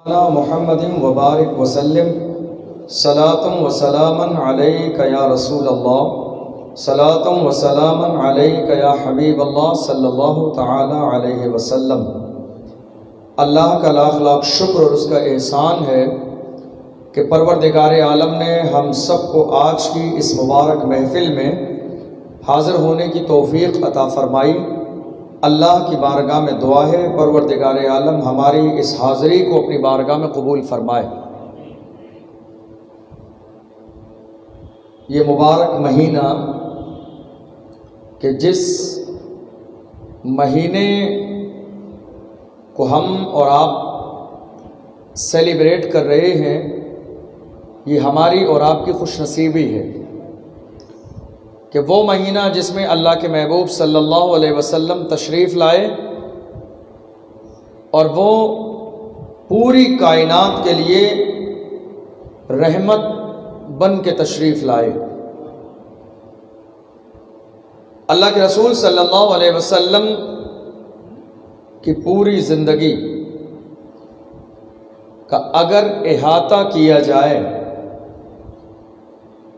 محمد وبارک وسلم صلاۃ و سلاما علیک یا رسول اللہ صلاۃ و سلاما علیک یا حبیب اللہ صلی اللہ تعالی علیہ وسلم۔ اللہ کا لاکھ لاکھ شکر اور اس کا احسان ہے کہ پروردگار عالم نے ہم سب کو آج کی اس مبارک محفل میں حاضر ہونے کی توفیق عطا فرمائی۔ اللہ کی بارگاہ میں دعا ہے پروردگار عالم ہماری اس حاضری کو اپنی بارگاہ میں قبول فرمائے۔ یہ مبارک مہینہ کہ جس مہینے کو ہم اور آپ سیلیبریٹ کر رہے ہیں، یہ ہماری اور آپ کی خوش نصیبی ہے کہ وہ مہینہ جس میں اللہ کے محبوب صلی اللہ علیہ وسلم تشریف لائے اور وہ پوری کائنات کے لیے رحمت بن کے تشریف لائے۔ اللہ کے رسول صلی اللہ علیہ وسلم کی پوری زندگی کا اگر احاطہ کیا جائے،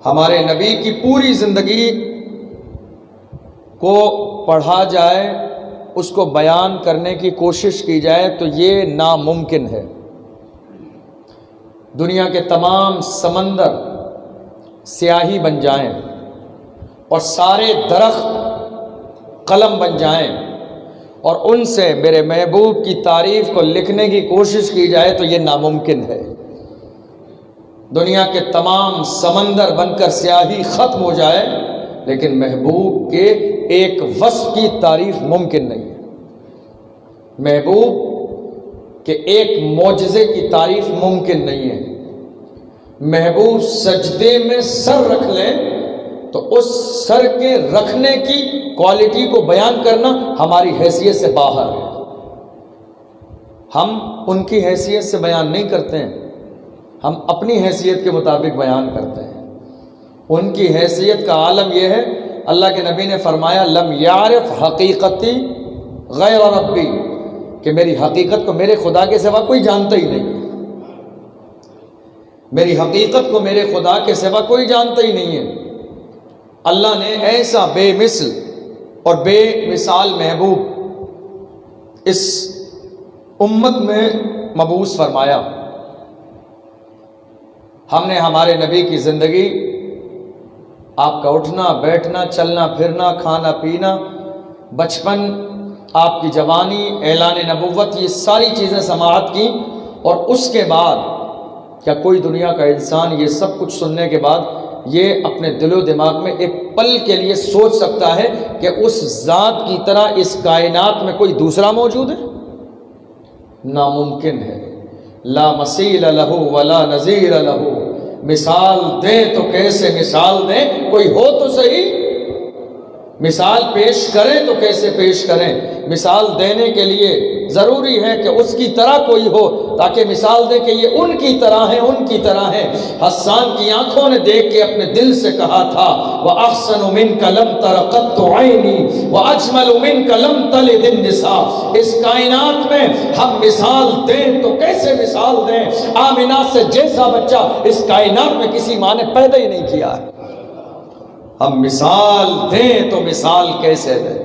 ہمارے نبی کی پوری زندگی کو پڑھا جائے، اس کو بیان کرنے کی کوشش کی جائے تو یہ ناممکن ہے۔ دنیا کے تمام سمندر سیاہی بن جائیں اور سارے درخت قلم بن جائیں اور ان سے میرے محبوب کی تعریف کو لکھنے کی کوشش کی جائے تو یہ ناممکن ہے۔ دنیا کے تمام سمندر بن کر سیاہی ختم ہو جائے لیکن محبوب کے ایک وصف کی تعریف ممکن نہیں ہے، محبوب کے ایک معجزے کی تعریف ممکن نہیں ہے۔ محبوب سجدے میں سر رکھ لیں تو اس سر کے رکھنے کی کوالٹی کو بیان کرنا ہماری حیثیت سے باہر ہے۔ ہم ان کی حیثیت سے بیان نہیں کرتے ہیں، ہم اپنی حیثیت کے مطابق بیان کرتے ہیں۔ ان کی حیثیت کا عالم یہ ہے، اللہ کے نبی نے فرمایا لم یعرف حقیقتی غیر ربی، کہ میری حقیقت کو میرے خدا کے سوا کوئی جانتا ہی نہیں، میری حقیقت کو میرے خدا کے سوا کوئی جانتا ہی نہیں ہے۔ اللہ نے ایسا بے مثل اور بے مثال محبوب اس امت میں مبعوث فرمایا۔ ہم نے ہمارے نبی کی زندگی، آپ کا اٹھنا بیٹھنا چلنا پھرنا کھانا پینا، بچپن، آپ کی جوانی، اعلان نبوت، یہ ساری چیزیں سماعت کی، اور اس کے بعد کیا کوئی دنیا کا انسان یہ سب کچھ سننے کے بعد یہ اپنے دل و دماغ میں ایک پل کے لیے سوچ سکتا ہے کہ اس ذات کی طرح اس کائنات میں کوئی دوسرا موجود ہے؟ ناممکن ہے۔ لا مثیل لہ ولا نظیر لہ، مثال دیں تو کیسے مثال دیں، کوئی ہو تو صحیح، مثال پیش کریں تو کیسے پیش کریں۔ مثال دینے کے لیے ضروری ہے کہ اس کی طرح کوئی ہو تاکہ مثال دے کہ یہ ان کی طرح ہیں، ان کی طرح ہیں۔ حسان کی آنکھوں نے دیکھ کے اپنے دل سے کہا تھا وَأَحْسَنُ مِنْكَ لَمْ تَرَ قَطُّ عَيْنِي وَأَجْمَلُ مِنْكَ لَمْ تَلِدِ النِّسَاءُ۔ اس کائنات میں ہم مثال دیں تو کیسے مثال دیں؟ آمنہ سے جیسا بچہ اس کائنات میں کسی ماں نے پیدا ہی نہیں کیا ہے۔ ہم مثال دیں تو مثال کیسے دیں؟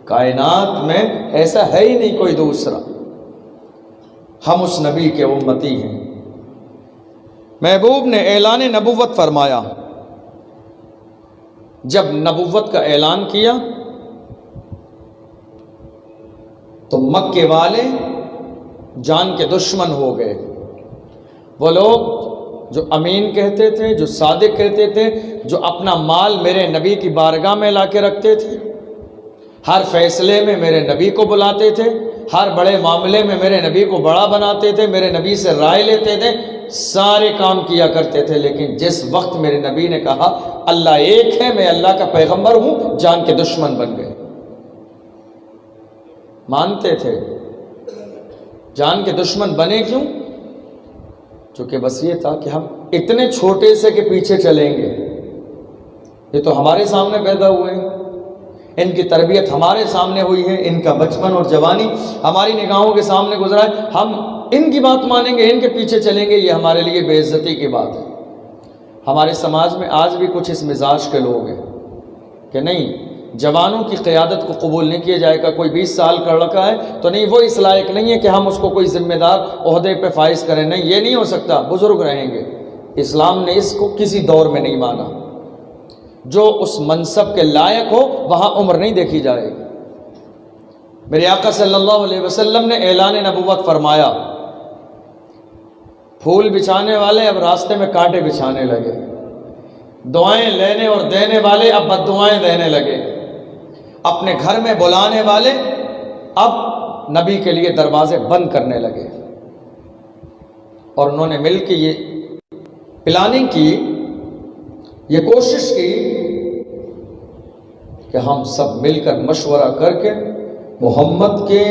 کائنات میں ایسا ہے ہی نہیں کوئی دوسرا۔ ہم اس نبی کے امتی ہیں۔ محبوب نے اعلان نبوت فرمایا۔ جب نبوت کا اعلان کیا تو مکے والے جان کے دشمن ہو گئے۔ وہ لوگ جو امین کہتے تھے، جو صادق کہتے تھے، جو اپنا مال میرے نبی کی بارگاہ میں لا کے رکھتے تھے، ہر فیصلے میں میرے نبی کو بلاتے تھے، ہر بڑے معاملے میں میرے نبی کو بڑا بناتے تھے، میرے نبی سے رائے لیتے تھے، سارے کام کیا کرتے تھے، لیکن جس وقت میرے نبی نے کہا اللہ ایک ہے، میں اللہ کا پیغمبر ہوں، جان کے دشمن بن گئے۔ مانتے تھے، جان کے دشمن بنے کیوں؟ چونکہ بس یہ تھا کہ ہم اتنے چھوٹے سے کے پیچھے چلیں گے، یہ تو ہمارے سامنے پیدا ہوئے ہیں، ان کی تربیت ہمارے سامنے ہوئی ہے، ان کا بچپن اور جوانی ہماری نگاہوں کے سامنے گزرا ہے، ہم ان کی بات مانیں گے، ان کے پیچھے چلیں گے، یہ ہمارے لیے بے عزتی کی بات ہے۔ ہمارے سماج میں آج بھی کچھ اس مزاج کے لوگ ہیں کہ نہیں، جوانوں کی قیادت کو قبول نہیں کیا جائے گا۔ کوئی 20 سال کا لڑکا ہے تو نہیں، وہ اس لائق نہیں ہے کہ ہم اس کو کوئی ذمہ دار عہدے پہ فائز کریں، نہیں، یہ نہیں ہو سکتا، بزرگ رہیں گے۔ اسلام نے اس کو کسی دور میں نہیں مانا۔ جو اس منصب کے لائق ہو وہاں عمر نہیں دیکھی جائے گی۔ میرے آقا صلی اللہ علیہ وسلم نے اعلان نبوت فرمایا، پھول بچھانے والے اب راستے میں کانٹے بچھانے لگے، دعائیں لینے اور دینے والے اب بد دعائیں دینے لگے، اپنے گھر میں بلانے والے اب نبی کے لیے دروازے بند کرنے لگے۔ اور انہوں نے مل کے یہ پلاننگ کی، یہ کوشش کی کہ ہم سب مل کر مشورہ کر کے محمد کے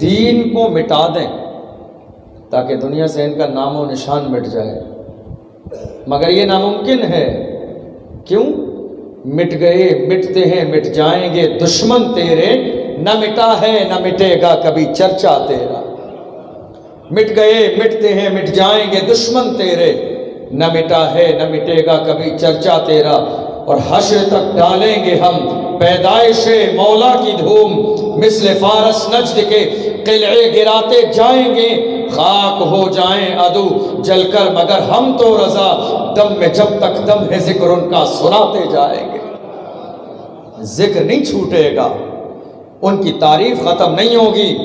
دین کو مٹا دیں تاکہ دنیا سے ان کا نام و نشان مٹ جائے۔ مگر یہ ناممکن ہے۔ کیوں؟ مٹ گئے، مٹتے ہیں، مٹ جائیں گے دشمن تیرے، نہ مٹا ہے نہ مٹے گا کبھی چرچا تیرا۔ مٹ گئے، مٹتے ہیں، مٹ جائیں گے دشمن تیرے، نہ مٹا ہے نہ مٹے گا کبھی چرچا تیرا۔ اور حشر تک ڈالیں گے ہم پیدائش مولا کی دھوم، مثل فارس نجد کے قلعے گراتے جائیں گے، خاک ہو جائیں عدو جل کر مگر ہم تو رضا، دم میں جب تک دم ہے ذکر ان کا سناتے جائیں گے۔ ذکر نہیں چھوٹے گا، ان کی تعریف ختم نہیں ہوگی،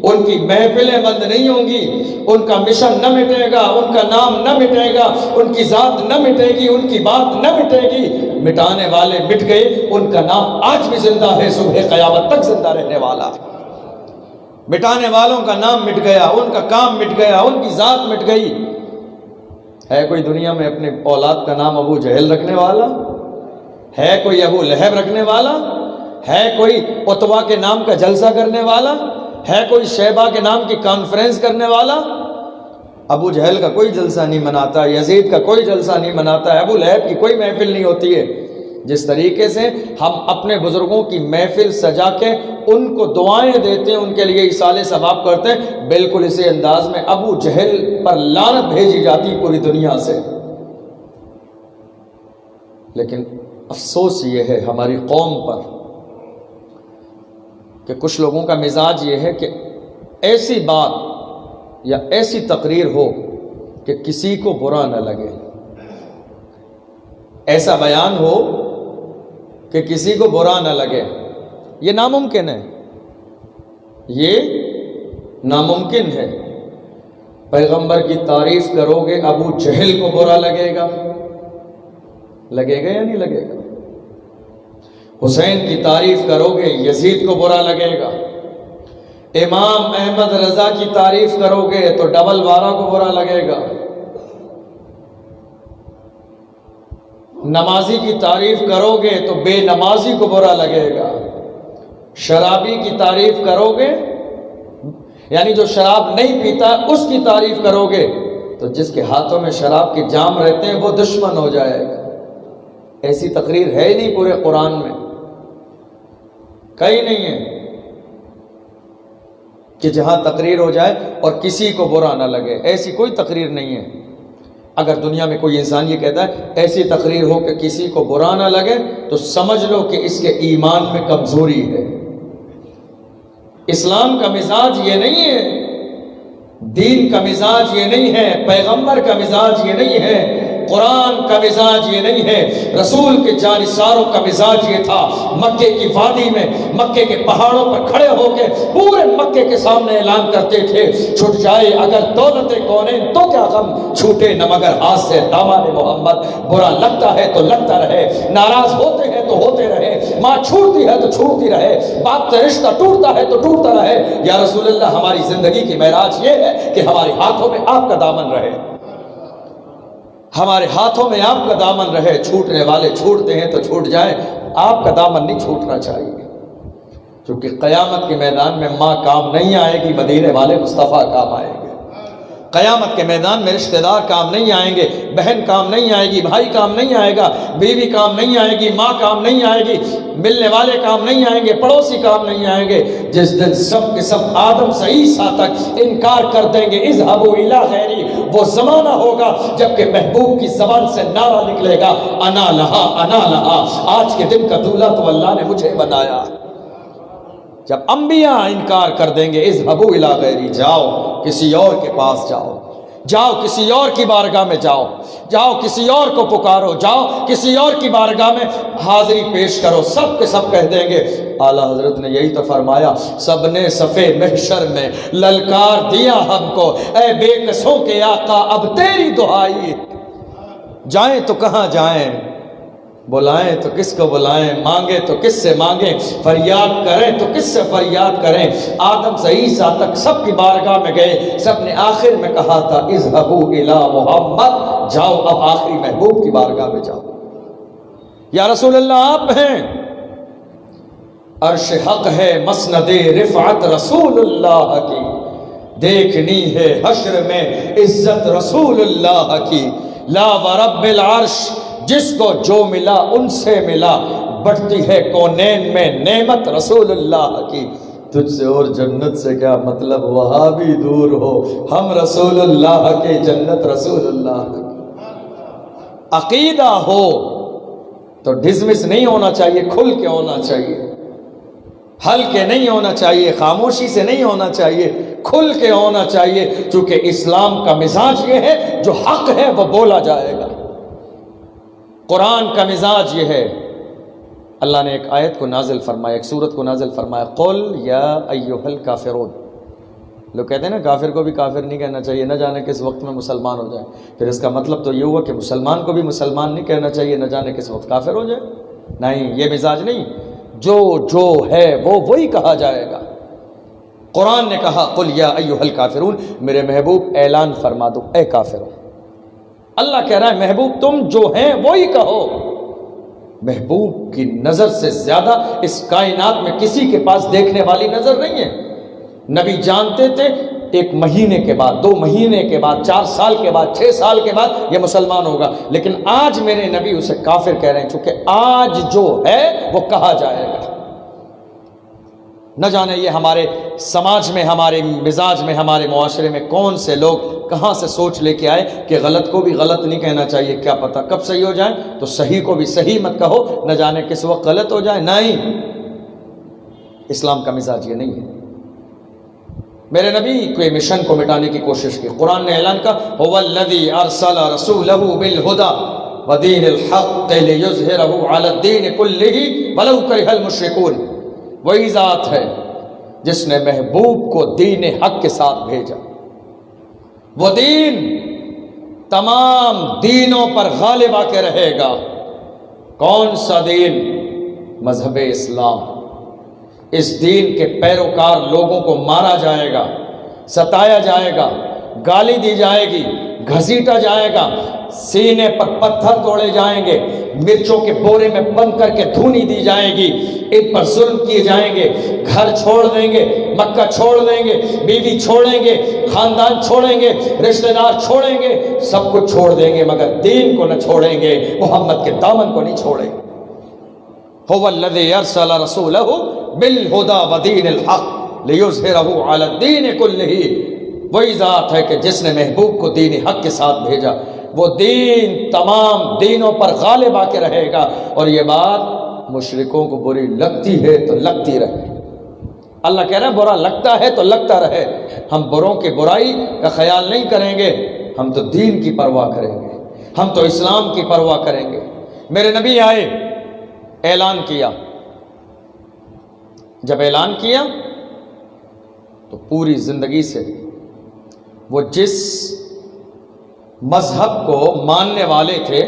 ان کی محفلیں بند نہیں ہوں گی، ان کا مشن نہ مٹے گا، ان کا نام نہ مٹے گا، ان کی ذات نہ مٹے گی، ان کی بات نہ مٹے گی۔ مٹانے والے مٹ گئے، ان کا نام آج بھی زندہ ہے، صبح قیامت تک زندہ رہنے والا۔ مٹانے والوں کا نام مٹ گیا، ان کا کام مٹ گیا، ان کی ذات مٹ گئی۔ ہے کوئی دنیا میں اپنے اولاد کا نام ابو جہل رکھنے والا؟ ہے کوئی ابو لہب رکھنے والا؟ ہے کوئی عتبہ کے نام کا جلسہ کرنے والا؟ ہے کوئی شیبہ کے نام کی کانفرنس کرنے والا؟ ابو جہل کا کوئی جلسہ نہیں مناتا، یزید کا کوئی جلسہ نہیں مناتا ہے، ابو لہب کی کوئی محفل نہیں ہوتی ہے۔ جس طریقے سے ہم اپنے بزرگوں کی محفل سجا کے ان کو دعائیں دیتے ہیں، ان کے لیے ایصال ثواب کرتے ہیں، بالکل اسی انداز میں ابو جہل پر لعنت بھیجی جاتی پوری دنیا سے۔ لیکن افسوس یہ ہے ہماری قوم پر کہ کچھ لوگوں کا مزاج یہ ہے کہ ایسی بات یا ایسی تقریر ہو کہ کسی کو برا نہ لگے، ایسا بیان ہو کہ کسی کو برا نہ لگے۔ یہ ناممکن ہے، یہ ناممکن ہے۔ پیغمبر کی تعریف کرو گے ابو جہل کو برا لگے گا، لگے گا یا نہیں لگے گا؟ حسین کی تعریف کرو گے یزید کو برا لگے گا۔ امام احمد رضا کی تعریف کرو گے تو ڈبل 12 کو برا لگے گا۔ نمازی کی تعریف کرو گے تو بے نمازی کو برا لگے گا۔ شرابی کی تعریف کرو گے، یعنی جو شراب نہیں پیتا اس کی تعریف کرو گے تو جس کے ہاتھوں میں شراب کے جام رہتے ہیں وہ دشمن ہو جائے گا۔ ایسی تقریر ہے نہیں پورے قرآن میں، کہیں نہیں ہے کہ جہاں تقریر ہو جائے اور کسی کو برا نہ لگے، ایسی کوئی تقریر نہیں ہے۔ اگر دنیا میں کوئی انسان یہ کہتا ہے ایسی تقریر ہو کہ کسی کو برا نہ لگے تو سمجھ لو کہ اس کے ایمان میں کمزوری ہے۔ اسلام کا مزاج یہ نہیں ہے، دین کا مزاج یہ نہیں ہے، پیغمبر کا مزاج یہ نہیں ہے، قرآن کا مزاج یہ نہیں ہے، رسول کے جانثاروں کا مزاج یہ تھا۔ مکے کی وادی میں، مکے کے پہاڑوں پر کھڑے ہو کے پورے مکے کے سامنے اعلان کرتے تھے، چھٹ جائے اگر دولت کونین تو کیا غم، چھوٹے نہ مگر ہاتھ سے داماد محمد۔ برا لگتا ہے تو لگتا رہے، ناراض ہوتے ہیں تو ہوتے رہے، ماں چھوٹتی ہے تو چھوٹتی رہے، باپ سے رشتہ ٹوٹتا ہے تو ٹوٹتا رہے۔ یا رسول اللہ، ہماری زندگی کی معراج یہ ہے کہ ہمارے ہاتھوں میں آپ کا دامن رہے، ہمارے ہاتھوں میں آپ کا دامن رہے۔ چھوٹنے والے چھوٹتے ہیں تو چھوٹ جائیں، آپ کا دامن نہیں چھوٹنا چاہیے، کیونکہ قیامت کے میدان میں ماں کام نہیں آئے گی، مدینے والے مصطفیٰ کام آئیں گے۔ قیامت کے میدان میں رشتہ دار کام نہیں آئیں گے، بہن کام نہیں آئے گی، بھائی کام نہیں آئے گا، بیوی کام نہیں آئے گی، ماں کام نہیں آئے گی، ملنے والے کام نہیں آئیں گے، پڑوسی کام نہیں آئیں گے۔ جس دن سب کے سب آدم سے عیسیٰ تک انکار کر دیں گے اذهبوا الی غیری، وہ زمانہ ہوگا جب کہ محبوب کی زبان سے نعرہ نکلے گا انا لہا انا لہا، آج کے دن کا دولہا تو اللہ نے مجھے بنایا۔ جب انبیاء انکار کر دیں گے اذهبوا الی غیری، جاؤ کسی اور کے پاس جاؤ، جاؤ کسی اور کی بارگاہ میں جاؤ، جاؤ کسی اور کو پکارو، جاؤ کسی اور کی بارگاہ میں حاضری پیش کرو، سب کے سب کہہ دیں گے۔ اعلیٰ حضرت نے یہی تو فرمایا، سب نے صفِ محشر میں للکار دیا ہم کو، اے بے کسوں کے آقا اب تیری دعائی، جائیں تو کہاں جائیں، بلائیں تو کس کو بلائیں، مانگیں تو کس سے مانگیں، فریاد کریں تو کس سے فریاد کریں۔ آدم سے عیسیٰ تک سب کی بارگاہ میں گئے، سب نے آخر میں کہا تھا اذهبوا الی محمد، جاؤ اب آخری محبوب کی بارگاہ میں جاؤ۔ یا رسول اللہ آپ ہیں، عرش حق ہے مسند رفعت رسول اللہ کی، دیکھنی ہے حشر میں عزت رسول اللہ کی، لا ورب العرش، جس کو جو ملا ان سے ملا، بڑھتی ہے کونین میں نعمت رسول اللہ کی۔ تجھ سے اور جنت سے کیا مطلب، وہاں بھی دور ہو، ہم رسول اللہ کے، جنت رسول اللہ کی۔ عقیدہ ہو تو ڈسمس نہیں ہونا چاہیے، کھل کے ہونا چاہیے، ہل کے نہیں ہونا چاہیے، خاموشی سے نہیں ہونا چاہیے، کھل کے ہونا چاہیے، چونکہ اسلام کا مزاج یہ ہے جو حق ہے وہ بولا جائے گا۔ قرآن کا مزاج یہ ہے۔ اللہ نے ایک آیت کو نازل فرمایا، ایک سورت کو نازل فرمایا، قل یا ایھا الکافرون۔ لوگ کہتے ہیں نا کافر کو بھی کافر نہیں کہنا چاہیے، نہ جانے کس وقت میں مسلمان ہو جائے، پھر اس کا مطلب تو یہ ہوا کہ مسلمان کو بھی مسلمان نہیں کہنا چاہیے، نہ جانے کس وقت کافر ہو جائے۔ نہیں، یہ مزاج نہیں، جو ہے وہ وہی کہا جائے گا۔ قرآن نے کہا قل یا ایھا الکافرون، میرے محبوب اعلان فرما دو اے کافروں۔ اللہ کہہ رہا ہے محبوب تم جو ہیں وہی کہو۔ محبوب کی نظر سے زیادہ اس کائنات میں کسی کے پاس دیکھنے والی نظر نہیں ہے۔ نبی جانتے تھے ایک مہینے کے بعد، 2 مہینے کے بعد، 4 سال کے بعد، 6 سال کے بعد یہ مسلمان ہوگا، لیکن آج میرے نبی اسے کافر کہہ رہے ہیں، چونکہ آج جو ہے وہ کہا جائے گا۔ نہ جانے یہ ہمارے سماج میں، ہمارے مزاج میں، ہمارے معاشرے میں کون سے لوگ کہاں سے سوچ لے کے آئے کہ غلط کو بھی غلط نہیں کہنا چاہیے، کیا پتہ کب صحیح ہو جائے، تو صحیح کو بھی صحیح مت کہو، نہ جانے کس وقت غلط ہو جائے۔ نہیں، اسلام کا مزاج یہ نہیں ہے۔ میرے نبی کے مشن کو مٹانے کی کوشش کی، قرآن نے اعلان کہا هو الذی ارسل رسولہ بالہدی ودین الحق لیظہرہ علی الدین کلہ ولو کرہ المشرکون۔ وہی ذات ہے جس نے محبوب کو دین حق کے ساتھ بھیجا، وہ دین تمام دینوں پر غالب آ کے رہے گا۔ کون سا دین؟ مذہب اسلام۔ اس دین کے پیروکار لوگوں کو مارا جائے گا، ستایا جائے گا، گالی دی جائے گی، گھسیٹا جائے گا، سینے پر پتھر توڑے جائیں گے، مرچوں کے بورے میں بند کر کے دھونی دی جائے گی، ان پر ظلم کیے جائیں گے، گھر چھوڑ دیں گے، مکہ چھوڑ دیں گے، بیوی چھوڑیں گے، خاندان چھوڑیں گے، رشتہ دار چھوڑیں گے، سب کچھ چھوڑ دیں گے، مگر دین کو نہ چھوڑیں گے، محمد کے دامن کو نہیں چھوڑیں گے۔ هو الذی ارسل رسولہ بالہدی ودین الحق لیظہرہ علی الدین کلہ۔ وہی ذات ہے کہ جس نے محبوب کو دین حق کے ساتھ بھیجا، وہ دین تمام دینوں پر غالب آ کے رہے گا۔ اور یہ بات مشرکوں کو بری لگتی ہے تو لگتی رہے، اللہ کہہ رہا ہے برا لگتا ہے تو لگتا رہے، ہم بروں کی برائی کا خیال نہیں کریں گے، ہم تو دین کی پرواہ کریں گے، ہم تو اسلام کی پرواہ کریں گے۔ میرے نبی آئے، اعلان کیا، جب اعلان کیا تو پوری زندگی سے وہ جس مذہب کو ماننے والے تھے،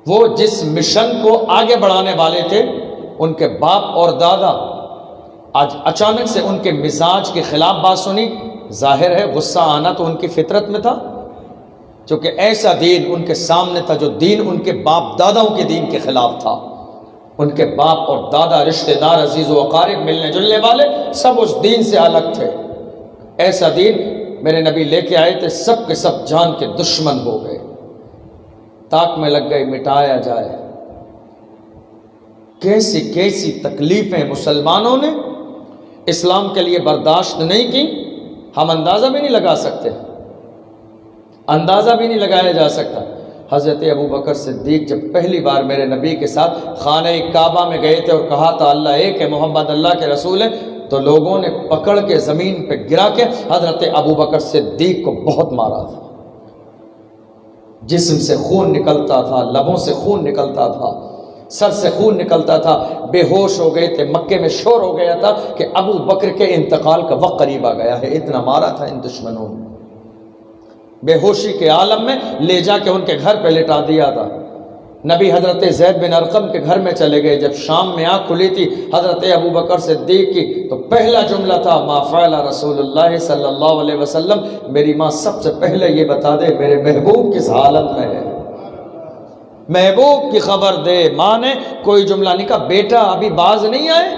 وہ جس مشن کو آگے بڑھانے والے تھے، ان کے باپ اور دادا آج اچانک سے ان کے مزاج کے خلاف بات سنی، ظاہر ہے غصہ آنا تو ان کی فطرت میں تھا، چونکہ ایسا دین ان کے سامنے تھا جو دین ان کے باپ داداؤں کے دین کے خلاف تھا۔ ان کے باپ اور دادا، رشتہ دار، عزیز و اقارب، ملنے جلنے والے سب اس دین سے الگ تھے۔ ایسا دین میرے نبی لے کے آئے تھے سب کے سب جان کے دشمن ہو گئے، تاک میں لگ گئے مٹایا جائے۔ کیسی کیسی تکلیفیں مسلمانوں نے اسلام کے لیے برداشت نہیں کی، ہم اندازہ بھی نہیں لگا سکتے، اندازہ بھی نہیں لگایا جا سکتا۔ حضرت ابو بکر صدیق جب پہلی بار میرے نبی کے ساتھ خانہ کعبہ میں گئے تھے اور کہا تھا اللہ ایک ہے، محمد اللہ کے رسول ہے، تو لوگوں نے پکڑ کے زمین پہ گرا کے حضرت ابو بکر صدیق کو بہت مارا تھا، جسم سے خون نکلتا تھا، لبوں سے خون نکلتا تھا، سر سے خون نکلتا تھا، بے ہوش ہو گئے تھے، مکے میں شور ہو گیا تھا کہ ابو بکر کے انتقال کا وقت قریب آ گیا ہے، اتنا مارا تھا ان دشمنوں نے۔ بے ہوشی کے عالم میں لے جا کے ان کے گھر پہ لٹا دیا تھا۔ نبی حضرت زید بن ارقم کے گھر میں چلے گئے، جب شام میں آنکھ کھلی تھی حضرت ابو بکر صدیق کی، تو پہلا جملہ تھا ما فعل رسول اللہ صلی اللہ علیہ وسلم، میری ماں سب سے پہلے یہ بتا دے میرے محبوب کس حالت میں ہے، محبوب کی خبر دے۔ ماں نے کوئی جملہ نہیں کہا، بیٹا ابھی باز نہیں آئے،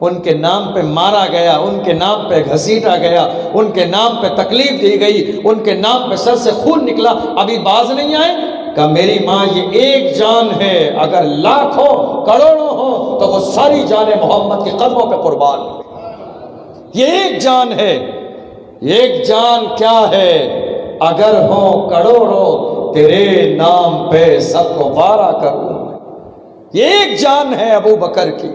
ان کے نام پہ مارا گیا، ان کے نام پہ گھسیٹا گیا، ان کے نام پہ تکلیف دی گئی، ان کے نام پہ سر سے خون نکلا، ابھی باز نہیں آئے؟ کہ میری ماں یہ ایک جان ہے، اگر لاکھوں کروڑوں ہو تو وہ ساری جانیں محمد کے قدموں پہ قربان، یہ ایک جان ہے، ایک جان کیا ہے، اگر ہوں کروڑوں تیرے نام پہ سب کو وارا کروں، یہ ایک جان ہے ابو بکر کی۔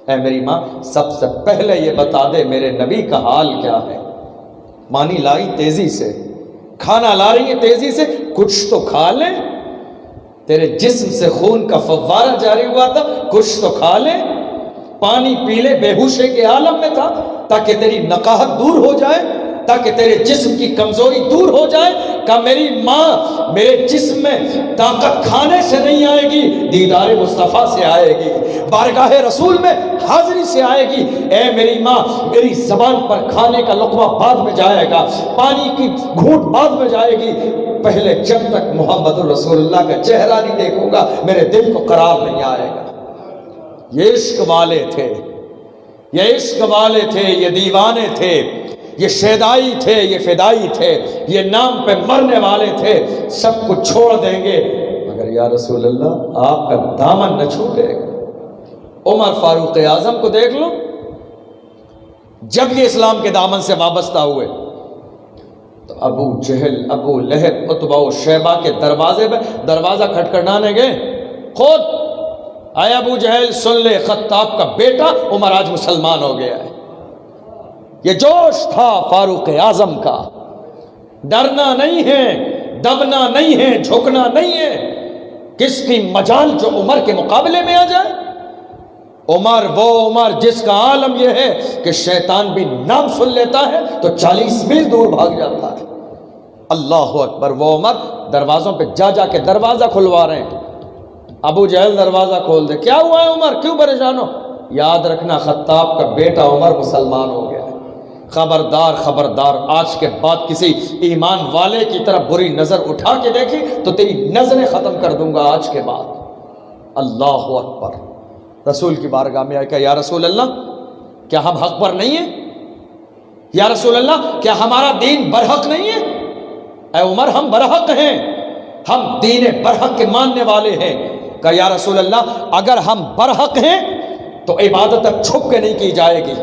اے میری ماں سب سے پہلے یہ بتا دے میرے نبی کا حال کیا ہے۔ پانی لائی تیزی سے، کھانا لا رہی ہے تیزی سے، کچھ تو کھا لے، تیرے جسم سے خون کا فوارہ جاری ہوا تھا، کچھ تو کھا لے، پانی پی لے، بے ہوشی کے عالم میں تھا، تاکہ تیری نقاہت دور ہو جائے، تاکہ تیرے جسم کی کمزوری دور ہو جائے۔ کہ میری ماں میرے جسم میں طاقت کھانے سے نہیں آئے گی، دیدار مصطفیٰ سے آئے گی، بارگاہ رسول میں حاضری سے آئے گی۔ اے میری ماں میری زبان پر کھانے کا لقمہ بعد میں جائے گا، پانی کی گھونٹ بعد میں جائے گی، پہلے جب تک محمد رسول اللہ کا چہرہ نہیں دیکھوں گا میرے دل کو قرار نہیں آئے گا۔ یہ عشق والے تھے، یہ عشق والے تھے، یہ دیوانے تھے، یہ شیدائی تھے، یہ فدائی تھے، یہ نام پہ مرنے والے تھے، سب کچھ چھوڑ دیں گے مگر یا رسول اللہ آپ کا دامن نہ چھوٹے گا۔ عمر فاروق اعظم کو دیکھ لو، جب یہ اسلام کے دامن سے وابستہ ہوئے تو ابو جہل، ابو لہب، عتبہ و شیبہ کے دروازے پہ دروازہ کھٹکھٹانے گئے، خود اے ابو جہل سن لے، خطاب کا بیٹا عمر آج مسلمان ہو گیا ہے۔ یہ جوش تھا فاروق اعظم کا، ڈرنا نہیں ہے، دبنا نہیں ہے، جھکنا نہیں ہے، کس کی مجال جو عمر کے مقابلے میں آ جائے۔ عمر وہ عمر جس کا عالم یہ ہے کہ شیطان بھی نام سن لیتا ہے تو 40 میل دور بھاگ جاتا ہے۔ اللہ اکبر، وہ عمر دروازوں پہ جا جا کے دروازہ کھلوا رہے ہیں۔ ابو جہل دروازہ کھول دے، کیا ہوا ہے عمر، کیوں پریشان ہو؟ یاد رکھنا خطاب کا بیٹا عمر مسلمان ہو گیا ہے، خبردار خبردار، آج کے بعد کسی ایمان والے کی طرف بری نظر اٹھا کے دیکھی تو تیری نظریں ختم کر دوں گا آج کے بعد۔ اللہ اکبر، رسول کی بارگاہ میں آئے کہ یا رسول اللہ کیا ہم حق پر نہیں ہیں؟ یا رسول اللہ کیا ہمارا دین برحق نہیں ہے؟ اے عمر ہم برحق ہیں، ہم دین برحق کے ماننے والے ہیں۔ کہ یا رسول اللہ اگر ہم برحق ہیں تو عبادت اب چھپ کے نہیں کی جائے گی،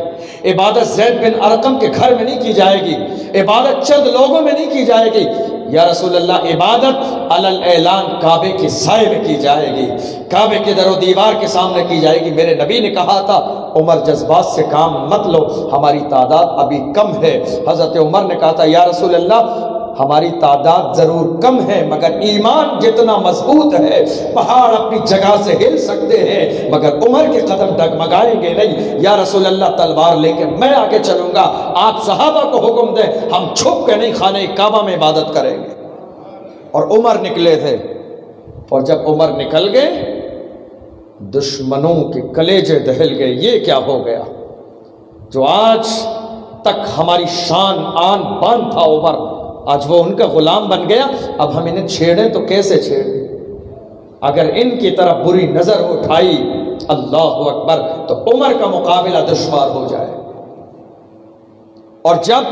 عبادت زید بن ارقم کے گھر میں نہیں کی جائے گی، عبادت چند لوگوں میں نہیں کی جائے گی، یا رسول اللہ عبادت علل اعلان کعبے کی سائے میں کی جائے گی، کعبے کے در و دیوار کے سامنے کی جائے گی۔ میرے نبی نے کہا تھا عمر جذبات سے کام مت لو، ہماری تعداد ابھی کم ہے۔ حضرت عمر نے کہا تھا یا رسول اللہ ہماری تعداد ضرور کم ہے مگر ایمان جتنا مضبوط ہے، پہاڑ اپنی جگہ سے ہل سکتے ہیں مگر عمر کے قدم ڈگمگائیں گے نہیں۔ یا رسول اللہ تلوار لے کے میں آگے چلوں گا، آپ صحابہ کو حکم دیں، ہم چھپ کے نہیں خانہ کعبہ میں عبادت کریں گے۔ اور عمر نکلے تھے، اور جب عمر نکل گئے دشمنوں کے کلیجے دہل گئے۔ یہ کیا ہو گیا؟ جو آج تک ہماری شان آن بان تھا عمر، آج وہ ان کا غلام بن گیا، اب ہم انہیں چھیڑیں تو کیسے چھیڑیں؟ اگر ان کی طرف بری نظر اٹھائی اللہ اکبر تو عمر کا مقابلہ دشوار ہو جائے۔ اور جب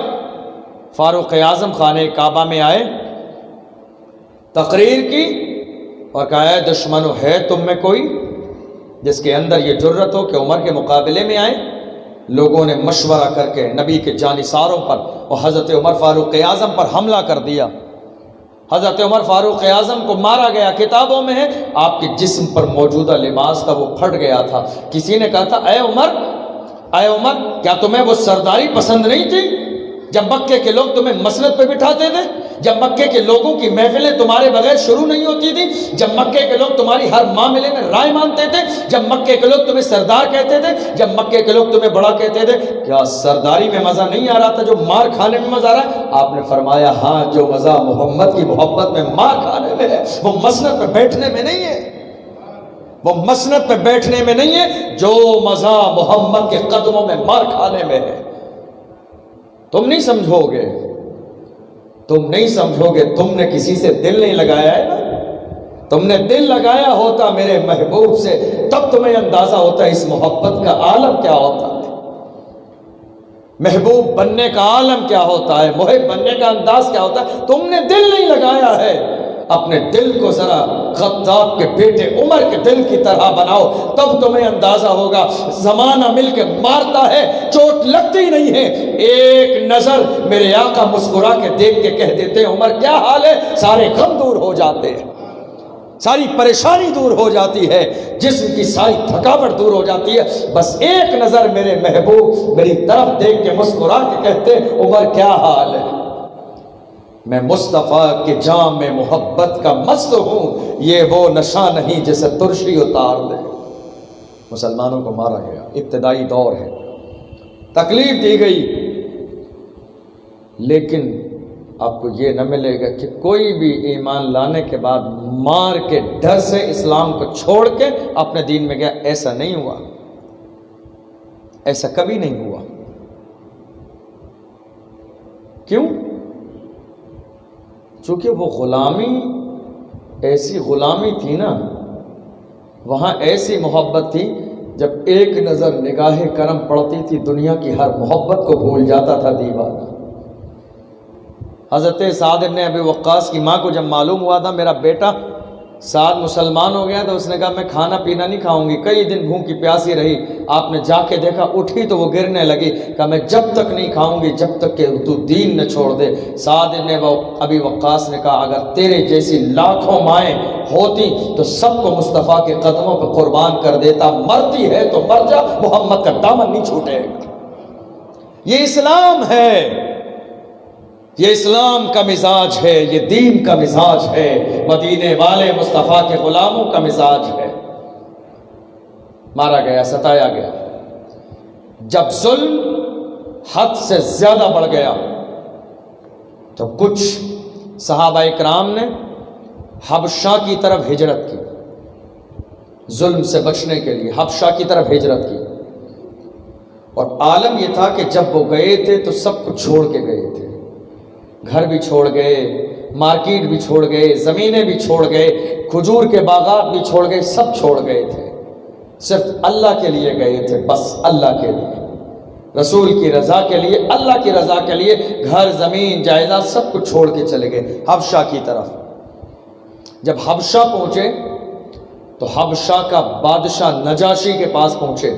فاروق اعظم خانہ کعبہ میں آئے، تقریر کی اور کہا اے دشمنو، ہے تم میں کوئی جس کے اندر یہ جرت ہو کہ عمر کے مقابلے میں آئے؟ لوگوں نے مشورہ کر کے نبی کے جانثاروں پر اور حضرت عمر فاروق اعظم پر حملہ کر دیا۔ حضرت عمر فاروق اعظم کو مارا گیا۔ کتابوں میں ہے آپ کے جسم پر موجودہ لباس تھا وہ پھٹ گیا تھا۔ کسی نے کہا تھا اے عمر کیا تمہیں وہ سرداری پسند نہیں تھی جب مکے کے لوگ تمہیں مسند پہ بٹھاتے تھے، جب مکے کے لوگوں کی محفلیں تمہارے بغیر شروع نہیں ہوتی تھی، جب مکے کے لوگ تمہاری ہر معاملے میں رائے مانتے تھے، جب مکے کے لوگ تمہیں سردار کہتے تھے، جب مکے کے لوگ تمہیں بڑا کہتے تھے، کیا سرداری میں مزہ نہیں آ رہا تھا جو مار کھانے میں مزہ آ رہا ہے؟ آپ نے فرمایا ہاں، جو مزہ محمد کی محبت میں مار کھانے میں ہے وہ مسند پہ بیٹھنے میں نہیں ہے، وہ مسند پہ بیٹھنے میں نہیں ہے، جو مزہ محمد کے قدموں میں مار کھانے میں ہے۔ تم نہیں سمجھو گے، تم نے کسی سے دل نہیں لگایا ہے نا، تم نے دل لگایا ہوتا میرے محبوب سے تب تمہیں اندازہ ہوتا ہے اس محبت کا عالم کیا ہوتا ہے، محبوب بننے کا عالم کیا ہوتا ہے، محب بننے کا انداز کیا ہوتا ہے۔ تم نے دل نہیں لگایا ہے، اپنے دل کو ذرا خطاب کے بیٹے عمر کے دل کی طرح بناؤ، تب تمہیں اندازہ ہوگا زمانہ مل کے مارتا ہے، چوٹ لگتی نہیں ہے، ایک نظر میرے آقا مسکرا کے دیکھ کے کہہ دیتے ہیں عمر کیا حال ہے، سارے غم دور ہو جاتے ہیں، ساری پریشانی دور ہو جاتی ہے، جسم کی ساری تھکاوٹ دور ہو جاتی ہے، بس ایک نظر میرے محبوب میری طرف دیکھ کے مسکرا کے کہتے ہیں عمر کیا حال ہے، میں مصطفیٰ کے جام میں محبت کا مست ہوں، یہ وہ نشہ نہیں جسے ترشی اتار دے۔ مسلمانوں کو مارا گیا، ابتدائی دور ہے، تکلیف دی گئی، لیکن آپ کو یہ نہ ملے گا کہ کوئی بھی ایمان لانے کے بعد مار کے ڈر سے اسلام کو چھوڑ کے اپنے دین میں گیا، ایسا نہیں ہوا، ایسا کبھی نہیں ہوا۔ کیوں؟ چونکہ وہ غلامی ایسی غلامی تھی نا، وہاں ایسی محبت تھی، جب ایک نظر نگاہ کرم پڑتی تھی دنیا کی ہر محبت کو بھول جاتا تھا دیوانہ۔ حضرت سعد ابن ابی وقاص کی ماں کو جب معلوم ہوا تھا میرا بیٹا سعد مسلمان ہو گیا تو اس نے کہا میں کھانا پینا نہیں کھاؤں گی، کئی دن بھوکی پیاسی رہی، آپ نے جا کے دیکھا اٹھی تو وہ گرنے لگی، کہا میں جب تک نہیں کھاؤں گی جب تک کہ تو دین نہ چھوڑ دے۔ سعد ابن ابی وقاص نے کہا اگر تیرے جیسی لاکھوں مائیں ہوتی تو سب کو مصطفیٰ کے قدموں پہ قربان کر دیتا، مرتی ہے تو مر جا، محمد کا دامن نہیں چھوٹے گا۔ یہ اسلام ہے، یہ اسلام کا مزاج ہے، یہ دین کا مزاج ہے، مدینے والے مصطفیٰ کے غلاموں کا مزاج ہے۔ مارا گیا، ستایا گیا۔ جب ظلم حد سے زیادہ بڑھ گیا تو کچھ صحابہ اکرام نے حبشہ کی طرف ہجرت کی، ظلم سے بچنے کے لیے حبشہ کی طرف ہجرت کی، اور عالم یہ تھا کہ جب وہ گئے تھے تو سب کچھ چھوڑ کے گئے تھے، گھر بھی چھوڑ گئے، مارکیٹ بھی چھوڑ گئے، زمینیں بھی چھوڑ گئے، کھجور کے باغات بھی چھوڑ گئے، سب چھوڑ گئے تھے، صرف اللہ کے لیے گئے تھے، بس اللہ کے لیے، رسول کی رضا کے لیے، اللہ کی رضا کے لیے، گھر زمین جائیداد سب کچھ چھوڑ کے چلے گئے حبشہ کی طرف۔ جب حبشہ پہنچے تو حبشہ کا بادشاہ نجاشی کے پاس پہنچے،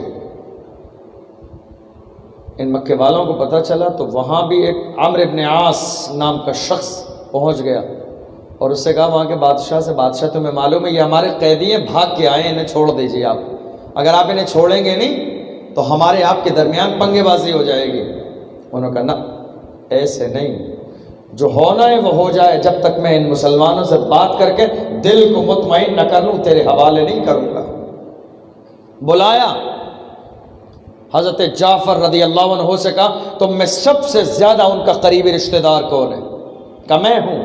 ان مکے والوں کو پتہ چلا تو وہاں بھی ایک عمرو بن عاص نام کا شخص پہنچ گیا اور اس سے کہا وہاں کے بادشاہ سے بادشاہ تمہیں معلوم ہے یہ ہمارے قیدی ہیں، بھاگ کے آئے ہیں، انہیں چھوڑ دیجیے آپ، اگر آپ انہیں چھوڑیں گے نہیں تو ہمارے آپ کے درمیان پنگے بازی ہو جائے گی۔ انہوں نے کہا نہ ایسے نہیں، جو ہونا ہے وہ ہو جائے، جب تک میں ان مسلمانوں سے بات کر کے دل کو مطمئن نہ کر لوں تیرے حوالے نہیں کروں گا۔ بلایا حضرت جعفر رضی اللہ عنہ سے کہا تم میں سب سے زیادہ ان کا قریبی رشتہ دار کون ہے؟ کہا میں ہوں۔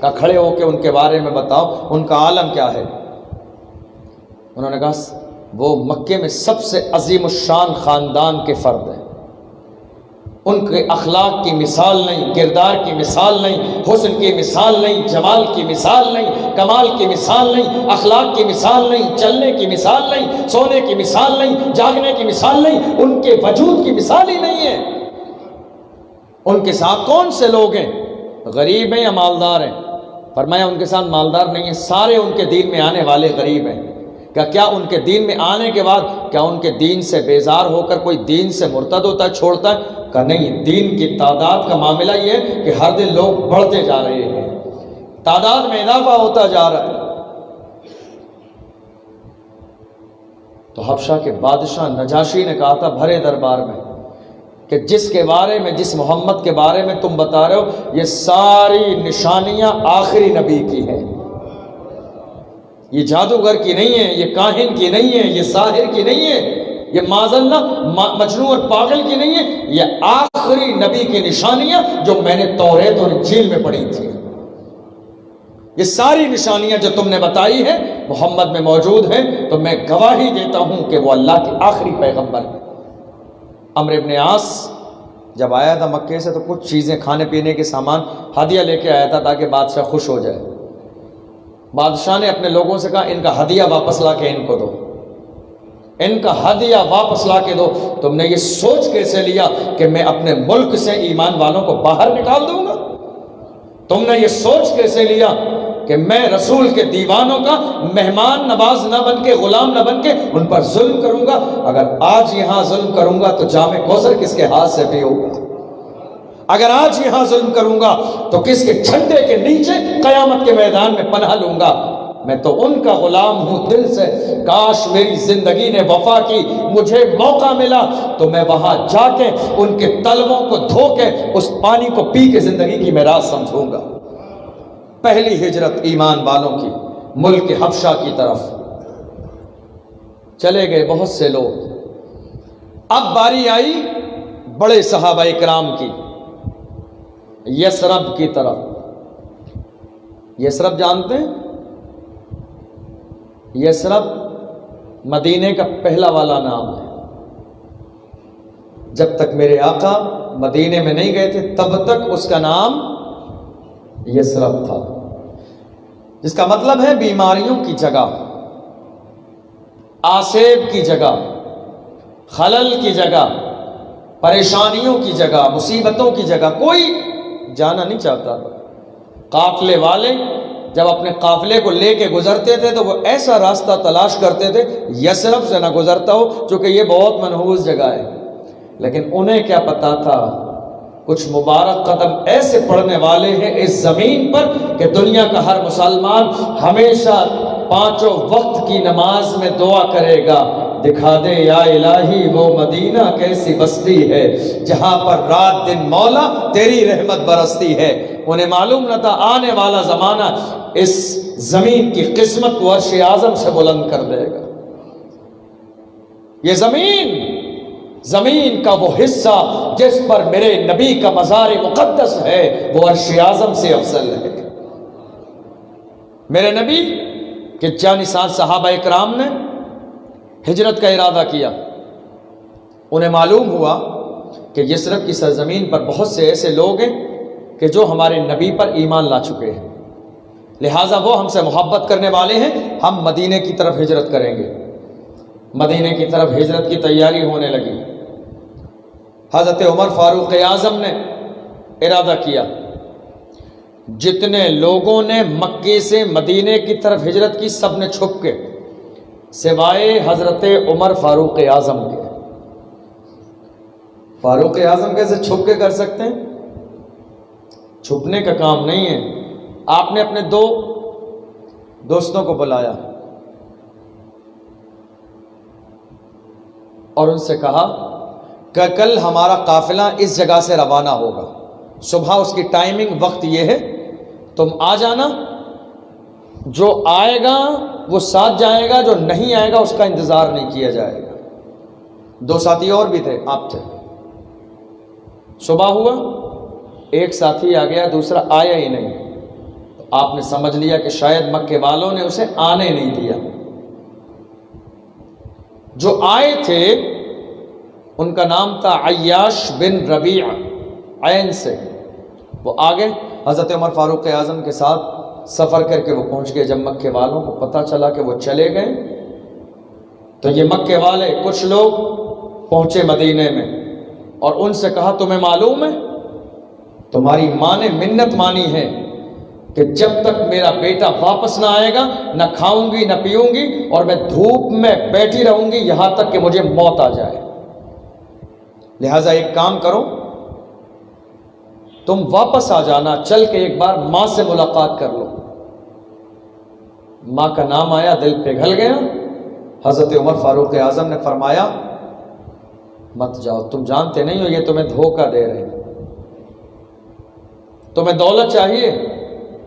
کہا کھڑے ہو کے ان کے بارے میں بتاؤ، ان کا عالم کیا ہے؟ انہوں نے کہا وہ مکے میں سب سے عظیم الشان خاندان کے فرد ہیں، ان کے اخلاق کی مثال نہیں، کردار کی مثال نہیں، حسن کی مثال نہیں، جمال کی مثال نہیں، کمال کی مثال نہیں، اخلاق کی مثال نہیں، چلنے کی مثال نہیں، سونے کی مثال نہیں، جاگنے کی مثال نہیں، ان کے وجود کی مثال ہی نہیں ہے۔ ان کے ساتھ کون سے لوگ ہیں؟ غریب ہیں یا مالدار ہیں؟ فرمایا ان کے ساتھ مالدار نہیں ہیں، سارے ان کے دین میں آنے والے غریب ہیں۔ کیا ان کے دین میں آنے کے بعد کیا ان کے دین سے بیزار ہو کر کوئی دین سے مرتد ہوتا ہے، چھوڑتا ہے؟ کہ نہیں، دین کی تعداد کا معاملہ یہ ہے کہ ہر دن لوگ بڑھتے جا رہے ہیں، تعداد میں اضافہ ہوتا جا رہا ہے۔ تو حبشہ کے بادشاہ نجاشی نے کہا تھا بھرے دربار میں کہ جس کے بارے میں، جس محمد کے بارے میں تم بتا رہے ہو، یہ ساری نشانیاں آخری نبی کی ہیں، یہ جادوگر کی نہیں ہے، یہ کاہن کی نہیں ہے، یہ ساحر کی نہیں ہے، یہ معاذ اللہ مجنون اور پاگل کی نہیں ہے، یہ آخری نبی کی نشانیاں جو میں نے توریت اور انجیل میں پڑھی تھی۔ یہ ساری نشانیاں جو تم نے بتائی ہیں محمد میں موجود ہیں، تو میں گواہی دیتا ہوں کہ وہ اللہ کے آخری پیغمبر ہیں۔ عمرو بن عاص جب آیا تھا مکے سے تو کچھ چیزیں کھانے پینے کے سامان ہدیہ لے کے آیا تھا تاکہ بادشاہ خوش ہو جائے۔ بادشاہ نے اپنے لوگوں سے کہا ان کا ہدیہ واپس لا کے ان کو دو، ان کا ہدیہ واپس لا کے دو۔ تم نے یہ سوچ کیسے لیا کہ میں اپنے ملک سے ایمان والوں کو باہر نکال دوں گا؟ تم نے یہ سوچ کیسے لیا کہ میں رسول کے دیوانوں کا مہمان نواز نہ بن کے، غلام نہ بن کے ان پر ظلم کروں گا؟ اگر آج یہاں ظلم کروں گا تو جام کوثر کس کے ہاتھ سے پیوں گا؟ اگر آج یہاں ظلم کروں گا تو کس کے جھنڈے کے نیچے قیامت کے میدان میں پناہ لوں گا؟ میں تو ان کا غلام ہوں دل سے۔ کاش میری زندگی نے وفا کی، مجھے موقع ملا تو میں وہاں جا کے ان کے تلووں کو دھو کے اس پانی کو پی کے زندگی کی میراث سمجھوں گا۔ پہلی ہجرت ایمان والوں کی ملک حبشہ کی طرف چلے گئے بہت سے لوگ۔ اب باری آئی بڑے صحابہ کرام کی، یثرب کی طرف۔ یثرب جانتے ہیں؟ یثرب مدینے کا پہلا والا نام ہے۔ جب تک میرے آقا مدینے میں نہیں گئے تھے تب تک اس کا نام یثرب تھا، جس کا مطلب ہے بیماریوں کی جگہ، آسیب کی جگہ، خلل کی جگہ، پریشانیوں کی جگہ، مصیبتوں کی جگہ۔ کوئی جانا نہیں چاہتا۔ قافلے والے جب اپنے قافلے کو لے کے گزرتے تھے تو وہ ایسا راستہ تلاش کرتے تھے یثرب سے نہ گزرتا ہو، چونکہ یہ بہت منحوس جگہ ہے۔ لیکن انہیں کیا پتا تھا کچھ مبارک قدم ایسے پڑنے والے ہیں اس زمین پر کہ دنیا کا ہر مسلمان ہمیشہ 5 وقت کی نماز میں دعا کرے گا، دکھا دے یا الہی وہ مدینہ کیسی بستی ہے جہاں پر رات دن مولا تیری رحمت برستی ہے۔ انہیں معلوم نہ تھا آنے والا زمانہ اس زمین کی قسمت کو عرش اعظم سے بلند کر دے گا۔ یہ زمین کا وہ حصہ جس پر میرے نبی کا مزار مقدس ہے وہ عرش اعظم سے افضل ہے۔ میرے نبی کہ جانی سات صحابہ اکرام نے ہجرت کا ارادہ کیا، انہیں معلوم ہوا کہ یثرب کی سرزمین پر بہت سے ایسے لوگ ہیں کہ جو ہمارے نبی پر ایمان لا چکے ہیں، لہٰذا وہ ہم سے محبت کرنے والے ہیں، ہم مدینے کی طرف ہجرت کریں گے۔ مدینے کی طرف ہجرت کی تیاری ہونے لگی۔ حضرت عمر فاروق اعظم نے ارادہ کیا، جتنے لوگوں نے مکے سے مدینے کی طرف ہجرت کی سب نے چھپ کے، سوائے حضرت عمر فاروق اعظم کے۔ فاروق اعظم کیسے چھپ کے کر سکتے ہیں؟ چھپنے کا کام نہیں ہے۔ آپ نے اپنے 2 دوستوں کو بلایا اور ان سے کہا کہ کل ہمارا قافلہ اس جگہ سے روانہ ہوگا، صبح اس کی ٹائمنگ وقت یہ ہے، تم آ جانا، جو آئے گا وہ ساتھ جائے گا، جو نہیں آئے گا اس کا انتظار نہیں کیا جائے گا۔ 2 ساتھی اور بھی تھے، آپ تھے۔ صبح ہوا، ایک ساتھی آ گیا، دوسرا آیا ہی نہیں۔ آپ نے سمجھ لیا کہ شاید مکے والوں نے اسے آنے نہیں دیا۔ جو آئے تھے ان کا نام تھا عیاش بن ربیع، عین سے۔ وہ آگے حضرت عمر فاروق اعظم کے ساتھ سفر کر کے وہ پہنچ گئے۔ جب مکے والوں کو پتہ چلا کہ وہ چلے گئے تو یہ مکے والے کچھ لوگ پہنچے مدینے میں اور ان سے کہا تمہیں معلوم ہے تمہاری ماں نے منت مانی ہے کہ جب تک میرا بیٹا واپس نہ آئے گا نہ کھاؤں گی نہ پیوں گی اور میں دھوپ میں بیٹھی رہوں گی یہاں تک کہ مجھے موت آ جائے۔ لہٰذا ایک کام کرو، تم واپس آ جانا، چل کے ایک بار ماں سے ملاقات کر لو۔ ماں کا نام آیا، دل پگھل گیا۔ حضرت عمر فاروق اعظم نے فرمایا مت جاؤ، تم جانتے نہیں ہو یہ تمہیں دھوکہ دے رہے ہیں، تمہیں دولت چاہیے۔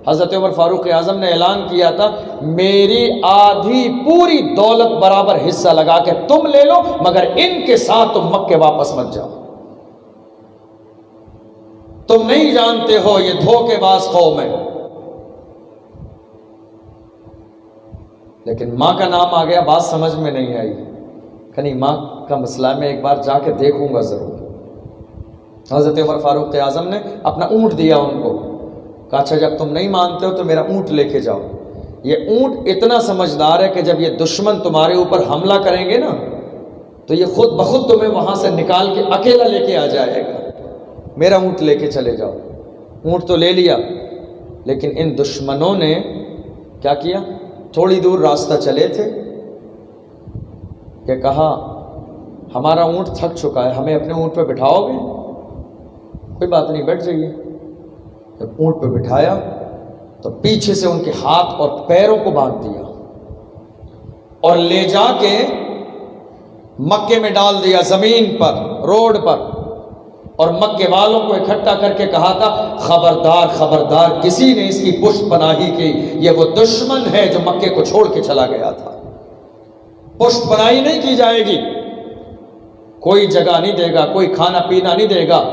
حضرت عمر فاروق اعظم نے اعلان کیا تھا میری آدھی پوری دولت برابر حصہ لگا کے تم لے لو، مگر ان کے ساتھ تم مکے واپس مت جاؤ، تم نہیں جانتے ہو یہ دھوکے باز قوم ہے۔ لیکن ماں کا نام آ گیا، بات سمجھ میں نہیں آئی، کہ نہیں ماں کا مسئلہ میں ایک بار جا کے دیکھوں گا ضرور۔ حضرت عمر فاروق اعظم نے اپنا اونٹ دیا ان کو، کہا اچھا جب تم نہیں مانتے ہو تو میرا اونٹ لے کے جاؤ۔ یہ اونٹ اتنا سمجھدار ہے کہ جب یہ دشمن تمہارے اوپر حملہ کریں گے نا تو یہ خود بخود تمہیں وہاں سے نکال کے اکیلا لے کے آ جائے گا، میرا اونٹ لے کے چلے جاؤ۔ اونٹ تو لے لیا، لیکن ان دشمنوں نے کیا کیا، تھوڑی دور راستہ چلے تھے کہ کہا ہمارا اونٹ تھک چکا ہے، ہمیں اپنے اونٹ پہ بٹھاؤ گے؟ کوئی بات نہیں، بیٹھ جائیے۔ جب اونٹ پہ بٹھایا تو پیچھے سے ان کے ہاتھ اور پیروں کو باندھ دیا اور لے جا کے مکے میں ڈال دیا، زمین پر، روڈ پر، اور مکے والوں کو اکٹھا کر کے کہا تھا خبردار خبردار کسی نے اس کی پشت پناہی کی، یہ وہ دشمن ہے جو مکے کو چھوڑ کے چلا گیا تھا، پشت پناہی نہیں کی جائے گی، کوئی جگہ نہیں دے گا، کوئی کھانا پینا نہیں دے گا،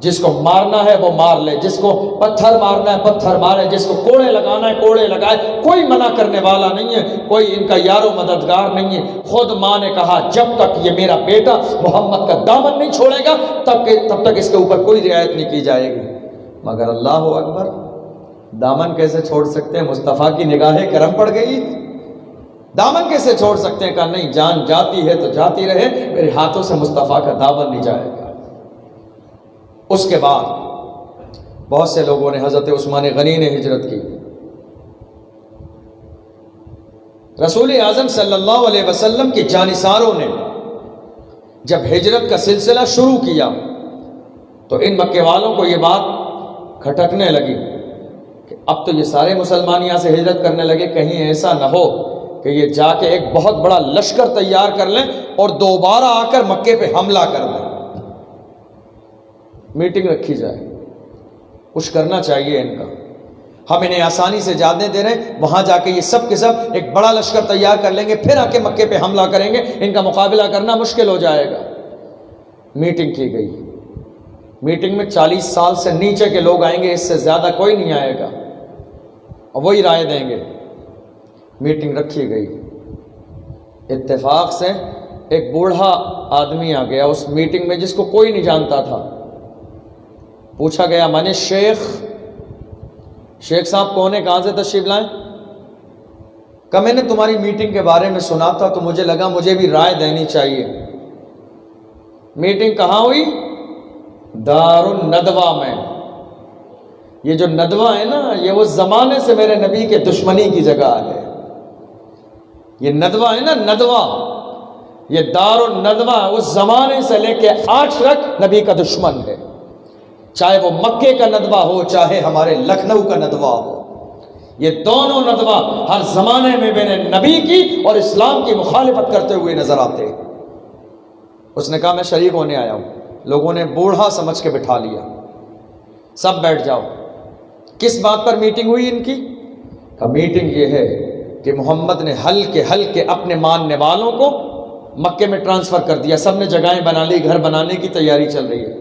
جس کو مارنا ہے وہ مار لے، جس کو پتھر مارنا ہے پتھر مارے، جس کو کوڑے لگانا ہے کوڑے لگائے، کوئی منع کرنے والا نہیں ہے، کوئی ان کا یار و مددگار نہیں ہے۔ خود ماں نے کہا جب تک یہ میرا بیٹا محمد کا دامن نہیں چھوڑے گا تب تک اس کے اوپر کوئی رعایت نہیں کی جائے گی۔ مگر اللہ اکبر، دامن کیسے چھوڑ سکتے ہیں؟ مصطفیٰ کی نگاہ کرم پڑ گئی، دامن کیسے چھوڑ سکتے ہیں؟ کہا نہیں، جان جاتی ہے تو جاتی رہے، میرے ہاتھوں سے مصطفیٰ کا دامن نہیں جائے گا۔ اس کے بعد بہت سے لوگوں نے، حضرت عثمان غنی نے ہجرت کی، رسول اعظم صلی اللہ علیہ وسلم کے جانثاروں نے جب ہجرت کا سلسلہ شروع کیا تو ان مکے والوں کو یہ بات کھٹکنے لگی کہ اب تو یہ سارے مسلمان یہاں سے ہجرت کرنے لگے، کہیں ایسا نہ ہو کہ یہ جا کے ایک بہت بڑا لشکر تیار کر لیں اور دوبارہ آ کر مکے پہ حملہ کر دیں۔ میٹنگ رکھی جائے، کچھ کرنا چاہیے ان کا، ہم انہیں آسانی سے جانے دے رہے ہیں، وہاں جا کے یہ سب کے سب ایک بڑا لشکر تیار کر لیں گے، پھر آ کے مکے پہ حملہ کریں گے، ان کا مقابلہ کرنا مشکل ہو جائے گا۔ میٹنگ کی گئی، میٹنگ میں 40 سال سے نیچے کے لوگ آئیں گے، اس سے زیادہ کوئی نہیں آئے گا، اور وہی رائے دیں گے۔ میٹنگ رکھی گئی، اتفاق سے ایک بوڑھا آدمی آ گیا اس میٹنگ میں جس کو کوئی نہیں جانتا تھا۔ پوچھا گیا میں نے شیخ صاحب کون ہے، کہاں سے تشریف لائیں؟ کہ میں نے تمہاری میٹنگ کے بارے میں سنا تھا تو مجھے لگا مجھے بھی رائے دینی چاہیے۔ میٹنگ کہاں ہوئی؟ دار الندوہ میں۔ یہ جو ندوہ ہے نا، یہ وہ زمانے سے میرے نبی کے دشمنی کی جگہ ہے۔ یہ ندوہ ہے نا، ندوہ، یہ دار الندوہ اس زمانے سے لے کے آج تک نبی کا دشمن ہے، چاہے وہ مکے کا ندوہ ہو چاہے ہمارے لکھنؤ کا ندوہ ہو۔ یہ دونوں ندوہ ہر زمانے میں میرے نبی کی اور اسلام کی مخالفت کرتے ہوئے نظر آتے۔ اس نے کہا میں شریک ہونے آیا ہوں۔ لوگوں نے بوڑھا سمجھ کے بٹھا لیا، سب بیٹھ جاؤ۔ کس بات پر میٹنگ ہوئی ان کی؟ کہ میٹنگ یہ ہے کہ محمد نے ہلکے اپنے ماننے والوں کو مکے میں ٹرانسفر کر دیا، سب نے جگہیں بنا لی، گھر بنانے کی تیاری چل رہی ہے۔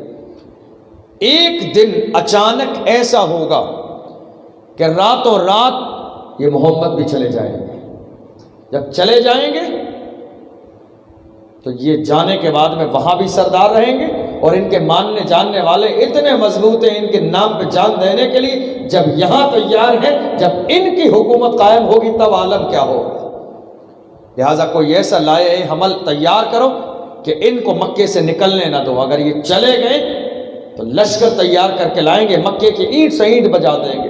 ایک دن اچانک ایسا ہوگا کہ راتوں رات یہ محمد بھی چلے جائیں گے۔ جب چلے جائیں گے تو یہ جانے کے بعد میں وہاں بھی سردار رہیں گے، اور ان کے ماننے جاننے والے اتنے مضبوط ہیں ان کے نام پہ جان دینے کے لیے، جب یہاں تیار ہیں، جب ان کی حکومت قائم ہوگی تب عالم کیا ہوگا۔ لہٰذا کوئی ایسا لائے حمل تیار کرو کہ ان کو مکے سے نکلنے نہ دو۔ اگر یہ چلے گئے تو لشکر تیار کر کے لائیں گے، مکے کی اینٹ سے اینٹ بجا دیں گے۔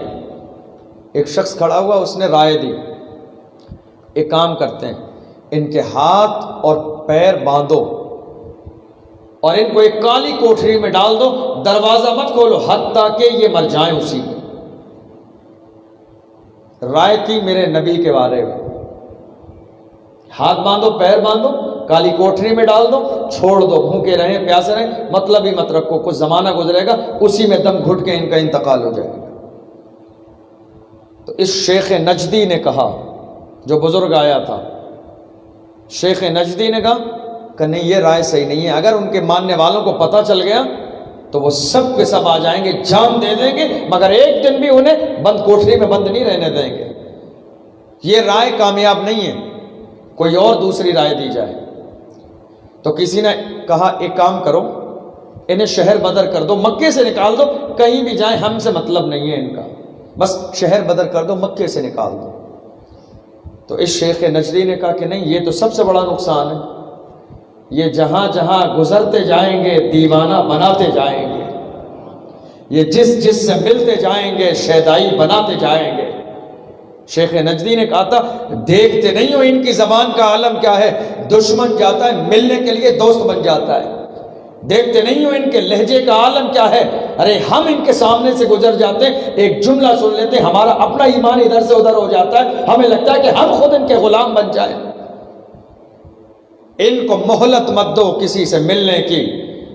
ایک شخص کھڑا ہوا، اس نے رائے دی، ایک کام کرتے ہیں، ان کے ہاتھ اور پیر باندھو اور ان کو ایک کالی کوٹھری میں ڈال دو، دروازہ مت کھولو حتیٰ کہ یہ مر جائیں اسی میں۔ رائے تھی میرے نبی کے بارے میں، ہاتھ باندھو، پیر باندھو، کالی کوٹھری میں ڈال دو، چھوڑ دو، بھوکے رہیں، پیاسے رہیں، مطلب ہی مت رکھو، کچھ زمانہ گزرے گا اسی میں دم گھٹ کے ان کا انتقال ہو جائے گا۔ تو اس شیخ نجدی نے کہا، جو بزرگ آیا تھا، شیخ نجدی نے کہا کہ نہیں، یہ رائے صحیح نہیں ہے، اگر ان کے ماننے والوں کو پتہ چل گیا تو وہ سب کے سب آ جائیں گے، جان دے دیں گے، مگر ایک دن بھی انہیں بند کوٹھری میں بند نہیں رہنے دیں گے۔ یہ رائے کامیاب نہیں ہے، کوئی اور دوسری رائے دی جائے۔ تو کسی نے کہا ایک کام کرو، انہیں شہر بدر کر دو، مکے سے نکال دو، کہیں بھی جائیں ہم سے مطلب نہیں ہے ان کا، بس شہر بدر کر دو، مکے سے نکال دو۔ تو اس شیخ نجدی نے کہا کہ نہیں، یہ تو سب سے بڑا نقصان ہے، یہ جہاں جہاں گزرتے جائیں گے دیوانہ بناتے جائیں گے، یہ جس سے ملتے جائیں گے شیدائی بناتے جائیں گے۔ شیخ نجدی نے کہا تھا دیکھتے نہیں ہو ان کی زبان کا عالم کیا ہے، دشمن جاتا ہے ملنے کے لیے دوست بن جاتا ہے، دیکھتے نہیں ہو ان کے لہجے کا عالم کیا ہے، ارے ہم ان کے سامنے سے گزر جاتے ہیں، ایک جملہ سن لیتے ہیں، ہمارا اپنا ایمان ادھر سے ادھر ہو جاتا ہے، ہمیں لگتا ہے کہ ہم خود ان کے غلام بن جائیں۔ ان کو مہلت مت دو کسی سے ملنے کی،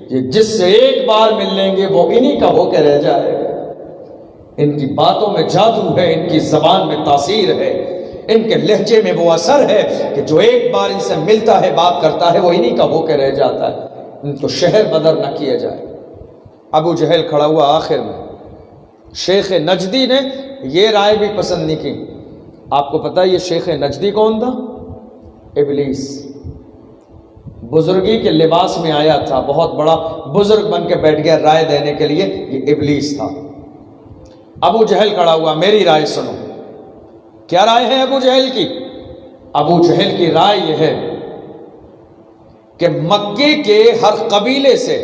یہ جس سے ایک بار مل لیں گے وہ انہی کا ہو کے رہ جائے گا۔ ان کی باتوں میں جادو ہے، ان کی زبان میں تاثیر ہے، ان کے لہجے میں وہ اثر ہے کہ جو ایک بار ان سے ملتا ہے بات کرتا ہے وہ انہی کا ہو کے رہ جاتا ہے۔ ان کو شہر بدر نہ کیا جائے۔ ابو جہل کھڑا ہوا آخر میں، شیخ نجدی نے یہ رائے بھی پسند نہیں کی۔ آپ کو پتہ ہے یہ شیخ نجدی کون تھا؟ ابلیس، بزرگی کے لباس میں آیا تھا، بہت بڑا بزرگ بن کے بیٹھ گیا رائے دینے کے لیے، یہ ابلیس تھا۔ ابو جہل کھڑا ہوا، میری رائے سنو۔ کیا رائے ہے ابو جہل کی؟ ابو جہل کی رائے یہ ہے کہ مکے کے ہر قبیلے سے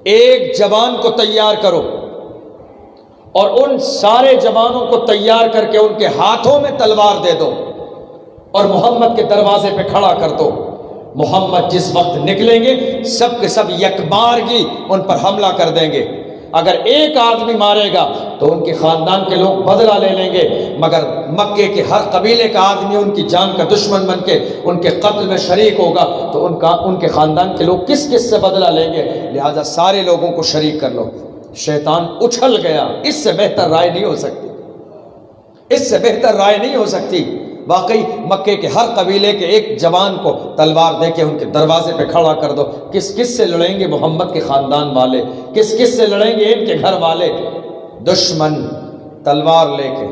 ایک جوان کو تیار کرو اور ان سارے جوانوں کو تیار کر کے ان کے ہاتھوں میں تلوار دے دو اور محمد کے دروازے پہ کھڑا کر دو۔ محمد جس وقت نکلیں گے سب کے سب یکبارگی ان پر حملہ کر دیں گے۔ اگر ایک آدمی مارے گا تو ان کے خاندان کے لوگ بدلہ لے لیں گے، مگر مکے کے ہر قبیلے کا آدمی ان کی جان کا دشمن بن کے ان کے قتل میں شریک ہوگا تو ان کے خاندان کے لوگ کس کس سے بدلہ لیں گے، لہذا سارے لوگوں کو شریک کر لو۔ شیطان اچھل گیا، اس سے بہتر رائے نہیں ہو سکتی، اس سے بہتر رائے نہیں ہو سکتی۔ واقعی مکے کے ہر قبیلے کے ایک جوان کو تلوار دے کے ان کے دروازے پہ کھڑا کر دو۔ کس کس سے لڑیں گے؟ محمد کے خاندان والے۔ کس کس سے لڑیں گے؟ ان کے گھر والے۔ دشمن تلوار لے کے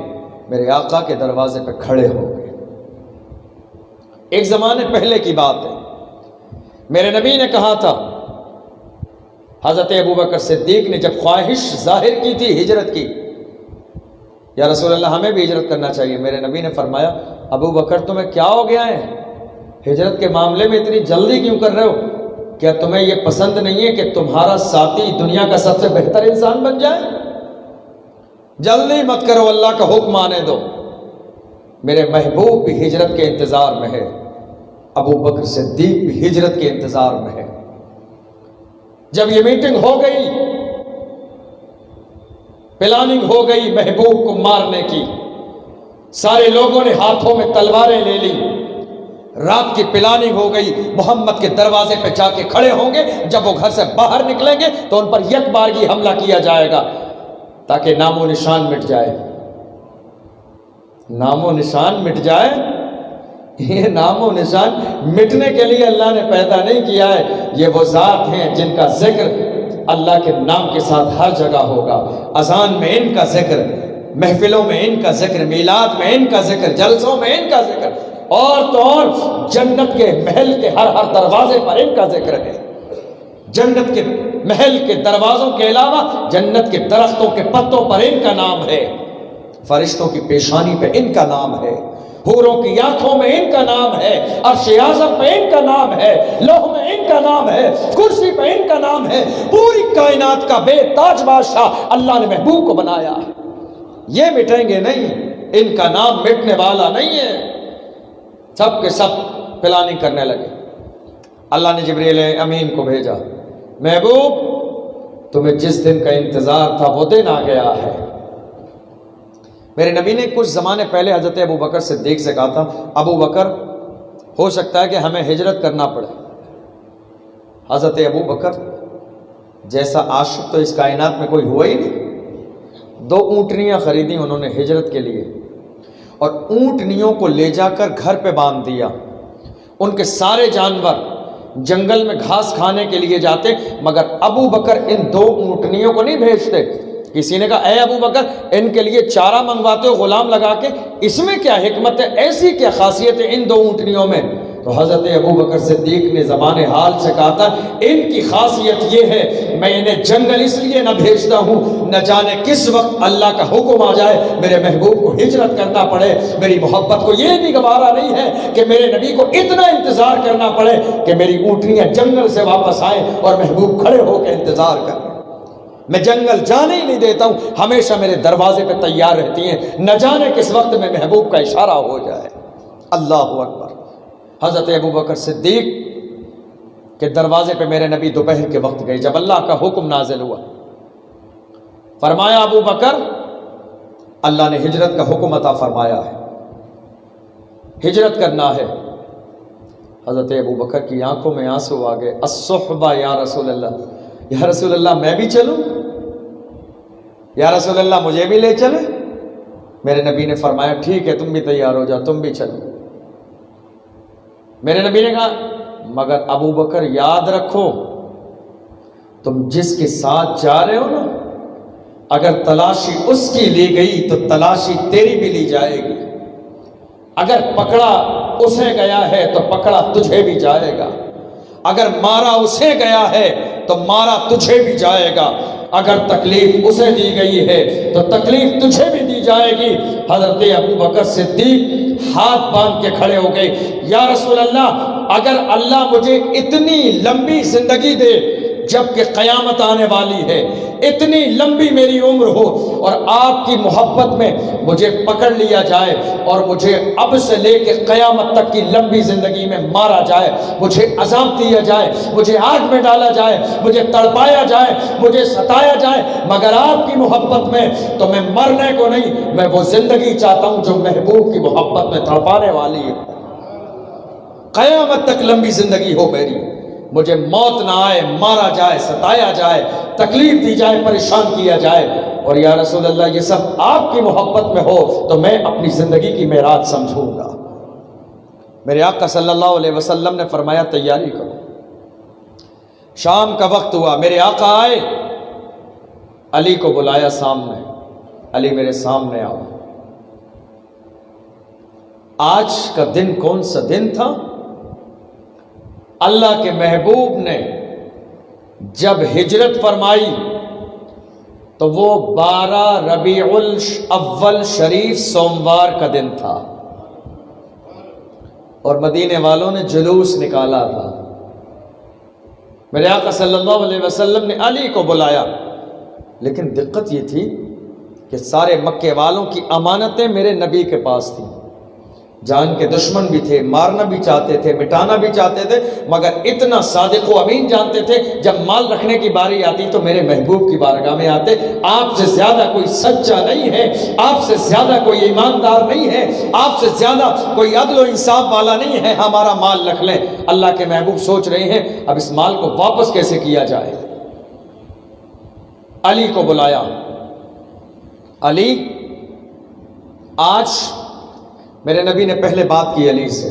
میرے آقا کے دروازے پہ کھڑے ہو گئے۔ ایک زمانے پہلے کی بات ہے، میرے نبی نے کہا تھا، حضرت ابوبکر صدیق نے جب خواہش ظاہر کی تھی ہجرت کی، یا رسول اللہ ہمیں بھی ہجرت کرنا چاہیے، میرے نبی نے فرمایا ابو بکر تمہیں کیا ہو گیا ہے؟ ہجرت کے معاملے میں اتنی جلدی کیوں کر رہے ہو؟ کیا تمہیں یہ پسند نہیں ہے کہ تمہارا ساتھی دنیا کا سب سے بہتر انسان بن جائے؟ جلدی مت کرو، اللہ کا حکم آنے دو۔ میرے محبوب بھی ہجرت کے انتظار میں ہے، ابو بکر صدیق بھی ہجرت کے انتظار میں ہے۔ جب یہ میٹنگ ہو گئی، پلاننگ ہو گئی محبوب کو مارنے کی، سارے لوگوں نے ہاتھوں میں تلواریں لے لی، رات کی پلاننگ ہو گئی، محمد کے دروازے پہ جا کے کھڑے ہوں گے، جب وہ گھر سے باہر نکلیں گے تو ان پر یک بارگی حملہ کیا جائے گا تاکہ نام و نشان مٹ جائے۔ نام و نشان مٹ جائے؟ یہ نام و نشان مٹنے کے لیے اللہ نے پیدا نہیں کیا ہے، یہ وہ ذات ہیں جن کا ذکر اللہ کے نام کے ساتھ ہر جگہ ہوگا۔ اذان میں ان کا ذکر، محفلوں میں ان کا ذکر، میلاد میں ان کا ذکر، جلسوں میں ان کا ذکر، اور تو اور جنت کے محل کے ہر دروازے پر ان کا ذکر ہے۔ جنت کے محل کے دروازوں کے علاوہ جنت کے درختوں کے پتوں پر ان کا نام ہے، فرشتوں کی پیشانی پہ ان کا نام ہے، حوروں کی آنکھوں میں ان کا نام ہے، عرش اعظم پہ ان کا نام ہے، لوح میں ان کا نام ہے، کرسی پہ ان کا نام ہے، پوری کائنات کا بے تاج بادشاہ اللہ نے محبوب کو بنایا ہے۔ یہ مٹیں گے نہیں، ان کا نام مٹنے والا نہیں ہے۔ سب کے سب پلاننگ کرنے لگے۔ اللہ نے جبریل امین کو بھیجا، محبوب تمہیں جس دن کا انتظار تھا وہ دن آ گیا ہے۔ میرے نبی نے کچھ زمانے پہلے حضرت ابو بکر صدیق سے کہا تھا، ابو بکر ہو سکتا ہے کہ ہمیں ہجرت کرنا پڑے۔ حضرت ابو بکر جیسا عاشق تو اس کائنات میں کوئی ہوا ہی نہیں۔ 2 اونٹنیاں خریدیں انہوں نے ہجرت کے لیے، اور اونٹنیوں کو لے جا کر گھر پہ باندھ دیا۔ ان کے سارے جانور جنگل میں گھاس کھانے کے لیے جاتے، مگر ابو بکر ان 2 اونٹنیوں کو نہیں بھیجتے۔ کسی نے کہا اے ابو بکر ان کے لیے چارہ منگواتے ہو غلام لگا کے، اس میں کیا حکمت ہے، ایسی کیا خاصیت ہے ان 2 اونٹنیوں میں؟ تو حضرت ابو بکر صدیق نے زبان حال سے کہا تھا، ان کی خاصیت یہ ہے میں انہیں جنگل اس لیے نہ بھیجتا ہوں، نہ جانے کس وقت اللہ کا حکم آ جائے میرے محبوب کو ہجرت کرنا پڑے۔ میری محبت کو یہ بھی گوارا نہیں ہے کہ میرے نبی کو اتنا انتظار کرنا پڑے کہ میری اونٹنیاں جنگل سے واپس آئیں اور محبوب کھڑے ہو کے انتظار کریں۔ میں جنگل جانے ہی نہیں دیتا ہوں، ہمیشہ میرے دروازے پہ تیار رہتی ہیں، نہ جانے کس وقت میں محبوب کا اشارہ ہو جائے۔ اللہ اکبر۔ حضرت ابو بکر صدیق کے دروازے پہ میرے نبی دوپہر کے وقت گئے، جب اللہ کا حکم نازل ہوا، فرمایا ابو بکر اللہ نے ہجرت کا حکم عطا فرمایا ہے، ہجرت کرنا ہے۔ حضرت ابو بکر کی آنکھوں میں آنسو آ گئے، الصحبہ یا رسول اللہ، یا رسول اللہ میں بھی چلوں، یا رسول اللہ مجھے بھی لے چلے؟ میرے نبی نے فرمایا ٹھیک ہے تم بھی تیار ہو جاؤ، تم بھی چلو۔ میرے نبی نے کہا مگر ابو بکر یاد رکھو تم جس کے ساتھ جا رہے ہو نا، اگر تلاشی اس کی لی گئی تو تلاشی تیری بھی لی جائے گی، اگر پکڑا اسے گیا ہے تو پکڑا تجھے بھی جائے گا، اگر مارا اسے گیا ہے تو مارا تجھے بھی جائے گا، اگر تکلیف اسے دی گئی ہے تو تکلیف تجھے بھی دی جائے گی۔ حضرت ابو بکر صدیق ہاتھ باندھ کے کھڑے ہو گئے، یا رسول اللہ اگر اللہ مجھے اتنی لمبی زندگی دے جبکہ قیامت آنے والی ہے، اتنی لمبی میری عمر ہو اور آپ کی محبت میں مجھے پکڑ لیا جائے اور مجھے اب سے لے کے قیامت تک کی لمبی زندگی میں مارا جائے، مجھے عذاب دیا جائے، مجھے آگ میں ڈالا جائے، مجھے تڑپایا جائے، مجھے ستایا جائے، مگر آپ کی محبت میں تو میں مرنے کو نہیں، میں وہ زندگی چاہتا ہوں جو محبوب کی محبت میں تڑپانے والی ہے، قیامت تک لمبی زندگی ہو میری، مجھے موت نہ آئے، مارا جائے، ستایا جائے، تکلیف دی جائے، پریشان کیا جائے، اور یا رسول اللہ یہ سب آپ کی محبت میں ہو تو میں اپنی زندگی کی معراج سمجھوں گا۔ میرے آقا صلی اللہ علیہ وسلم نے فرمایا تیاری کرو۔ شام کا وقت ہوا، میرے آقا آئے، علی کو بلایا سامنے، علی میرے سامنے آؤ۔ آج کا دن کون سا دن تھا؟ اللہ کے محبوب نے جب ہجرت فرمائی تو وہ 12 ربیع الاول شریف سوموار کا دن تھا، اور مدینے والوں نے جلوس نکالا تھا۔ میرے آقا صلی اللہ علیہ وسلم نے علی کو بلایا، لیکن دقت یہ تھی کہ سارے مکے والوں کی امانتیں میرے نبی کے پاس تھیں، جان کے دشمن بھی تھے، مارنا بھی چاہتے تھے، مٹانا بھی چاہتے تھے، مگر اتنا صادق و امین جانتے تھے جب مال رکھنے کی باری آتی تو میرے محبوب کی بارگاہ میں آتے۔ آپ سے زیادہ کوئی سچا نہیں ہے، آپ سے زیادہ کوئی ایماندار نہیں ہے، آپ سے زیادہ کوئی عدل و انصاف والا نہیں ہے، ہمارا مال رکھ لیں۔ اللہ کے محبوب سوچ رہے ہیں اب اس مال کو واپس کیسے کیا جائے۔ علی کو بلایا، علی آج میرے نبی نے پہلے بات کی علی سے،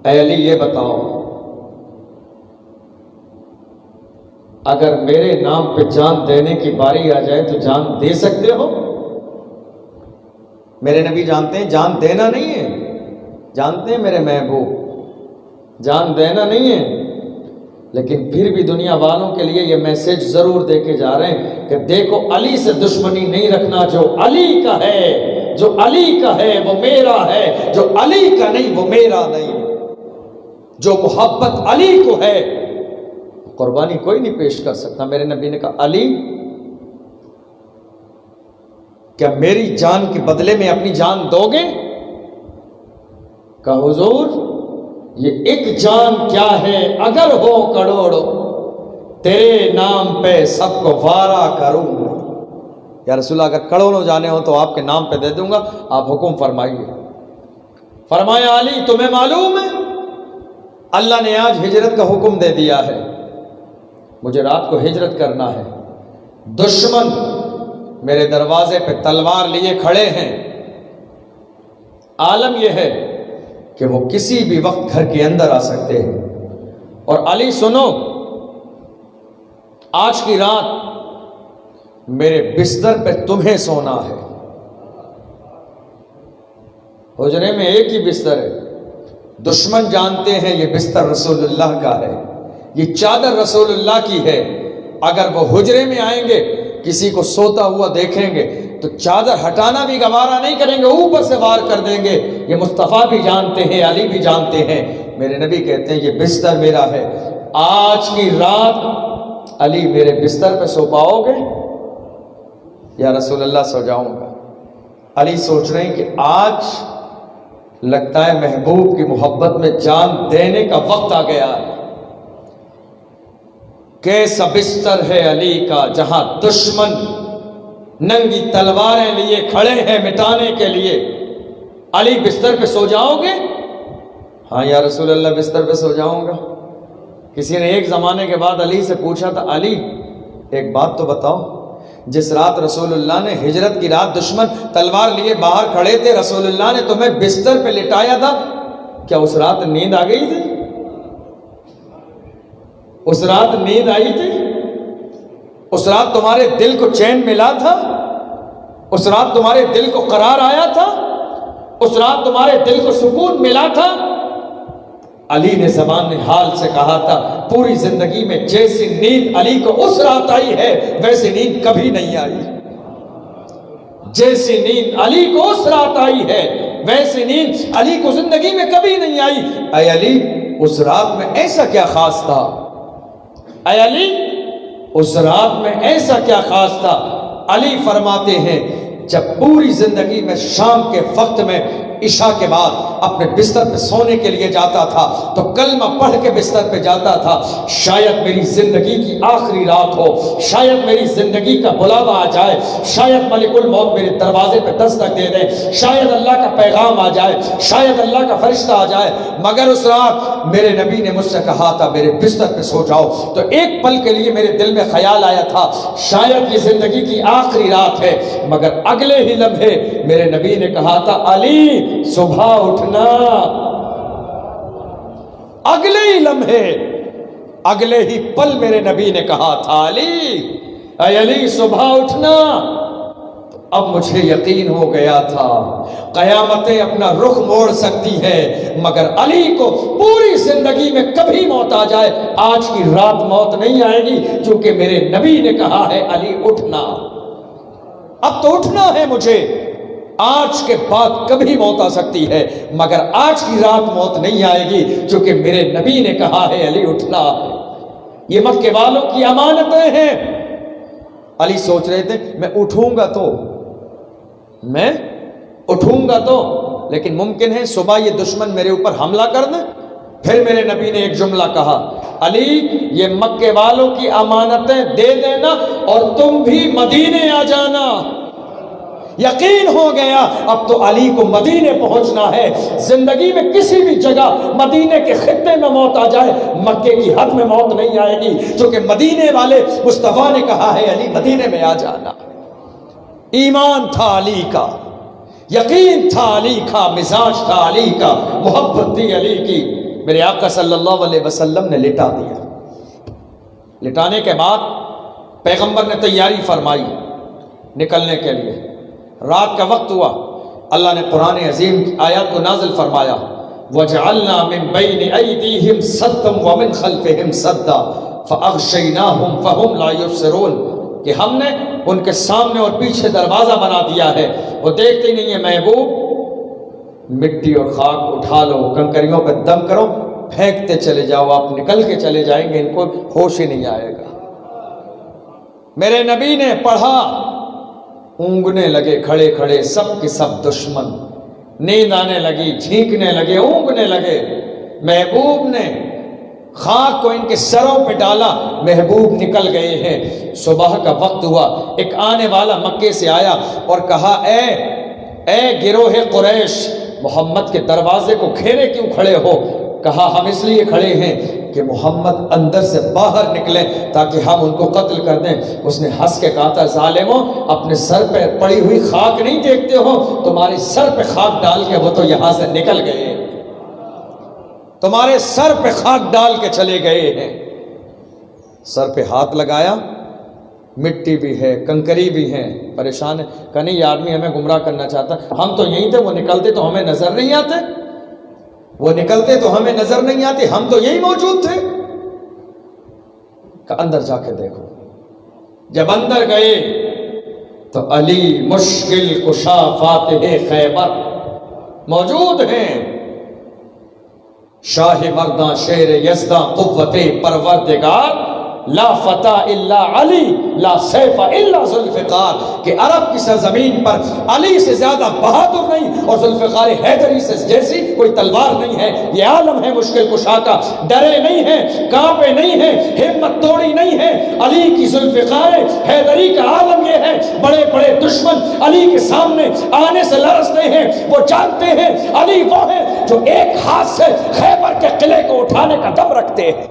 اے علی یہ بتاؤ اگر میرے نام پہ جان دینے کی باری آ جائے تو جان دے سکتے ہو؟ میرے نبی جانتے ہیں جان دینا نہیں ہے، جانتے ہیں میرے محبوب جان دینا نہیں ہے، لیکن پھر بھی دنیا والوں کے لیے یہ میسج ضرور دے کے جا رہے ہیں کہ دیکھو علی سے دشمنی نہیں رکھنا، جو علی کا ہے، جو علی کا ہے وہ میرا ہے، جو علی کا نہیں وہ میرا نہیں۔ جو محبت علی کو ہے قربانی کوئی نہیں پیش کر سکتا۔ میرے نبی نے کہا علی کیا میری جان کے بدلے میں اپنی جان دو گے؟ کہا حضور یہ ایک جان کیا ہے، اگر ہو کروڑ تیرے نام پہ سب کو وارا کروں گا۔ یا رسول اللہ اگر کروڑوں جانے ہو تو آپ کے نام پہ دے دوں گا، آپ حکم فرمائیے۔ فرمایا علی تمہیں معلوم ہے اللہ نے آج ہجرت کا حکم دے دیا ہے، مجھے رات کو ہجرت کرنا ہے، دشمن میرے دروازے پہ تلوار لیے کھڑے ہیں، عالم یہ ہے کہ وہ کسی بھی وقت گھر کے اندر آ سکتے ہیں۔ اور علی سنو آج کی رات میرے بستر پہ تمہیں سونا ہے۔ حجرے میں ایک ہی بستر ہے، دشمن جانتے ہیں یہ بستر رسول اللہ کا ہے، یہ چادر رسول اللہ کی ہے۔ اگر وہ حجرے میں آئیں گے کسی کو سوتا ہوا دیکھیں گے تو چادر ہٹانا بھی گوارا نہیں کریں گے، اوپر سے وار کر دیں گے۔ یہ مصطفیٰ بھی جانتے ہیں، علی بھی جانتے ہیں۔ میرے نبی کہتے ہیں یہ بستر میرا ہے، آج کی رات علی میرے بستر پہ سو پاؤ گے؟ یا رسول اللہ سو جاؤں گا۔ علی سوچ رہے ہیں کہ آج لگتا ہے محبوب کی محبت میں جان دینے کا وقت آ گیا ہے۔ کیسا بستر ہے علی کا جہاں دشمن ننگی تلواریں لیے کھڑے ہیں مٹانے کے لیے۔ علی بستر پہ سو جاؤ گے؟ ہاں یا رسول اللہ بستر پہ سو جاؤں گا۔ کسی نے ایک زمانے کے بعد علی سے پوچھا تھا علی ایک بات تو بتاؤ، جس رات رسول اللہ نے ہجرت کی رات دشمن تلوار لیے باہر کھڑے تھے، رسول اللہ نے تمہیں بستر پہ لٹایا تھا، کیا اس رات نیند آ گئی تھی؟ اس رات نیند آئی تھی؟ اس رات تمہارے دل کو چین ملا تھا؟ اس رات تمہارے دل کو قرار آیا تھا؟ اس رات تمہارے دل کو سکون ملا تھا؟ علی نے زبان حال سے کہا تھا پوری زندگی میں جیسی نیند علی کو اس رات آئی ہے ویسی نیند کبھی نہیں آئی۔ جیسی نیند علی کو اس رات آئی ہے ویسی نیند علی کو زندگی میں کبھی نہیں آئی۔ اے علی اس رات میں ایسا کیا خاص تھا؟ اے علی اس رات میں ایسا کیا خاص تھا؟ علی فرماتے ہیں جب پوری زندگی میں شام کے وقت میں عشاء کے بعد اپنے بستر پہ سونے کے لیے جاتا تھا تو کلمہ پڑھ کے بستر پہ جاتا تھا، شاید میری زندگی کی آخری رات ہو، شاید میری زندگی کا بلاوا آ جائے، شاید ملک الموت میرے دروازے پہ دستک دے دے، شاید اللہ کا پیغام آ جائے، شاید اللہ کا فرشتہ آ جائے، مگر اس رات میرے نبی نے مجھ سے کہا تھا میرے بستر پہ سو جاؤ، تو ایک پل کے لیے میرے دل میں خیال آیا تھا شاید یہ زندگی کی آخری رات ہے، مگر اگلے ہی لمحے میرے نبی نے کہا تھا علی صبح اٹھنا۔ اگلے ہی لمحے اگلے ہی پل میرے نبی نے کہا تھا علی اے علی صبح اٹھنا۔ اب مجھے یقین ہو گیا تھا قیامتیں اپنا رخ موڑ سکتی ہے مگر علی کو پوری زندگی میں کبھی موت آ جائے آج کی رات موت نہیں آئے گی، کیونکہ میرے نبی نے کہا ہے علی اٹھنا۔ اب تو اٹھنا ہے مجھے، آج کے بعد کبھی موت آ سکتی ہے مگر آج کی رات موت نہیں آئے گی، کیونکہ میرے نبی نے کہا ہے علی اٹھنا۔ یہ مکے والوں کی امانتیں ہیں۔ علی سوچ رہے تھے میں اٹھوں گا تو لیکن ممکن ہے صبح یہ دشمن میرے اوپر حملہ کر دیں۔ پھر میرے نبی نے ایک جملہ کہا علی یہ مکے والوں کی امانتیں دے دینا اور تم بھی مدینے آ جانا۔ یقین ہو گیا اب تو علی کو مدینے پہنچنا ہے، زندگی میں کسی بھی جگہ مدینے کے خطے میں موت آ جائے مکے کی حد میں موت نہیں آئے گی، کیونکہ مدینے والے مصطفیٰ نے کہا ہے علی مدینے میں آ جانا۔ ایمان تھا علی کا، یقین تھا علی کا، مزاج تھا علی کا، محبت تھی علی کی۔ میرے آقا صلی اللہ علیہ وسلم نے لٹا دیا۔ لٹانے کے بعد پیغمبر نے تیاری فرمائی نکلنے کے لیے۔ رات کا وقت ہوا، اللہ نے قرآن عظیم کی آیات کو نازل فرمایا وَجَعَلْنَا مِن بَيْنِ أَيْدِيهِمْ سَدًّا وَمِنْ خَلْفِهِمْ سَدًّا فَأَغْشَيْنَاهُمْ فَهُمْ لَا يُبْصِرُونَ۔ کہ ہم نے ان کے سامنے اور پیچھے دروازہ بنا دیا ہے، وہ دیکھتے ہی نہیں ہے۔ محبوب مٹی اور خاک اٹھا لو، کنکریوں پہ دم کرو، پھینکتے چلے جاؤ، آپ نکل کے چلے جائیں گے، ان کو ہوش ہی نہیں آئے گا۔ میرے نبی نے پڑھا، اونگنے لگے کھڑے کھڑے سب کے سب دشمن، نیند آنے لگی، چھینکنے لگے، اونگنے لگے۔ محبوب نے خاک کو ان کے سروں پہ ڈالا، محبوب نکل گئے ہیں۔ صبح کا وقت ہوا، ایک آنے والا مکے سے آیا اور کہا، اے گروہ قریش، محمد کے دروازے کو گھیرے کیوں کھڑے ہو؟ کہا، ہم اس لیے کھڑے ہیں کہ محمد اندر سے باہر نکلے تاکہ ہم ان کو قتل کر دیں۔ اس نے ہنس کے کہا تھا، ظالموں، اپنے سر پہ پڑی ہوئی خاک نہیں دیکھتے ہو؟ تمہارے سر پہ خاک ڈال کے وہ تو یہاں سے نکل گئے، تمہارے سر پہ خاک ڈال کے چلے گئے ہیں۔ سر پہ ہاتھ لگایا، مٹی بھی ہے، کنکری بھی ہے، پریشان ہے کہ نہیں، یہ آدمی ہمیں گمراہ کرنا چاہتا، ہم تو یہیں تھے، وہ نکلتے تو ہمیں نظر نہیں آتے، وہ نکلتے تو ہمیں نظر نہیں آتے، ہم تو یہی موجود تھے۔ کہ اندر جا کے دیکھو۔ جب اندر گئے تو علی مشکل کشا فاتح خیبر موجود ہیں، شاہ مرداں شیر یزداں قوت پروردگار، لا فتح الا علی لا سیف الا ذوالفقار، کہ عرب کی سرزمین پر علی سے زیادہ بہادر نہیں اور ذوالفقار حیدری سے جیسی کوئی تلوار نہیں ہے۔ یہ عالم ہے مشکل کشا کا، ڈرے نہیں ہیں، کانپے نہیں ہیں، ہمت توڑی نہیں ہے۔ علی کی ذوالفقار حیدری کا عالم یہ ہے، بڑے بڑے دشمن علی کے سامنے آنے سے لرزتے ہیں، وہ جانتے ہیں علی وہ ہے جو ایک ہاتھ سے خیبر کے قلعے کو اٹھانے کا دم رکھتے ہیں۔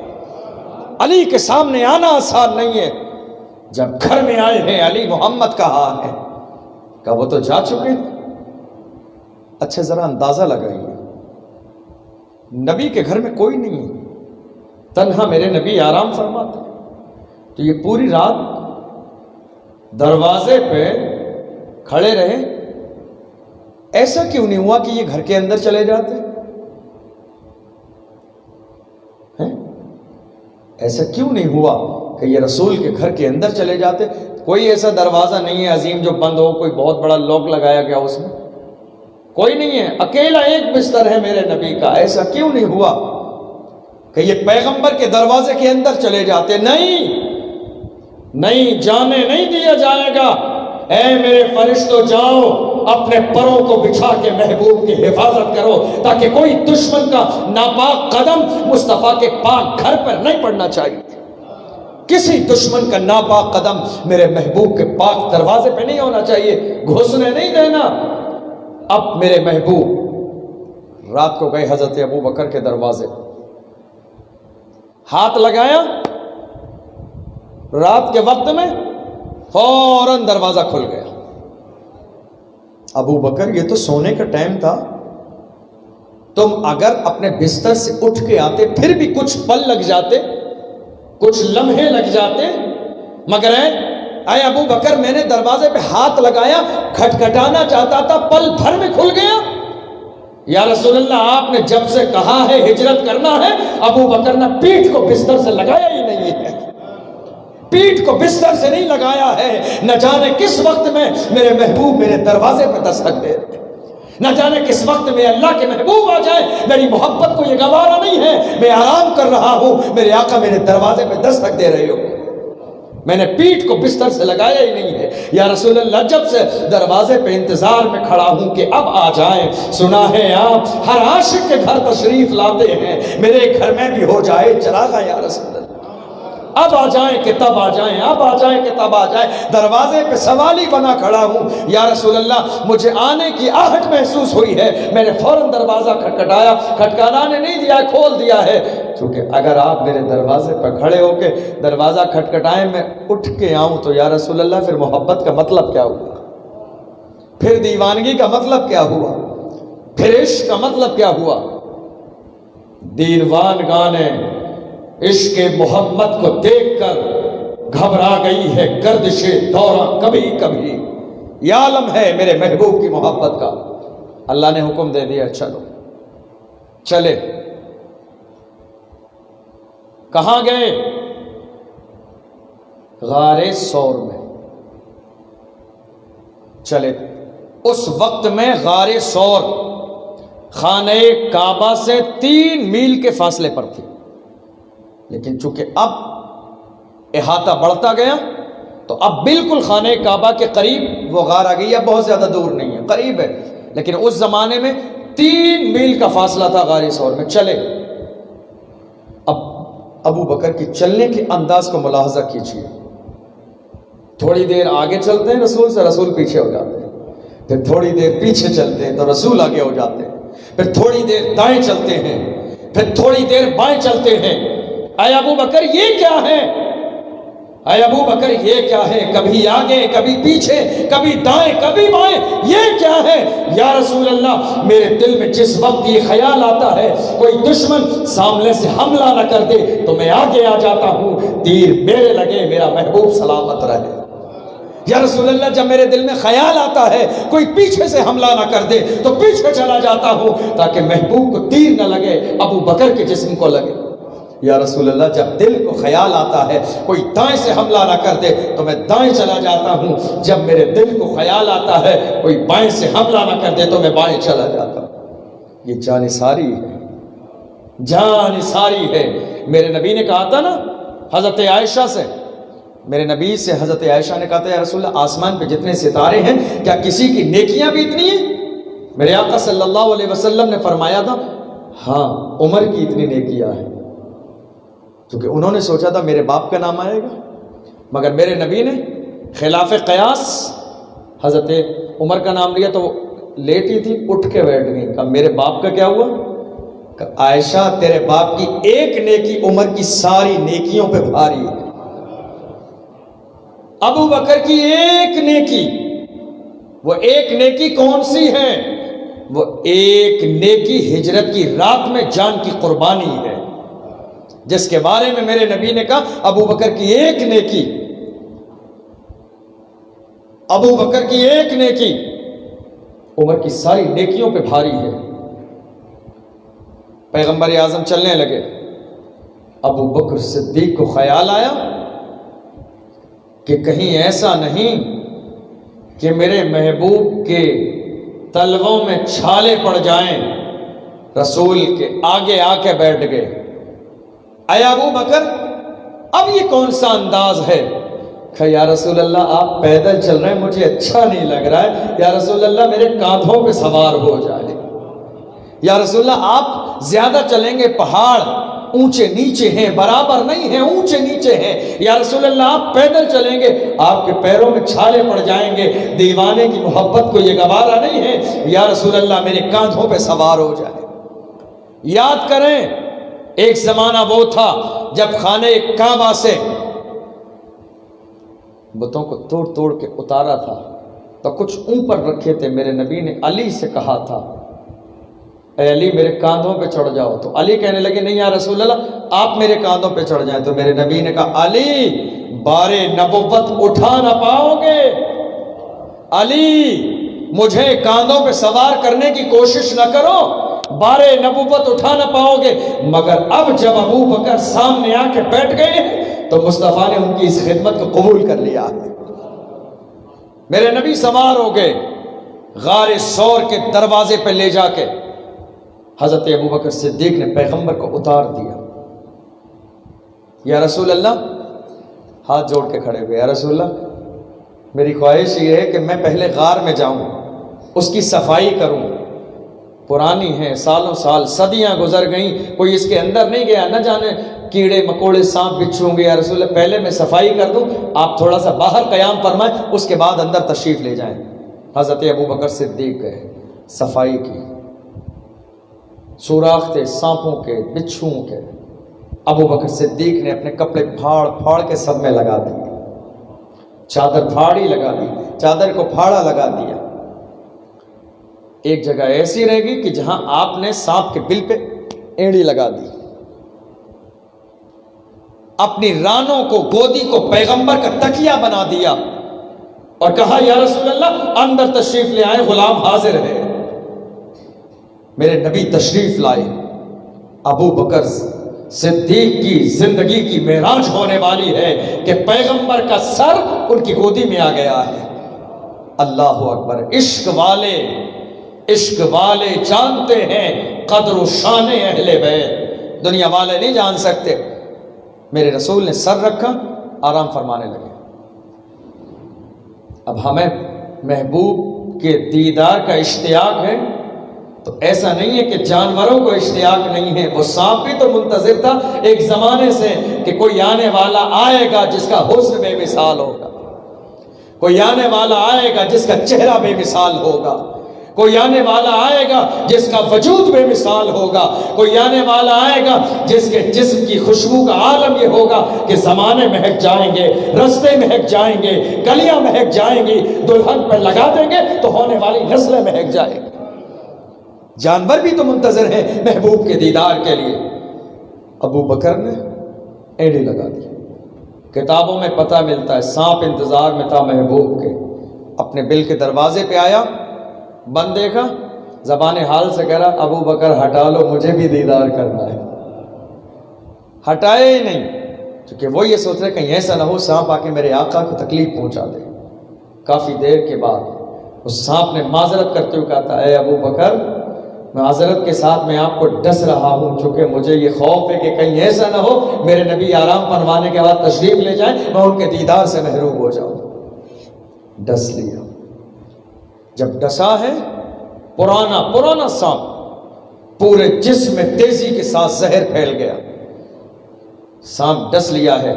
علی کے سامنے آنا آسان نہیں ہے۔ جب گھر میں آئے ہیں، علی محمد کہاں ہے؟ کہ وہ تو جا چکے۔ اچھا ذرا اندازہ لگائیے، نبی کے گھر میں کوئی نہیں ہے، تنہا میرے نبی آرام فرماتے، تو یہ پوری رات دروازے پہ کھڑے رہے۔ ایسا کیوں نہیں ہوا کہ یہ گھر کے اندر چلے جاتے؟ ایسا کیوں نہیں ہوا کہ یہ رسول کے گھر کے اندر چلے جاتے؟ کوئی ایسا دروازہ نہیں ہے عظیم جو بند ہو، کوئی بہت بڑا لاک لگایا گیا اس میں، کوئی نہیں ہے، اکیلا ایک بستر ہے میرے نبی کا۔ ایسا کیوں نہیں ہوا کہ یہ پیغمبر کے دروازے کے اندر چلے جاتے؟ نہیں، جانے نہیں دیا جائے گا۔ اے میرے فرشتوں، جاؤ اپنے پروں کو بچھا کے محبوب کی حفاظت کرو تاکہ کوئی دشمن کا ناپاک قدم مصطفیٰ کے پاک گھر پر نہیں پڑنا چاہیے، کسی دشمن کا ناپاک قدم میرے محبوب کے پاک دروازے پہ نہیں ہونا چاہیے، گھسنے نہیں دینا۔ اب میرے محبوب رات کو گئے حضرت ابو بکر کے دروازے، ہاتھ لگایا، رات کے وقت میں فوراً دروازہ کھل گیا۔ ابو بکر، یہ تو سونے کا ٹائم تھا، تم اگر اپنے بستر سے اٹھ کے آتے پھر بھی کچھ پل لگ جاتے، کچھ لمحے لگ جاتے، مگر اے ابو بکر، میں نے دروازے پہ ہاتھ لگایا، کھٹکھٹانا چاہتا تھا، پل بھر میں کھل گیا۔ یا رسول اللہ، آپ نے جب سے کہا ہے ہجرت کرنا ہے، ابو بکر نے پیٹھ کو بستر سے لگایا ہی نہیں ہے، پیٹھ کو بستر سے نہیں لگایا ہے۔ نہ جانے کس وقت میں میرے محبوب میرے دروازے پہ دستک دے، نہ جانے کس وقت میں اللہ کے محبوب آ جائے۔ میری محبت کو یہ گوارا نہیں ہے، میں آرام کر رہا ہوں، میرے آقا میرے دروازے پہ دستک دے رہے ہو، میں نے پیٹھ کو بستر سے لگایا ہی نہیں ہے۔ یا رسول اللہ، جب سے دروازے پہ انتظار میں کھڑا ہوں کہ اب آ جائیں، سنا ہے آپ ہر عاشق کے گھر تشریف لاتے ہیں، میرے گھر میں بھی ہو جائے چراغا یا رسول اللہ، اب آ جائیں کہ تب آ جائیں، اب آ جائیں کہ تب آ جائیں۔ دروازے پہ سوالی بنا کھڑا ہوں، یا رسول اللہ مجھے آنے کی آہٹ محسوس ہوئی ہے، میں نے فوراً دروازہ کھٹکھٹایا، کھٹکھٹانا نے نہیں دیا، کھول دیا ہے، کیونکہ اگر آپ میرے دروازے پہ کھڑے ہو کے دروازہ کھٹکھٹائیں، میں اٹھ کے آؤں تو یا رسول اللہ پھر محبت کا مطلب کیا ہوا، پھر دیوانگی کا مطلب کیا ہوا، پھر عشق کا مطلب کیا ہوا۔ دیوان گانے عشق محمد کو دیکھ کر گھبرا گئی ہے گردش دورہ کبھی کبھی، یہ عالم ہے میرے محبوب کی محبت کا۔ اللہ نے حکم دے دیا، چلو، چلے۔ کہاں گئے؟ غار ثور میں۔ چلے۔ اس وقت میں غار ثور خانہ کعبہ سے 3 میل کے فاصلے پر تھی، لیکن چونکہ اب احاطہ بڑھتا گیا تو اب بالکل خانہ کعبہ کے قریب وہ غار آ گئی۔ اب بہت زیادہ دور نہیں ہے، قریب ہے، لیکن اس زمانے میں 3 میل کا فاصلہ تھا غار ثور میں۔ چلے، اب ابو بکر کی چلنے کے انداز کو ملاحظہ کیجیے۔ تھوڑی دیر آگے چلتے ہیں رسول سے، رسول پیچھے ہو جاتے ہیں، پھر تھوڑی دیر پیچھے چلتے ہیں تو رسول آگے ہو جاتے ہیں، پھر تھوڑی دیر دائیں چلتے ہیں، پھر تھوڑی دیر بائیں چلتے ہیں۔ اے ابو بکر یہ کیا ہے؟ اے ابو بکر یہ کیا ہے؟ کبھی آگے، کبھی پیچھے، کبھی دائیں، کبھی بائیں، یہ کیا ہے؟ یا رسول اللہ، میرے دل میں جس وقت یہ خیال آتا ہے کوئی دشمن سامنے سے حملہ نہ کر دے تو میں آگے آ جاتا ہوں، تیر میرے لگے، میرا محبوب سلامت رہے۔ یا رسول اللہ، جب میرے دل میں خیال آتا ہے کوئی پیچھے سے حملہ نہ کر دے تو پیچھے چلا جاتا ہوں تاکہ محبوب کو تیر نہ لگے، ابو بکر کے جسم کو لگے۔ یا رسول اللہ، جب دل کو خیال آتا ہے کوئی دائیں سے حملہ نہ کر دے تو میں دائیں چلا جاتا ہوں، جب میرے دل کو خیال آتا ہے کوئی بائیں سے حملہ نہ کر دے تو میں بائیں چلا جاتا ہوں۔ یہ جانثاری ہے، جانثاری ہے۔ میرے نبی نے کہا تھا نا حضرت عائشہ سے، میرے نبی سے حضرت عائشہ نے کہا تھا یا رسول اللہ، آسمان پہ جتنے ستارے ہیں کیا کسی کی نیکیاں بھی اتنی ہیں؟ میرے آقا صلی اللہ علیہ وسلم نے فرمایا تھا ہاں، عمر کی اتنی نیکیاں ہیں، کیونکہ انہوں نے سوچا تھا میرے باپ کا نام آئے گا، مگر میرے نبی نے خلاف قیاس حضرت عمر کا نام لیا تو وہ لیٹی تھی، اٹھ کے بیٹھ گئی، کہا میرے باپ کا کیا ہوا؟ کہا عائشہ، تیرے باپ کی ایک نیکی عمر کی ساری نیکیوں پہ بھاری ہے۔ ابو بکر کی ایک نیکی، وہ ایک نیکی کون سی ہے؟ وہ ایک نیکی ہجرت کی رات میں جان کی قربانی ہے، جس کے بارے میں میرے نبی نے کہا ابو بکر کی ایک نیکی، ابو بکر کی ایک نیکی عمر کی ساری نیکیوں پہ بھاری ہے۔ پیغمبر اعظم چلنے لگے، ابو بکر صدیق کو خیال آیا کہ کہیں ایسا نہیں کہ میرے محبوب کے تلووں میں چھالے پڑ جائیں۔ رسول کے آگے آ کے بیٹھ گئے۔ اے ابو بکر، اب یہ کون سا انداز ہے؟ کہ یا رسول اللہ، آپ پیدل چل رہے ہیں، مجھے اچھا نہیں لگ رہا ہے، یا رسول اللہ میرے کاندھوں پہ سوار ہو جائے۔ یا رسول اللہ، آپ زیادہ چلیں گے، پہاڑ اونچے نیچے ہیں، برابر نہیں ہیں، اونچے نیچے ہیں، یا رسول اللہ آپ پیدل چلیں گے، آپ کے پیروں میں چھالے پڑ جائیں گے، دیوانے کی محبت کو یہ گوارا نہیں ہے، یا رسول اللہ میرے کاندھوں پہ سوار ہو جائے۔ یاد کریں، ایک زمانہ وہ تھا جب خانہ کعبہ سے بتوں کو توڑ توڑ کے اتارا تھا تو کچھ اوپر رکھے تھے، میرے نبی نے علی سے کہا تھا اے علی میرے کاندھوں پہ چڑھ جاؤ، تو علی کہنے لگے نہیں یا رسول اللہ آپ میرے کاندھوں پہ چڑھ جائیں، تو میرے نبی نے کہا علی بار نبوت اٹھا نہ پاؤ گے، علی مجھے کاندھوں پہ سوار کرنے کی کوشش نہ کرو، بار نبوت اٹھا نہ پاؤ گے۔ مگر اب جب ابو بکر سامنے آ کے بیٹھ گئے تو مصطفیٰ نے ان کی اس خدمت کو قبول کر لیا۔ میرے نبی سوار ہو گئے، غار ثور کے دروازے پہ لے جا کے حضرت ابو بکر صدیق نے پیغمبر کو اتار دیا۔ یا رسول اللہ، ہاتھ جوڑ کے کھڑے ہوئے، یا رسول اللہ میری خواہش یہ ہے کہ میں پہلے غار میں جاؤں، اس کی صفائی کروں، پرانی ہے، سالوں سال صدیاں گزر گئیں، کوئی اس کے اندر نہیں گیا، نہ جانے کیڑے مکوڑے سانپ بچھو ہوں گے، یا رسول اللہ پہلے میں صفائی کر دوں، آپ تھوڑا سا باہر قیام فرمائیں، اس کے بعد اندر تشریف لے جائیں۔ حضرت ابو بکر صدیق گئے، صفائی کی، سوراخ تھے سانپوں کے، بچھوؤں کے، ابو بکر صدیق نے اپنے کپڑے پھاڑ پھاڑ کے سب میں لگا دیے، چادر پھاڑی لگا دی، چادر کو پھاڑا لگا دیا۔ ایک جگہ ایسی رہ گئی کہ جہاں آپ نے سانپ کے بل پہ اینڑی لگا دی، اپنی رانوں کو، گودی کو پیغمبر کا تکیہ بنا دیا اور کہا یا رسول اللہ اندر تشریف لے آئے، غلام حاضر ہے۔ میرے نبی تشریف لائے، ابو بکر صدیق کی زندگی کی معراج ہونے والی ہے کہ پیغمبر کا سر ان کی گودی میں آ گیا ہے، اللہ اکبر. عشق والے جانتے ہیں قدر و شان اہل بیت، دنیا والے نہیں جان سکتے. میرے رسول نے سر رکھا، آرام فرمانے لگے. اب ہمیں محبوب کے دیدار کا اشتیاق ہے تو ایسا نہیں ہے کہ جانوروں کو اشتیاق نہیں ہے. وہ سانپ بھی تو منتظر تھا ایک زمانے سے کہ کوئی آنے والا آئے گا جس کا حسن بے مثال ہوگا، کوئی آنے والا آئے گا جس کا چہرہ بے مثال ہوگا، کوئی آنے والا آئے گا جس کا وجود بے مثال ہوگا، کوئی آنے والا آئے گا جس کے جسم کی خوشبو کا عالم یہ ہوگا کہ زمانے مہک جائیں گے، رستے مہک جائیں گے، گلیاں مہک جائیں گی، دلہن پر لگا دیں گے تو ہونے والی نسلیں مہک جائیں گی. جانور بھی تو منتظر ہیں محبوب کے دیدار کے لیے. ابو بکر نے ایڑی لگا دی. کتابوں میں پتہ ملتا ہے سانپ انتظار میں تھا محبوب کے. اپنے بل کے دروازے پہ آیا، بند دیکھا، زبان حال سے کہہ رہا ابو بکر ہٹا لو مجھے بھی دیدار کرنا ہے. ہٹائے ہی نہیں، کیونکہ وہ یہ سوچ رہے کہیں ایسا نہ ہو سانپ آ کے میرے آقا کو تکلیف پہنچا دے. کافی دیر کے بعد اس سانپ نے معذرت کرتے ہوئے کہا تھا اے ابو بکر معذرت کے ساتھ میں آپ کو ڈس رہا ہوں، چونکہ مجھے یہ خوف ہے کہ کہیں ایسا نہ ہو میرے نبی آرام فرمانے کے بعد تشریف لے جائیں، میں ان کے دیدار سے محروم ہو جاؤں. ڈس لیا. جب ڈسا ہے پرانا سانپ پورے جسم میں تیزی کے ساتھ زہر پھیل گیا. سانپ ڈس لیا ہے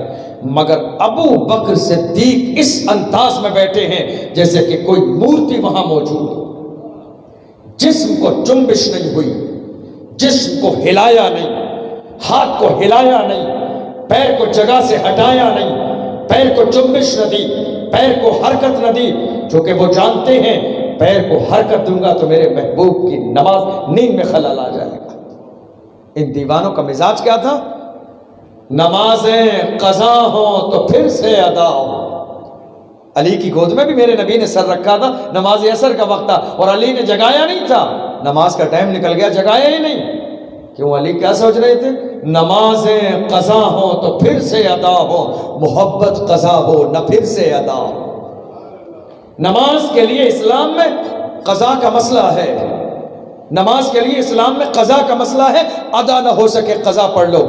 مگر ابو بکر صدیق اس انداز میں بیٹھے ہیں جیسے کہ کوئی مورتی وہاں موجود ہو. جسم کو جنبش نہیں ہوئی، جسم کو ہلایا نہیں، ہاتھ کو ہلایا نہیں، پیر کو جگہ سے ہٹایا نہیں، پیر کو جنبش نہ دی، پیر کو حرکت نہ دی، چونکہ وہ جانتے ہیں پیر کو حرکت دوں گا تو میرے محبوب کی نماز نیند میں خلل آ جائے گا. ان دیوانوں کا مزاج کیا تھا؟ نمازیں قضا ہوں تو پھر سے ادا ہو. علی کی گود میں بھی میرے نبی نے سر رکھا تھا، نماز عصر کا وقت تھا اور علی نے جگایا نہیں تھا. نماز کا ٹائم نکل گیا، جگایا ہی نہیں. کیوں؟ علی کیا سوچ رہے تھے؟ نمازیں قضا ہوں تو پھر سے ادا ہو، محبت قضا ہو نہ پھر سے ادا ہو. نماز کے لیے اسلام میں قضا کا مسئلہ ہے، نماز کے لیے اسلام میں قضا کا مسئلہ ہے. ادا نہ ہو سکے قضا پڑھ لو،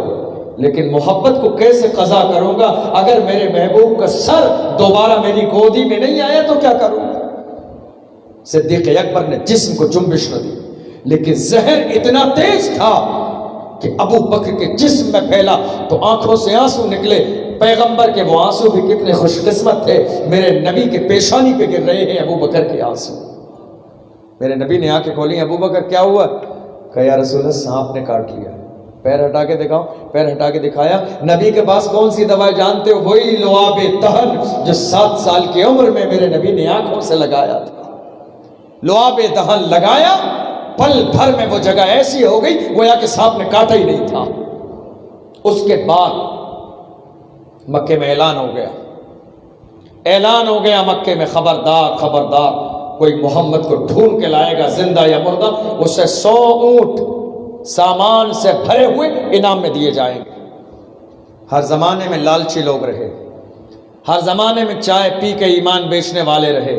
لیکن محبت کو کیسے قضا کروں گا؟ اگر میرے محبوب کا سر دوبارہ میری گودی میں نہیں آیا تو کیا کروں گا؟ صدیق اکبر نے جسم کو جنبش نہ دی، لیکن زہر اتنا تیز تھا کہ ابو بکر کے جسم میں پھیلا تو آنکھوں سے آنسو نکلے. پیغمبر کے وہ آنسو بھی کتنے خوش قسمت تھے، میرے نبی کے پیشانی پہ گر رہے ہیں ابو بکر کے آنسو. میرے نبی نے آنکھیں کھولی، ابو بکر کیا ہوا؟ کہا یا رسول اللہ سانپ نے کاٹ لیا. پیر ہٹا کے دکھاؤ. پیر ہٹا کے دکھایا. نبی کے پاس کون سی دوائی جانتے ہو؟ وہی لعاب دہن جو 7 سال کی عمر میں میرے نبی نے آنکھوں سے لگایا تھا. لعاب دہن لگایا، پل بھر میں وہ جگہ ایسی ہو گئی گویا کہ سانپ نے کاٹا ہی نہیں تھا. اس کے بعد مکے میں اعلان ہو گیا مکے میں، خبردار کوئی محمد کو ڈھونڈ کے لائے گا زندہ یا مردہ، اسے 100 اونٹ سامان سے بھرے ہوئے انعام میں دیے جائیں گے. ہر زمانے میں لالچی لوگ رہے، ہر زمانے میں چائے پی کے ایمان بیچنے والے رہے،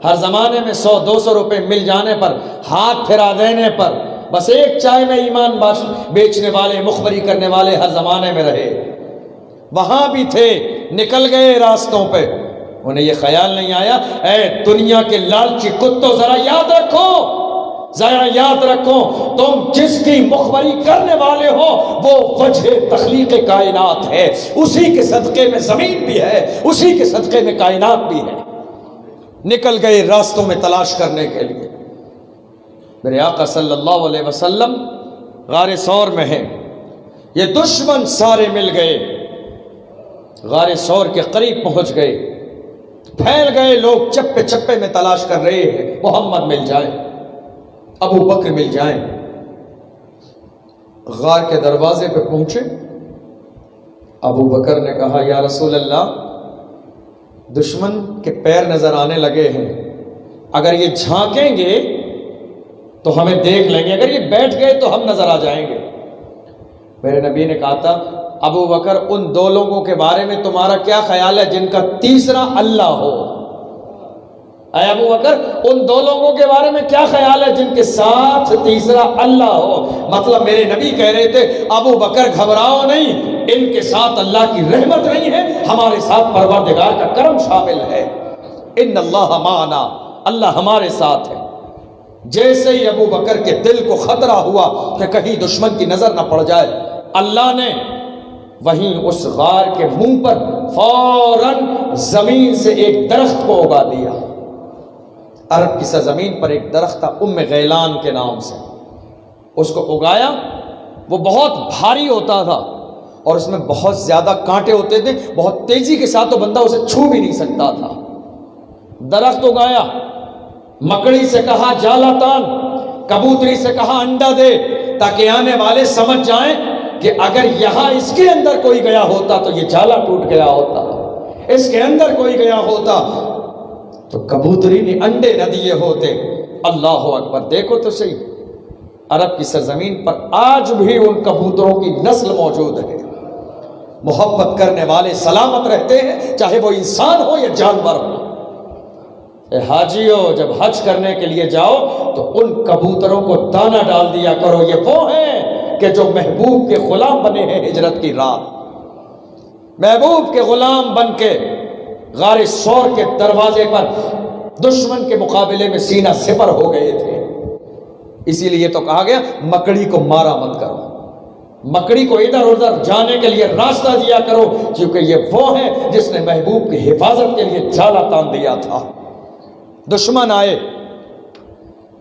ہر زمانے میں 100-200 روپے مل جانے پر، ہاتھ پھرا دینے پر بس ایک چائے میں ایمان بیچنے والے، مخبری کرنے والے ہر زمانے میں رہے. وہاں بھی تھے، نکل گئے راستوں پہ. انہیں یہ خیال نہیں آیا اے دنیا کے لالچی کتوں ذرا یاد رکھو تم جس کی مخبری کرنے والے ہو وہ وجہ تخلیق کائنات ہے، اسی کے صدقے میں زمین بھی ہے، اسی کے صدقے میں کائنات بھی ہے. نکل گئے راستوں میں تلاش کرنے کے لیے. میرے آقا صلی اللہ علیہ وسلم غار ثور میں ہیں، یہ دشمن سارے مل گئے، غار ثور کے قریب پہنچ گئے، پھیل گئے لوگ، چپے چپے میں تلاش کر رہے ہیں محمد مل جائے، ابو بکر مل جائیں. غار کے دروازے پہ پہنچے. ابو بکر نے کہا یا رسول اللہ دشمن کے پیر نظر آنے لگے ہیں، اگر یہ جھانکیں گے تو ہمیں دیکھ لیں گے، اگر یہ بیٹھ گئے تو ہم نظر آ جائیں گے. میرے نبی نے کہا تھا ابو بکر ان 2 لوگوں کے بارے میں تمہارا کیا خیال ہے جن کا تیسرا اللہ ہو؟ اے ابو بکر ان دو لوگوں کے بارے میں کیا خیال ہے جن کے ساتھ تیسرا اللہ ہو؟ مطلب میرے نبی کہہ رہے تھے ابو بکر گھبراؤ نہیں، ان کے ساتھ اللہ کی رحمت نہیں ہے، ہمارے ساتھ پروردگار کا کرم شامل ہے۔ ان اللہ معنا، اللہ ہمارے ساتھ ہے۔ جیسے ہی ابو بکر کے دل کو خطرہ ہوا کہ کہیں دشمن کی نظر نہ پڑ جائے، اللہ نے وہیں اس غار کے منہ پر فوراً زمین سے ایک درخت کو اگا دیا۔ عرب کی سرزمین پر ایک درخت تھا ام غیلان کے نام سے، اس کو اگایا۔ وہ بہت بھاری ہوتا تھا اور اس میں بہت زیادہ کانٹے ہوتے تھے، بہت تیزی کے ساتھ تو بندہ اسے چھو بھی نہیں سکتا تھا۔ درخت اگایا، مکڑی سے کہا جالا تان، کبوتری سے کہا انڈا دے، تاکہ آنے والے سمجھ جائیں کہ اگر یہاں اس کے اندر کوئی گیا ہوتا تو یہ جالا ٹوٹ گیا ہوتا، اس کے اندر کوئی گیا ہوتا تو کبوتری نے انڈے نہ دیے ہوتے۔ اللہ اکبر! دیکھو تو صحیح، عرب کی سرزمین پر آج بھی ان کبوتروں کی نسل موجود ہے۔ محبت کرنے والے سلامت رہتے ہیں، چاہے وہ انسان ہو یا جانور ہو۔ اے حاجیو، جب حج کرنے کے لیے جاؤ تو ان کبوتروں کو دانہ ڈال دیا کرو، یہ وہ ہیں کہ جو محبوب کے غلام بنے ہیں ہجرت کی رات، محبوب کے غلام بن کے غار سور کے دروازے پر دشمن کے مقابلے میں سینہ سپر ہو گئے تھے۔ اسی لیے تو کہا گیا مکڑی کو مارا مت کرو، مکڑی کو ادھر ادھر جانے کے لیے راستہ دیا کرو، کیونکہ یہ وہ ہے جس نے محبوب کی حفاظت کے لیے جالا تان دیا تھا۔ دشمن آئے،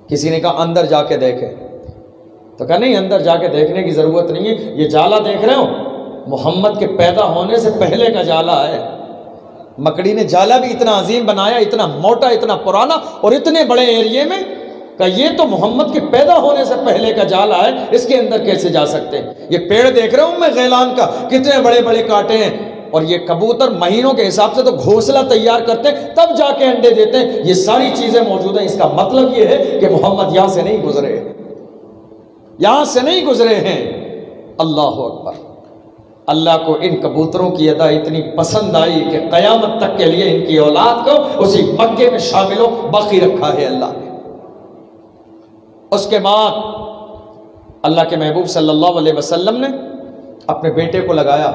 کسی نے کہا اندر جا کے دیکھے، تو کہا نہیں، اندر جا کے دیکھنے کی ضرورت نہیں ہے، یہ جالا دیکھ رہے ہو محمد کے پیدا ہونے سے پہلے کا جالا ہے۔ مکڑی نے جالا بھی اتنا عظیم بنایا، اتنا موٹا، اتنا پرانا اور اتنے بڑے ایریے میں، کہ یہ تو محمد کے پیدا ہونے سے پہلے کا جالا ہے، اس کے اندر کیسے جا سکتے ہیں؟ یہ پیڑ دیکھ رہے ہوں میں غیلان کا، کتنے بڑے بڑے کانٹے ہیں، اور یہ کبوتر مہینوں کے حساب سے تو گھونسلہ تیار کرتے ہیں تب جا کے انڈے دیتے ہیں۔ یہ ساری چیزیں موجود ہیں، اس کا مطلب یہ ہے کہ محمد یہاں سے نہیں گزرے، یہاں سے نہیں گزرے ہیں۔ اللہ اکبر! اللہ کو ان کبوتروں کی ادا اتنی پسند آئی کہ قیامت تک کے لیے ان کی اولاد کو اسی مکے میں شامل و باقی رکھا ہے اللہ نے۔ اس کے بعد اللہ کے محبوب صلی اللہ علیہ وسلم نے اپنے بیٹے کو لگایا،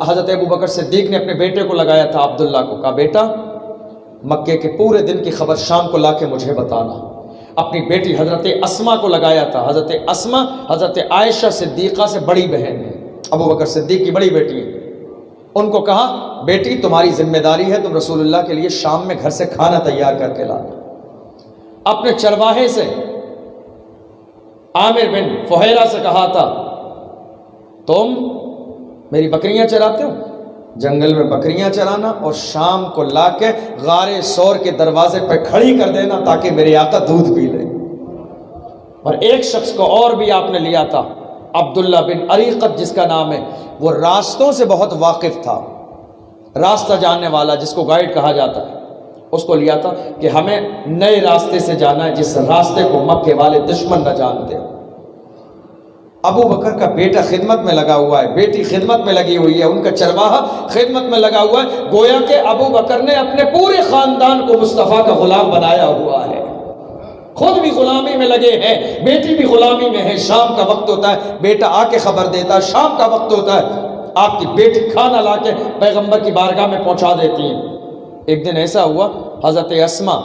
حضرت ابو بکر صدیق نے اپنے بیٹے کو لگایا تھا عبداللہ کو، کہا بیٹا مکے کے پورے دن کی خبر شام کو لا کے مجھے بتانا۔ اپنی بیٹی حضرت اسما کو لگایا تھا، حضرت اسما حضرت عائشہ صدیقہ سے بڑی بہن ہے، ابو بکر صدیق کی بڑی بیٹی ہے۔ ان کو کہا بیٹی تمہاری ذمہ داری ہے، تم رسول اللہ کے لیے شام میں گھر سے کھانا تیار کر کے لانا۔ اپنے چرواہے سے عامر بن فہیرہ سے کہا تھا تم میری بکریاں چراتے ہو، جنگل میں بکریاں چرانا اور شام کو لا کے غار سور کے دروازے پہ کھڑی کر دینا تاکہ میرے آقا دودھ پی لے۔ اور ایک شخص کو اور بھی آپ نے لیا تھا، عبداللہ بن عریقت جس کا نام ہے، وہ راستوں سے بہت واقف تھا، راستہ جاننے والا جس کو گائیڈ کہا جاتا ہے، اس کو لیا تھا کہ ہمیں نئے راستے سے جانا ہے جس راستے کو مکے والے دشمن نہ جانتے۔ ابو بکر کا بیٹا خدمت میں لگا ہوا ہے، بیٹی خدمت میں لگی ہوئی ہے، ان کا چرواہا خدمت میں لگا ہوا ہے، گویا کہ ابو بکر نے اپنے پورے خاندان کو مصطفیٰ کا غلام بنایا ہوا ہے، خود بھی غلامی میں لگے ہیں، بیٹی بھی غلامی میں ہے۔ شام کا وقت ہوتا ہے، بیٹا آ کے خبر دیتا ہے، شام کا وقت ہوتا ہے، آپ کی بیٹی کھانا لا کے پیغمبر کی بارگاہ میں پہنچا دیتی ہیں۔ ایک دن ایسا ہوا حضرت اسما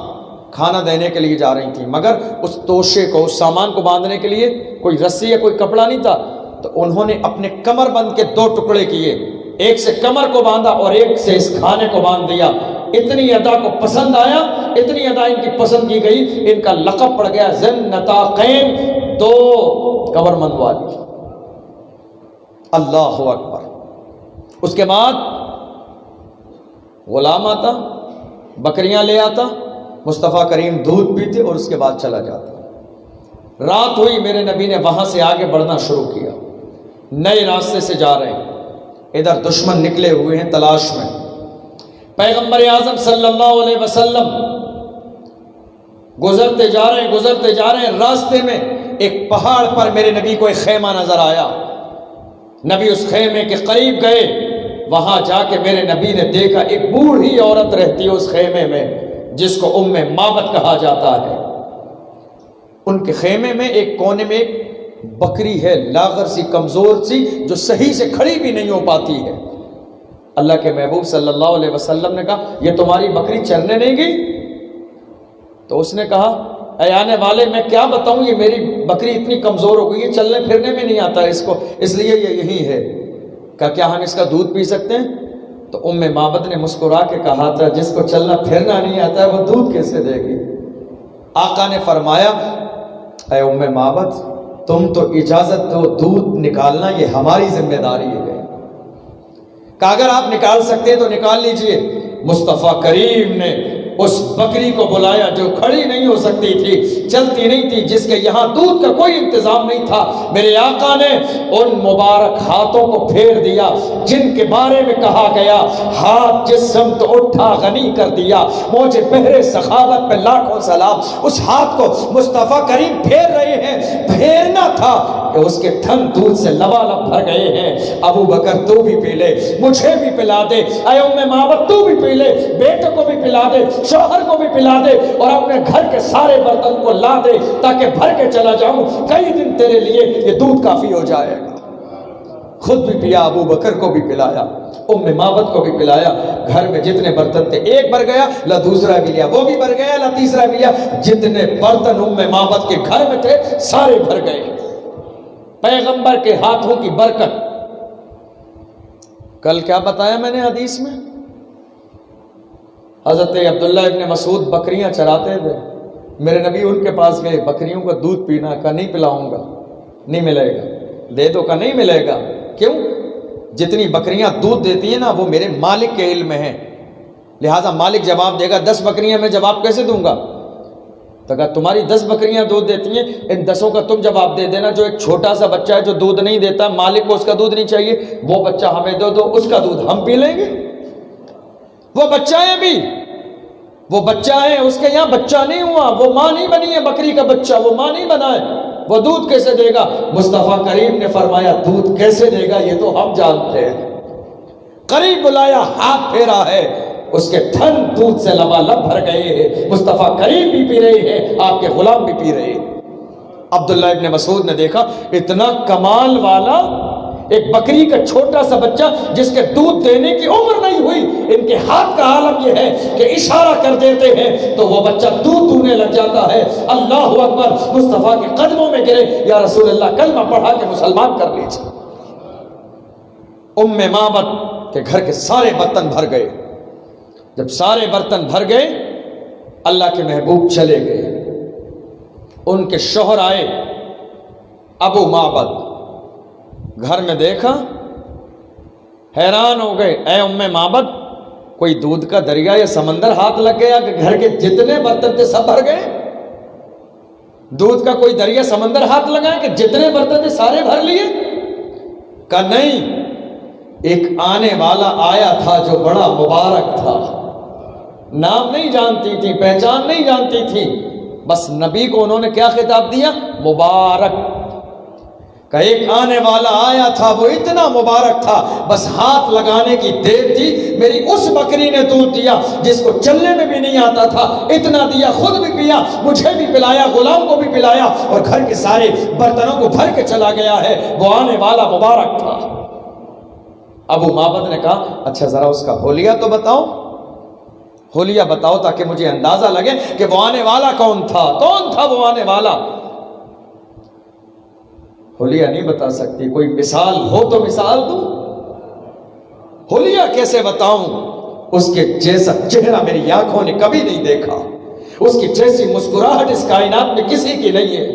کھانا دینے کے لیے جا رہی تھی، مگر اس توشے کو، اس سامان کو باندھنے کے لیے کوئی رسی یا کوئی کپڑا نہیں تھا، تو انہوں نے اپنے کمر بند کے دو ٹکڑے کیے، ایک سے کمر کو باندھا اور ایک سے اس کھانے کو باندھ دیا۔ اتنی ادا کو پسند آیا، اتنی ادا ان کی پسند کی گئی، ان کا لقب پڑ گیا ذوالنطاقین، دو کمر بند والی۔ اللہ اکبر! اس کے بعد غلام آتا، بکریاں لے آتا، مصطفیٰ کریم دودھ پیتے اور اس کے بعد چلا جاتا۔ رات ہوئی، میرے نبی نے وہاں سے آگے بڑھنا شروع کیا، نئے راستے سے جا رہے ہیں، ادھر دشمن نکلے ہوئے ہیں تلاش میں۔ پیغمبر اعظم صلی اللہ علیہ وسلم گزرتے جا رہے ہیں، راستے میں ایک پہاڑ پر میرے نبی کو ایک خیمہ نظر آیا، نبی اس خیمے کے قریب گئے، وہاں جا کے میرے نبی نے دیکھا ایک بوڑھی عورت رہتی ہے اس خیمے میں، جس کو ام معبد کہا جاتا ہے، ان کے خیمے میں ایک کونے میں ایک بکری ہے، لاغر سی، کمزور سی، جو صحیح سے کھڑی بھی نہیں ہو پاتی ہے۔ اللہ کے محبوب صلی اللہ علیہ وسلم نے کہا یہ تمہاری بکری چرنے نہیں گئی؟ تو اس نے کہا اے آنے والے، میں کیا بتاؤں، یہ میری بکری اتنی کمزور ہو گئی ہے، چلنے پھرنے میں نہیں آتا اس کو، اس لیے یہ یہی ہے۔ کہا کیا ہم اس کا دودھ پی سکتے ہیں؟ تو ام معبد نے مسکرا کے کہا تھا جس کو چلنا پھرنا نہیں آتا ہے وہ دودھ کیسے دے گی؟ آقا نے فرمایا اے ام معبد، تم تو اجازت دو، دودھ نکالنا یہ ہماری ذمہ داری ہے، کہ اگر آپ نکال سکتے ہیں تو نکال لیجئے۔ مصطفیٰ کریم نے اس بکری کو بلایا جو کھڑی نہیں ہو سکتی تھی، چلتی نہیں تھی، جس کے یہاں دودھ کا کوئی انتظام نہیں تھا۔ میرے آقا نے ان مبارک ہاتھوں کو پھیر دیا جن کے بارے میں کہا گیا ہاتھ جس سمت اٹھا غنی کر دیا، موجے پہرے سخاوت پہ لاکھوں سلام۔ اس ہاتھ کو مصطفیٰ کریم پھیر رہے ہیں، پھیرنا تھا کہ اس کے تھن دودھ سے لبالب بھر گئے ہیں۔ ابو بکر تو بھی پی لے، مجھے بھی پلا دے، اے ام معبد تو بھی پی لے، بیٹے کو بھی پلا دے، شوہر کو بھی پلا دے، اور اپنے گھر کے سارے برتن کو لا دے تاکہ بھر کے چلا جاؤں، کئی دن تیرے لیے یہ دودھ کافی ہو جائے گا۔ خود بھی پیا، ابو بکر کو بھی پلایا، ام معبد کو بھی پلایا۔ گھر میں جتنے برتن تھے ایک بھر گیا، لا دوسرا بھی لیا، وہ بھی بھر گیا، لا تیسرا بھی لیا، جتنے برتن ام معبد کے گھر میں تھے سارے بھر گئے۔ پیغمبر کے ہاتھوں کی برکت۔ کل کیا بتایا میں نے حدیث میں؟ حضرت عبداللہ ابن مسعود بکریاں چراتے تھے، میرے نبی ان کے پاس گئے، بکریوں کا دودھ پینا، کا نہیں پلاؤں گا، نہیں ملے گا، دے دو کا نہیں ملے گا۔ کیوں؟ جتنی بکریاں دودھ دیتی ہیں نا وہ میرے مالک کے علم میں ہیں، لہٰذا مالک جواب دے گا 10 بکریاں میں جواب کیسے دوں گا؟ تو اگر تمہاری 10 بکریاں دودھ دیتی ہیں، ان 10 کا تم جواب دے دینا۔ جو ایک چھوٹا سا بچہ ہے جو دودھ نہیں دیتا، مالک کو اس کا دودھ نہیں چاہیے، وہ بچہ ہمیں دو دو، اس کا دودھ ہم پی لیں گے۔ وہ بچہ ہے بھی، وہ بچہ ہے، اس کے یہاں بچہ نہیں ہوا، وہ ماں نہیں بنی ہے، بکری کا بچہ وہ ماں نہیں بنا ہے، وہ دودھ کیسے دے گا؟ مصطفیٰ کریم نے فرمایا دودھ کیسے دے گا یہ تو ہم جانتے ہیں۔ قریب بلایا، ہاتھ پھیرا ہے، اس کے تھن دودھ سے لبالب بھر گئے ہیں۔ مصطفیٰ کریم بھی پی رہے ہیں، آپ کے غلام بھی پی رہے ہیں۔ عبداللہ ابن مسعود نے دیکھا اتنا کمال والا ایک بکری کا چھوٹا سا بچہ جس کے دودھ دینے کی عمر نہیں ہوئی، ان کے ہاتھ کا عالم یہ ہے کہ اشارہ کر دیتے ہیں تو وہ بچہ دودھ دونے لگ جاتا ہے۔ اللہ اکبر، مصطفیٰ کے قدموں میں گرے، یا رسول اللہ کلمہ پڑھا کے مسلمان کر لیجیے۔ ام معبد کے گھر کے سارے برتن بھر گئے۔ جب سارے برتن بھر گئے، اللہ کے محبوب چلے گئے۔ ان کے شوہر آئے، ابو معبد، گھر میں دیکھا، حیران ہو گئے، اے ام معبد، کوئی دودھ کا دریا یا سمندر ہاتھ لگ گیا کہ گھر کے جتنے برتن تھے سب بھر گئے؟ دودھ کا کوئی دریا سمندر ہاتھ لگا کہ جتنے برتن تھے سارے بھر لیے؟ کہا نہیں، ایک آنے والا آیا تھا جو بڑا مبارک تھا، نام نہیں جانتی تھی، پہچان نہیں جانتی تھی، بس نبی کو انہوں نے کیا خطاب دیا؟ مبارک۔ کہ ایک آنے والا آیا تھا وہ اتنا مبارک تھا، بس ہاتھ لگانے کی دیر تھی، میری اس بکری نے دودھ دیا جس کو چلنے میں بھی نہیں آتا تھا، اتنا دیا، خود بھی پیا، مجھے بھی پلایا، غلام کو بھی پلایا، اور گھر کے سارے برتنوں کو بھر کے چلا گیا ہے، وہ آنے والا مبارک تھا۔ ابو معبد نے کہا اچھا ذرا اس کا حلیہ تو بتاؤ، حلیہ بتاؤ تاکہ مجھے اندازہ لگے کہ وہ آنے والا کون تھا، کون تھا وہ آنے والا۔ حلیہ نہیں بتا سکتی، کوئی مثال ہو تو مثال دوں، حلیہ کیسے بتاؤں؟ اس کے جیسا چہرہ میری آنکھوں نے کبھی نہیں دیکھا، اس کی جیسی مسکراہٹ اس کائنات میں کسی کی نہیں ہے،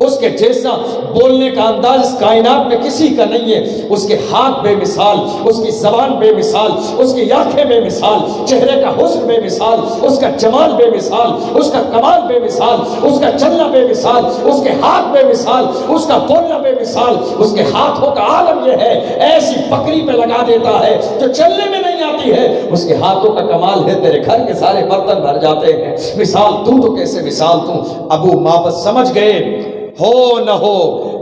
اس کے جیسا بولنے کا انداز اس کائنات میں کسی کا نہیں ہے، اس کے ہاتھ بے مثال، اس کی زبان بے مثال، اس کی آنکھیں بے مثال، چہرے کا حسن بے مثال، اس کا جمال بے مثال، اس کا کمال بے مثال، اس کا چلنا بے مثال، اس کے ہاتھ بے مثال، اس کا بولنا بے مثال، اس کے ہاتھوں کا عالم یہ ہے، ایسی بکری پہ لگا دیتا ہے جو چلنے میں نہیں آتی ہے، اس کے ہاتھوں کا کمال ہے تیرے گھر کے سارے برتن بھر جاتے ہیں، مثال دوں تو کیسے مثال دوں؟ ابو معبد سمجھ گئے ہو نہ ہو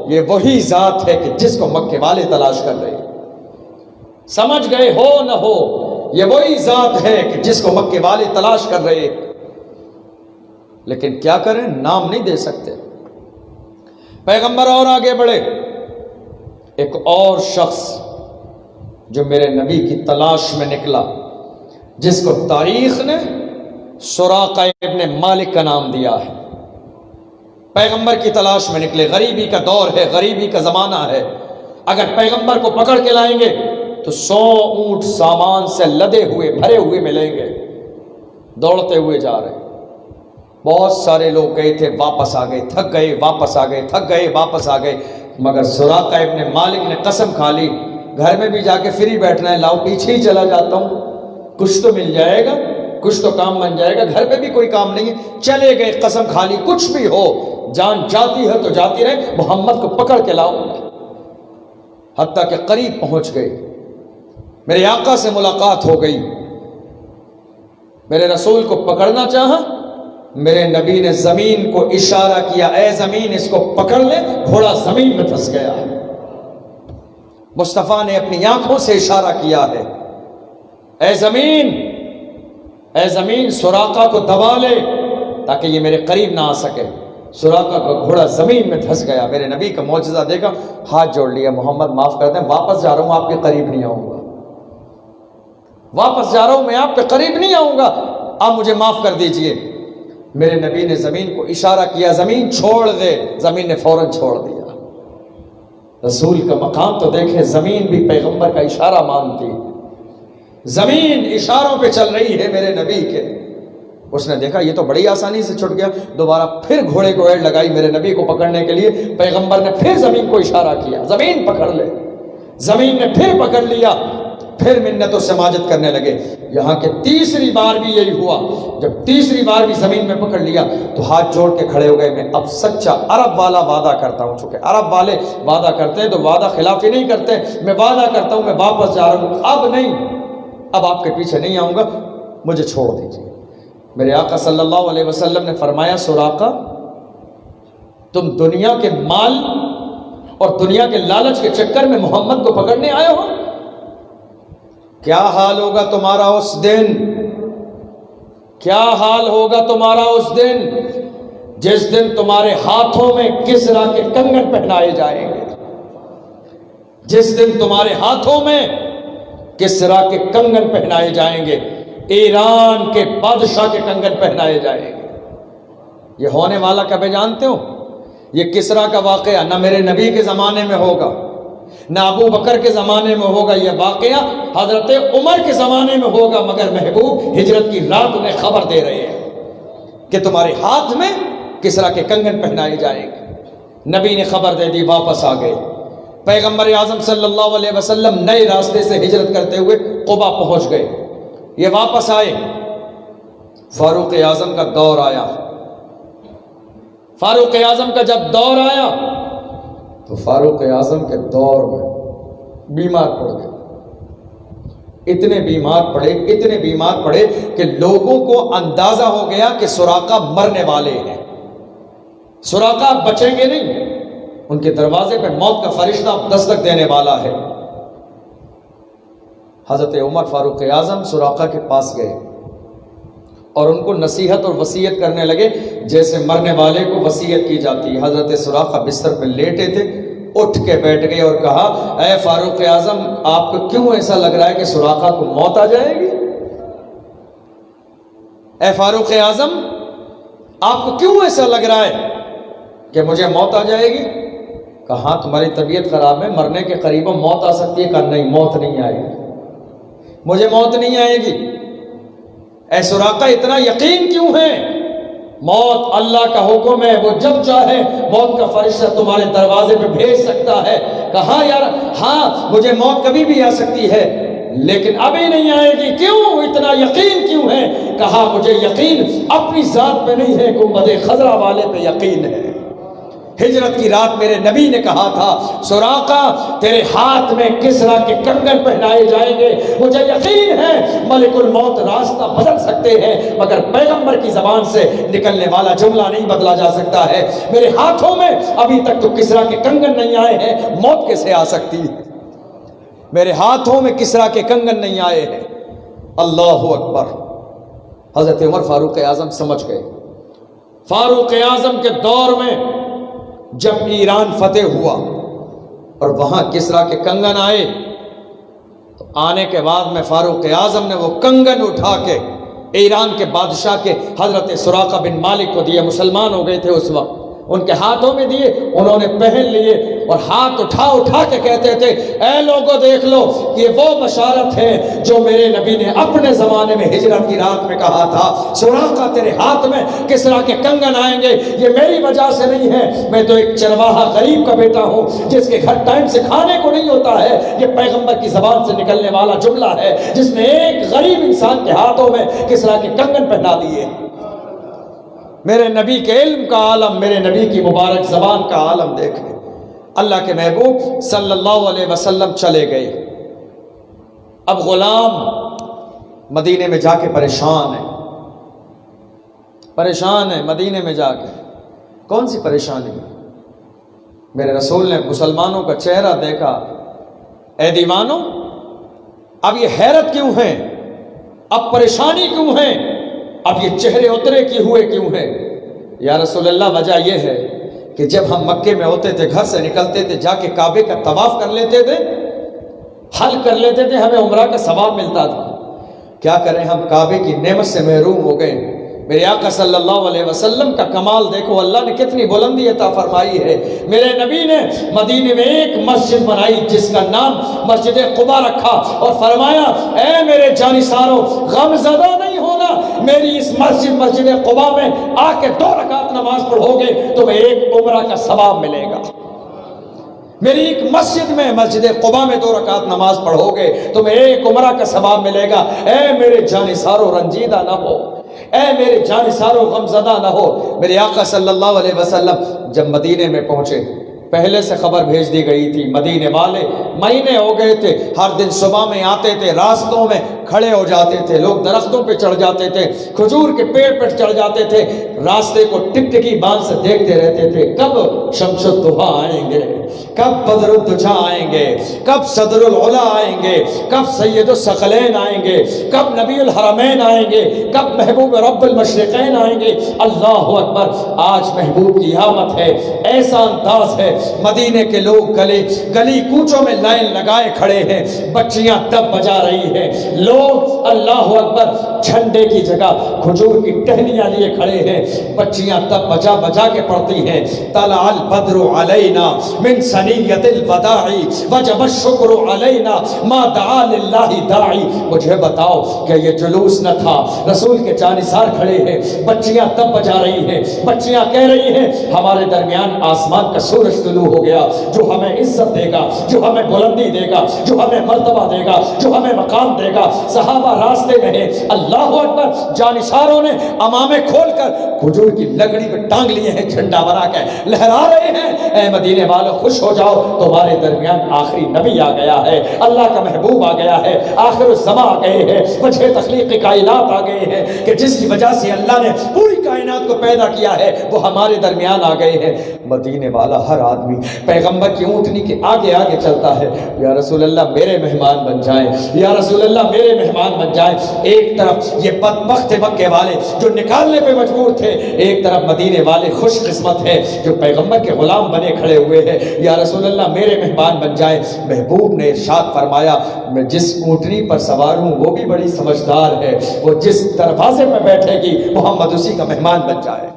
یہ وہی ذات ہے کہ جس کو مکے والے تلاش کر رہے، سمجھ گئے ہو نہ ہو یہ وہی ذات ہے کہ جس کو مکے والے تلاش کر رہے۔ لیکن کیا کریں، نام نہیں دے سکتے۔ پیغمبر اور آگے بڑھے، ایک اور شخص جو میرے نبی کی تلاش میں نکلا، جس کو تاریخ نے سراقہ ابن مالک کا نام دیا ہے۔ پیغمبر کی تلاش میں نکلے، غریبی کا دور ہے، غریبی کا زمانہ ہے، اگر پیغمبر کو پکڑ کے لائیں گے تو 100 اونٹ سامان سے لدے ہوئے بھرے ہوئے ملیں گے، دوڑتے ہوئے جا رہے۔ بہت سارے لوگ گئے تھے، واپس آ گئے، تھک گئے، واپس آ گئے، تھک گئے، واپس آ گئے، مگر سراقہ ابن مالک نے قسم کھا لی، گھر میں بھی جا کے فری بیٹھنا ہے، لاؤ پیچھے ہی چلا جاتا ہوں، کچھ تو مل جائے گا، کچھ تو کام بن جائے گا، گھر پہ بھی کوئی کام نہیں ہے۔ چلے گئے، قسم کھا لی، کچھ بھی ہو، جان جاتی ہے تو جاتی رہے، محمد کو پکڑ کے لاؤ۔ حتیٰ کہ قریب پہنچ گئے، میرے آقا سے ملاقات ہو گئی، میرے رسول کو پکڑنا چاہا، میرے نبی نے زمین کو اشارہ کیا، اے زمین اس کو پکڑ لے، گھوڑا زمین میں پھنس گیا۔ مصطفیٰ نے اپنی آنکھوں سے اشارہ کیا ہے، اے زمین، اے زمین سراقہ کو دبا لے تاکہ یہ میرے قریب نہ آ سکے۔ سراقہ کا گھوڑا زمین میں دھس گیا۔ میرے نبی کا معجزہ دیکھا، ہاتھ جوڑ لیا، محمد معاف کر دیں، واپس جا رہا ہوں، آپ کے قریب نہیں آؤں گا، واپس جا رہا ہوں، میں آپ کے قریب نہیں آؤں گا، آپ مجھے معاف کر دیجئے۔ میرے نبی نے زمین کو اشارہ کیا، زمین چھوڑ دے، زمین نے فوراً چھوڑ دیا۔ رسول کا مقام تو دیکھیں، زمین بھی پیغمبر کا اشارہ مانتی، زمین اشاروں پہ چل رہی ہے میرے نبی کے۔ اس نے دیکھا یہ تو بڑی آسانی سے چھٹ گیا، دوبارہ پھر گھوڑے کو ایڑ لگائی میرے نبی کو پکڑنے کے لیے، پیغمبر نے پھر زمین کو اشارہ کیا، زمین پکڑ لے، زمین نے پھر پکڑ لیا، پھر منت و سماجت کرنے لگے، یہاں کہ تیسری بار بھی یہی ہوا۔ جب تیسری بار بھی زمین میں پکڑ لیا تو ہاتھ جوڑ کے کھڑے ہو گئے، میں اب سچا عرب والا وعدہ کرتا ہوں، چونکہ عرب والے وعدہ کرتے ہیں تو وعدہ خلافی نہیں کرتے، میں وعدہ کرتا ہوں میں واپس جا رہا ہوں، اب نہیں، اب آپ کے پیچھے نہیں آؤں گا، مجھے چھوڑ دیجیے۔ میرے آقا صلی اللہ علیہ وسلم نے فرمایا، سراقہ تم دنیا کے مال اور دنیا کے لالچ کے چکر میں محمد کو پکڑنے آئے ہو، کیا حال ہوگا تمہارا اس دن، کیا حال ہوگا تمہارا اس دن جس دن تمہارے ہاتھوں میں کسرا کے کنگن پہنائے جائیں گے، جس دن تمہارے ہاتھوں میں کسرا کے کنگن پہنائے جائیں گے، ایران کے بادشاہ کے کنگن پہنائے جائیں گے۔ یہ ہونے والا کب ہے جانتے ہو؟ یہ کسرا کا واقعہ نہ میرے نبی کے زمانے میں ہوگا، نہ ابو بکر کے زمانے میں ہوگا، یہ واقعہ حضرت عمر کے زمانے میں ہوگا، مگر محبوب ہجرت کی رات انہیں خبر دے رہے ہیں کہ تمہارے ہاتھ میں کسرا کے کنگن پہنائے جائیں گے۔ نبی نے خبر دے دی، واپس آ گئے۔ پیغمبر اعظم صلی اللہ علیہ وسلم نئے راستے سے ہجرت کرتے ہوئے قبا پہنچ گئے، یہ واپس آئے، فاروق اعظم کا دور آیا۔ فاروق اعظم کا جب دور آیا تو فاروق اعظم کے دور میں بیمار پڑ گئے، اتنے بیمار پڑے کہ لوگوں کو اندازہ ہو گیا کہ سراقہ مرنے والے ہیں، سراقہ بچیں گے نہیں، ان کے دروازے پہ موت کا فرشتہ دستک دینے والا ہے۔ حضرت عمر فاروق اعظم سراقہ کے پاس گئے اور ان کو نصیحت اور وصیت کرنے لگے جیسے مرنے والے کو وصیت کی جاتی ہے۔ حضرت سراقہ بستر پہ لیٹے تھے، اٹھ کے بیٹھ گئے اور کہا، اے فاروق اعظم، آپ کو کیوں ایسا لگ رہا ہے کہ سراقہ کو موت آ جائے گی؟ اے فاروق اعظم، آپ کو کیوں ایسا لگ رہا ہے کہ مجھے موت آ جائے گی؟ کہا تمہاری طبیعت خراب ہے، مرنے کے قریب موت آ سکتی ہے۔ کہا نہیں، موت نہیں آئے گی، مجھے موت نہیں آئے گی۔ اے سراقہ اتنا یقین کیوں ہے؟ موت اللہ کا حکم ہے، وہ جب چاہے موت کا فرشتہ تمہارے دروازے پہ بھیج سکتا ہے۔ کہا یار ہاں، مجھے موت کبھی بھی آ سکتی ہے لیکن ابھی نہیں آئے گی۔ کیوں اتنا یقین کیوں ہے؟ کہا مجھے یقین اپنی ذات پہ نہیں ہے، گنبد خضرا والے پہ یقین ہے۔ ہجرت کی رات میرے نبی نے کہا تھا، سراقہ تیرے ہاتھ میں کسرا کے کنگن پہنائے جائیں گے، مجھے یقین ہے ملک الموت راستہ بدل سکتے ہیں مگر پیغمبر کی زبان سے نکلنے والا جملہ نہیں بدلا جا سکتا ہے۔ میرے ہاتھوں میں ابھی تک تو کسرا کے کنگن نہیں آئے ہیں، موت کیسے آ سکتی ہے؟ میرے ہاتھوں میں کسرا کے کنگن نہیں آئے ہیں۔ اللہ اکبر! حضرت عمر فاروق اعظم سمجھ گئے، فاروق اعظم کے دور میں جب ایران فتح ہوا اور وہاں کسریٰ کے کنگن آئے تو آنے کے بعد میں فاروق اعظم نے وہ کنگن اٹھا کے ایران کے بادشاہ کے حضرت سراقہ بن مالک کو دیے. مسلمان ہو گئے تھے اس وقت, ان کے ہاتھوں میں دیے, انہوں نے پہن لیے اور ہاتھ اٹھا اٹھا کے کہتے تھے اے لوگوں دیکھ لو یہ وہ بشارت ہے جو میرے نبی نے اپنے زمانے میں ہجرت کی رات میں کہا تھا. سراقہ تیرے ہاتھ میں کسریٰ کے کنگن آئیں گے, یہ میری وجہ سے نہیں ہے, میں تو ایک چرواہا غریب کا بیٹا ہوں جس کے گھر ٹائم سے کھانے کو نہیں ہوتا ہے. یہ پیغمبر کی زبان سے نکلنے والا جملہ ہے جس نے ایک غریب انسان کے ہاتھوں میں کسریٰ کے کنگن پہنا دیے. میرے نبی کے علم کا عالم, میرے نبی کی مبارک زبان کا عالم دیکھیں. اللہ کے محبوب صلی اللہ علیہ وسلم چلے گئے. اب غلام مدینے میں جا کے پریشان ہے مدینے میں جا کے. کون سی پریشانی؟ میرے رسول نے مسلمانوں کا چہرہ دیکھا, اے دیوانو اب یہ حیرت کیوں ہے, اب پریشانی کیوں ہے, اب یہ چہرے اترے کی ہوئے کیوں ہیں؟ یا رسول اللہ وجہ یہ ہے کہ جب ہم مکے میں ہوتے تھے, گھر سے نکلتے تھے, جا کے کعبے کا طواف کر لیتے تھے, حل کر لیتے تھے, ہمیں عمرہ کا ثواب ملتا تھا. کیا کریں, ہم کعبے کی نعمت سے محروم ہو گئے. میرے آقا صلی اللہ علیہ وسلم کا کمال دیکھو, اللہ نے کتنی بلندی عطا فرمائی ہے. میرے نبی نے مدینے میں ایک مسجد بنائی جس کا نام مسجد قباء رکھا اور فرمایا اے میرے جانثارو غم زدہ نہیں ہونا, میری اس مسجد قباء میں آ کے 2 رکعت نماز پڑھو گے تمہیں ایک عمرہ کا ثواب ملے گا. میری ایک مسجد میں مسجد قباء میں 2 رکعت نماز پڑھو گے تمہیں ایک عمرہ کا ثواب ملے گا. اے میرے جانثارو رنجیدہ نہ ہو, اے میرے جانثارو غمزدہ نہ ہو. میرے آقا صلی اللہ علیہ وسلم جب مدینے میں پہنچے, پہلے سے خبر بھیج دی گئی تھی, مدینے والے مہینے ہو گئے تھے, ہر دن صبح میں آتے تھے, راستوں میں کھڑے ہو جاتے تھے, لوگ درختوں پہ چڑھ جاتے تھے, کھجور کے پیڑ پہ چڑھ جاتے تھے, راستے کو ٹکٹکی باندھ سے دیکھتے رہتے تھے کب شمس الضحیٰ آئیں گے, کب بدر الدجا آئیں گے, کب صدر العلا آئیں گے, کب سید الثقلین آئیں گے, کب نبی الحرمین آئیں گے, کب محبوب رب المشرقین آئیں گے. اللہ اکبر, آج محبوب کی آمد ہے. ایسا انداز ہے مدینے کے لوگ گلی کوچوں میں لائن لگائے کھڑے ہیں, بچیاں تب بجا رہی ہیں, لوگ اللہ اکبر جھنڈے کی جگہ کھجور کی ٹہنیاں لیے کھڑے ہیں, بچیاں تب بجا بجا کے پڑھتی ہیں طلع البدر علینا من ثنیۃ الوداع وجب الشکر علینا ما دعا للہ داعی. مجھے بتاؤ کہ یہ جلوس نہ تھا, رسول کے جانثار کھڑے ہیں, بچیاں تب بجا رہی ہیں, بچیاں کہہ رہی ہیں ہمارے درمیان آسمان کا سورج طلوع ہو گیا جو ہمیں عزت دے گا, جو ہمیں بلندی دے گا, جو ہمیں مرتبہ دے گا, جو ہمیں مقام دے گا. صحابہ راستے میں ہیں, اللہ اکبر, جانثاروں نے امامے کھول کر کھجور کی لکڑی پہ ٹانگ لیے ہیں, جھنڈا بنا کے لہرا رہے ہیں. اے مدینے والوں خوش ہو جاؤ, تمہارے درمیان آخری نبی آ گیا ہے, اللہ کا محبوب آ گیا ہے, آخر الزمان آ گئے ہیں, وجہ تخلیق کائنات آ گئے ہیں کہ جس کی وجہ سے اللہ نے پوری کائنات کو پیدا کیا ہے وہ ہمارے درمیان آ گئے ہیں. مدینے والا ہر آدمی پیغمبر کی اونٹنی کے آگے آگے چلتا ہے, یا رسول اللہ میرے مہمان بن جائیں, یا رسول اللہ میرے مہمان بن جائیں. ایک طرف یہ بدبخت مکے والے جو نکالنے پہ مجبور تھے, ایک طرف مدینے والے خوش قسمت ہے جو پیغمبر کے غلام بنے کھڑے ہوئے ہیں, یا رسول اللہ میرے مہمان بن جائیں. محبوب نے ارشاد فرمایا میں جس اونٹنی پر سوار ہوں وہ بھی بڑی سمجھدار ہے, وہ جس دروازے پہ بیٹھے گی محمد اسی کا مہمان بن جائے.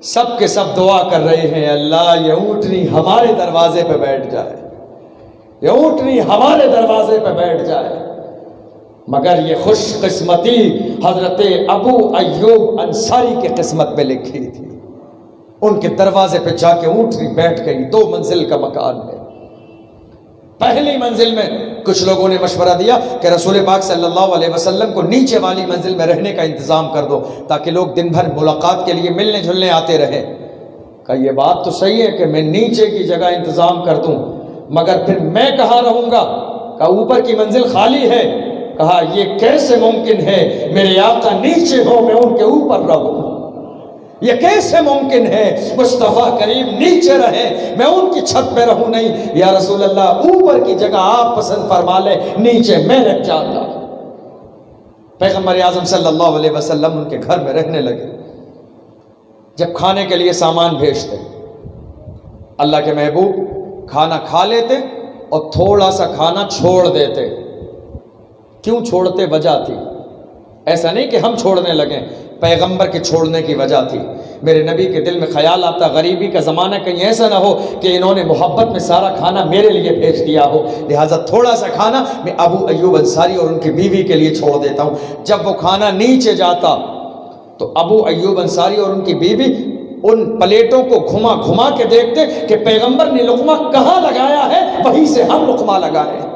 سب کے سب دعا کر رہے ہیں اللہ یہ اونٹنی ہمارے دروازے پہ بیٹھ جائے, یہ اونٹنی ہمارے دروازے پہ بیٹھ جائے. مگر یہ خوش قسمتی حضرت ابو ایوب انصاری کی قسمت میں لکھی تھی. ان کے دروازے پہ جا کے اونٹنی بیٹھ گئی. 2 منزل کا مکان ہے. پہلی منزل میں کچھ لوگوں نے مشورہ دیا کہ رسول پاک صلی اللہ علیہ وسلم کو نیچے والی منزل میں رہنے کا انتظام کر دو تاکہ لوگ دن بھر ملاقات کے لیے ملنے جلنے آتے رہیں. کہا یہ بات تو صحیح ہے کہ میں نیچے کی جگہ انتظام کر دوں, مگر پھر میں کہاں رہوں گا؟ کہا اوپر کی منزل خالی ہے. کہا یہ کیسے ممکن ہے, میرے آقا نیچے ہو میں ان کے اوپر رہوں, یہ کیسے ممکن ہے؟ مصطفیٰ کریم نیچے رہے میں ان کی چھت پہ رہوں. نہیں یا رسول اللہ اوپر کی جگہ آپ پسند فرما لیں, نیچے میں رہ جاتا. پیغمبر اعظم صلی اللہ علیہ وسلم ان کے گھر میں رہنے لگے. جب کھانے کے لیے سامان بھیجتے، اللہ کے محبوب کھانا کھا لیتے اور تھوڑا سا کھانا چھوڑ دیتے. کیوں چھوڑتے؟ وجہ تھی. ایسا نہیں کہ ہم چھوڑنے لگیں، پیغمبر کے چھوڑنے کی وجہ تھی. میرے نبی کے دل میں خیال آتا غریبی کا زمانہ کہیں ایسا نہ ہو کہ انہوں نے محبت میں سارا کھانا میرے لیے بھیج دیا ہو، لہٰذا تھوڑا سا کھانا میں ابو ایوب انصاری اور ان کی بیوی کے لیے چھوڑ دیتا ہوں. جب وہ کھانا نیچے جاتا تو ابو ایوب انصاری اور ان کی بیوی ان پلیٹوں کو گھما گھما کے دیکھتے کہ پیغمبر نے لقمہ کہاں لگایا ہے، وہیں سے ہم لقمہ لگائیں.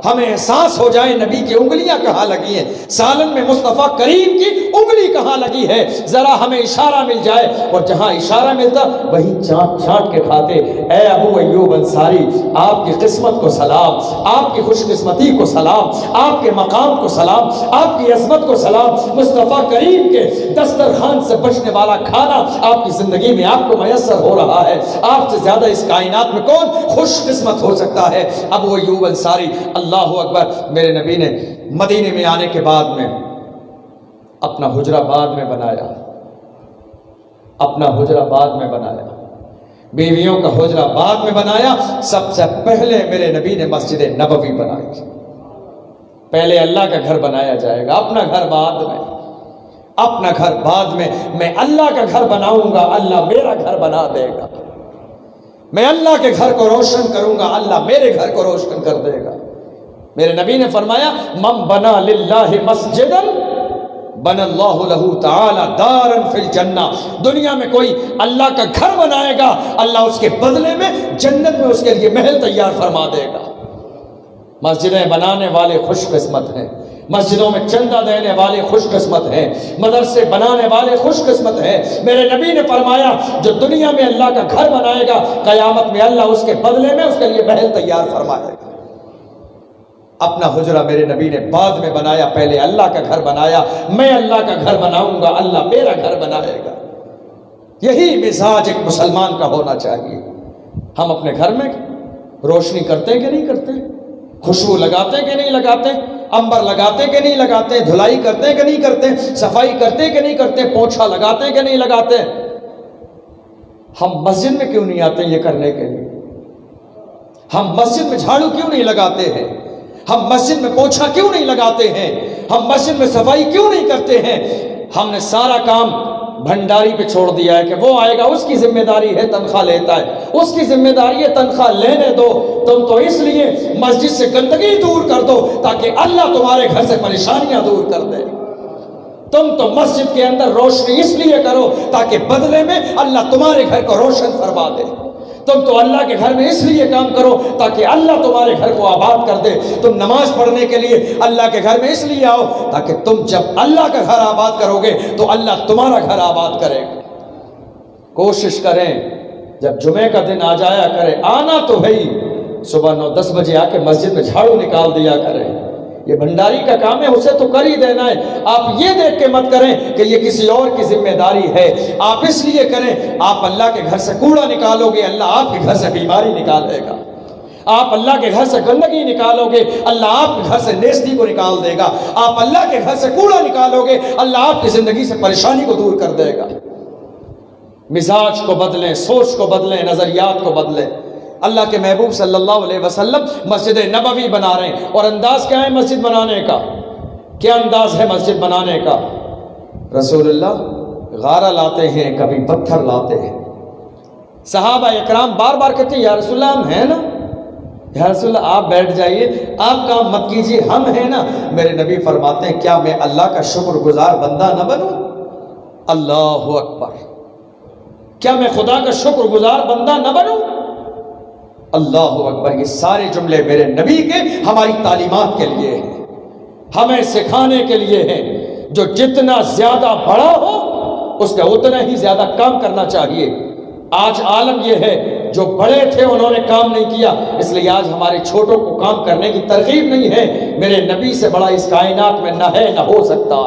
ہمیں احساس ہو جائے نبی کی انگلیاں کہاں لگی ہیں، سالن میں مصطفیٰ کریم کی انگلی کہاں لگی ہے، ذرا ہمیں اشارہ مل جائے. اور جہاں اشارہ ملتا وہیں چاٹ چاٹ کے کھاتے. اے ابو ایوب انصاری، آپ کی قسمت کو سلام، آپ کی خوش قسمتی کو سلام، آپ کے مقام کو سلام، آپ کی عظمت کو سلام. مصطفیٰ کریم کے دسترخوان سے بچنے والا کھانا آپ کی زندگی میں آپ کو میسر ہو رہا ہے. آپ سے زیادہ اس کائنات میں کون خوش قسمت ہو سکتا ہے؟ ابو ایوب انصاری. اللہ اکبر. میرے نبی نے مدینے میں آنے کے بعد میں اپنا حجرہ بعد میں بنایا، اپنا حجرہ بعد میں بنایا، بیویوں کا حجرہ بعد میں بنایا. سب سے پہلے میرے نبی نے مسجد نبوی بنائی. پہلے اللہ کا گھر بنایا جائے گا، اپنا گھر بعد میں، اپنا گھر بعد میں. میں اللہ کا گھر بناؤں گا، اللہ میرا گھر بنا دے گا. میں اللہ کے گھر کو روشن کروں گا، اللہ میرے گھر کو روشن کر دے گا. میرے نبی نے فرمایا من بنا للہ مسجدا بنا اللہ لہ تعالی دارا فی الجنہ. دنیا میں کوئی اللہ کا گھر بنائے گا، اللہ اس کے بدلے میں جنت میں اس کے لیے محل تیار فرما دے گا. مسجدیں بنانے والے خوش قسمت ہیں، مسجدوں میں چندہ دینے والے خوش قسمت ہیں، مدرسے بنانے والے خوش قسمت ہیں. میرے نبی نے فرمایا جو دنیا میں اللہ کا گھر بنائے گا، قیامت میں اللہ اس کے بدلے میں اس کے لیے محل تیار فرمائے گا. اپنا حجرہ میرے نبی نے بعد میں بنایا، پہلے اللہ کا گھر بنایا. میں اللہ کا گھر بناؤں گا، اللہ میرا گھر بنائے گا. یہی مزاج ایک مسلمان کا ہونا چاہیے. ہم اپنے گھر میں روشنی کرتے کہ نہیں کرتے، خوشبو لگاتے کہ نہیں لگاتے، امبر لگاتے کہ نہیں لگاتے، دھلائی کرتے کہ نہیں کرتے، صفائی کرتے کہ نہیں کرتے، پوچھا لگاتے کہ نہیں لگاتے. ہم مسجد میں کیوں نہیں آتے یہ کرنے کے لیے؟ ہم مسجد میں جھاڑو کیوں نہیں لگاتے ہیں؟ ہم مسجد میں پوچھا کیوں نہیں لگاتے ہیں؟ ہم مسجد میں صفائی کیوں نہیں کرتے ہیں؟ ہم نے سارا کام بھنڈاری پہ چھوڑ دیا ہے کہ وہ آئے گا، اس کی ذمہ داری ہے، تنخواہ لیتا ہے، اس کی ذمہ داری ہے، تنخواہ لینے دو. تم تو اس لیے مسجد سے گندگی دور کر دو تاکہ اللہ تمہارے گھر سے پریشانیاں دور کر دے. تم تو مسجد کے اندر روشنی اس لیے کرو تاکہ بدلے میں اللہ تمہارے گھر کو روشن فرما دے. تم تو اللہ کے گھر میں اس لیے کام کرو تاکہ اللہ تمہارے گھر کو آباد کر دے. تم نماز پڑھنے کے لیے اللہ کے گھر میں اس لیے آؤ تاکہ تم جب اللہ کا گھر آباد کرو گے تو اللہ تمہارا گھر آباد کرے گا. کوشش کریں جب جمعے کا دن آ جایا کرے، آنا تو ہے ہی، صبح 9-10 بجے آ کے مسجد میں جھاڑو نکال دیا کریں. یہ بھنڈاری کا کام ہے، اسے تو کر ہی دینا ہے. آپ یہ دیکھ کے مت کریں کہ یہ کسی اور کی ذمہ داری ہے. آپ اس لیے کریں، آپ اللہ کے گھر سے کوڑا نکالو گے، اللہ آپ کے گھر سے بیماری نکالے گا. آپ اللہ کے گھر سے گندگی نکالو گے، اللہ آپ کے گھر سے نیستی کو نکال دے گا. آپ اللہ کے گھر سے کوڑا نکالو گے، اللہ آپ کی زندگی سے پریشانی کو دور کر دے گا. مزاج کو بدلیں، سوچ کو بدلیں، نظریات کو بدلیں. اللہ کے محبوب صلی اللہ علیہ وسلم مسجد نبوی بنا رہے ہیں، اور انداز کیا ہے مسجد بنانے کا؟ کیا انداز ہے مسجد بنانے کا؟ رسول اللہ غارہ لاتے ہیں، کبھی پتھر لاتے ہیں. صحابہ اکرام بار بار کہتے ہیں یا رسول اللہ ہم ہیں نا، یا رسول اللہ آپ بیٹھ جائیے، آپ کام مت کیجیے، ہم ہیں نا. میرے نبی فرماتے ہیں کیا میں اللہ کا شکر گزار بندہ نہ بنوں؟ اللہ اکبر. کیا میں خدا کا شکر گزار بندہ نہ بنوں؟ اللہ اکبر. یہ سارے جملے میرے نبی کے ہماری تعلیمات کے لیے ہیں، ہمیں سکھانے کے لیے ہیں. جو جتنا زیادہ بڑا ہو اس کا اتنا ہی زیادہ کام کرنا چاہیے. آج عالم یہ ہے جو بڑے تھے انہوں نے کام نہیں کیا، اس لیے آج ہمارے چھوٹوں کو کام کرنے کی ترغیب نہیں ہے. میرے نبی سے بڑا اس کائنات میں نہ ہے نہ ہو سکتا.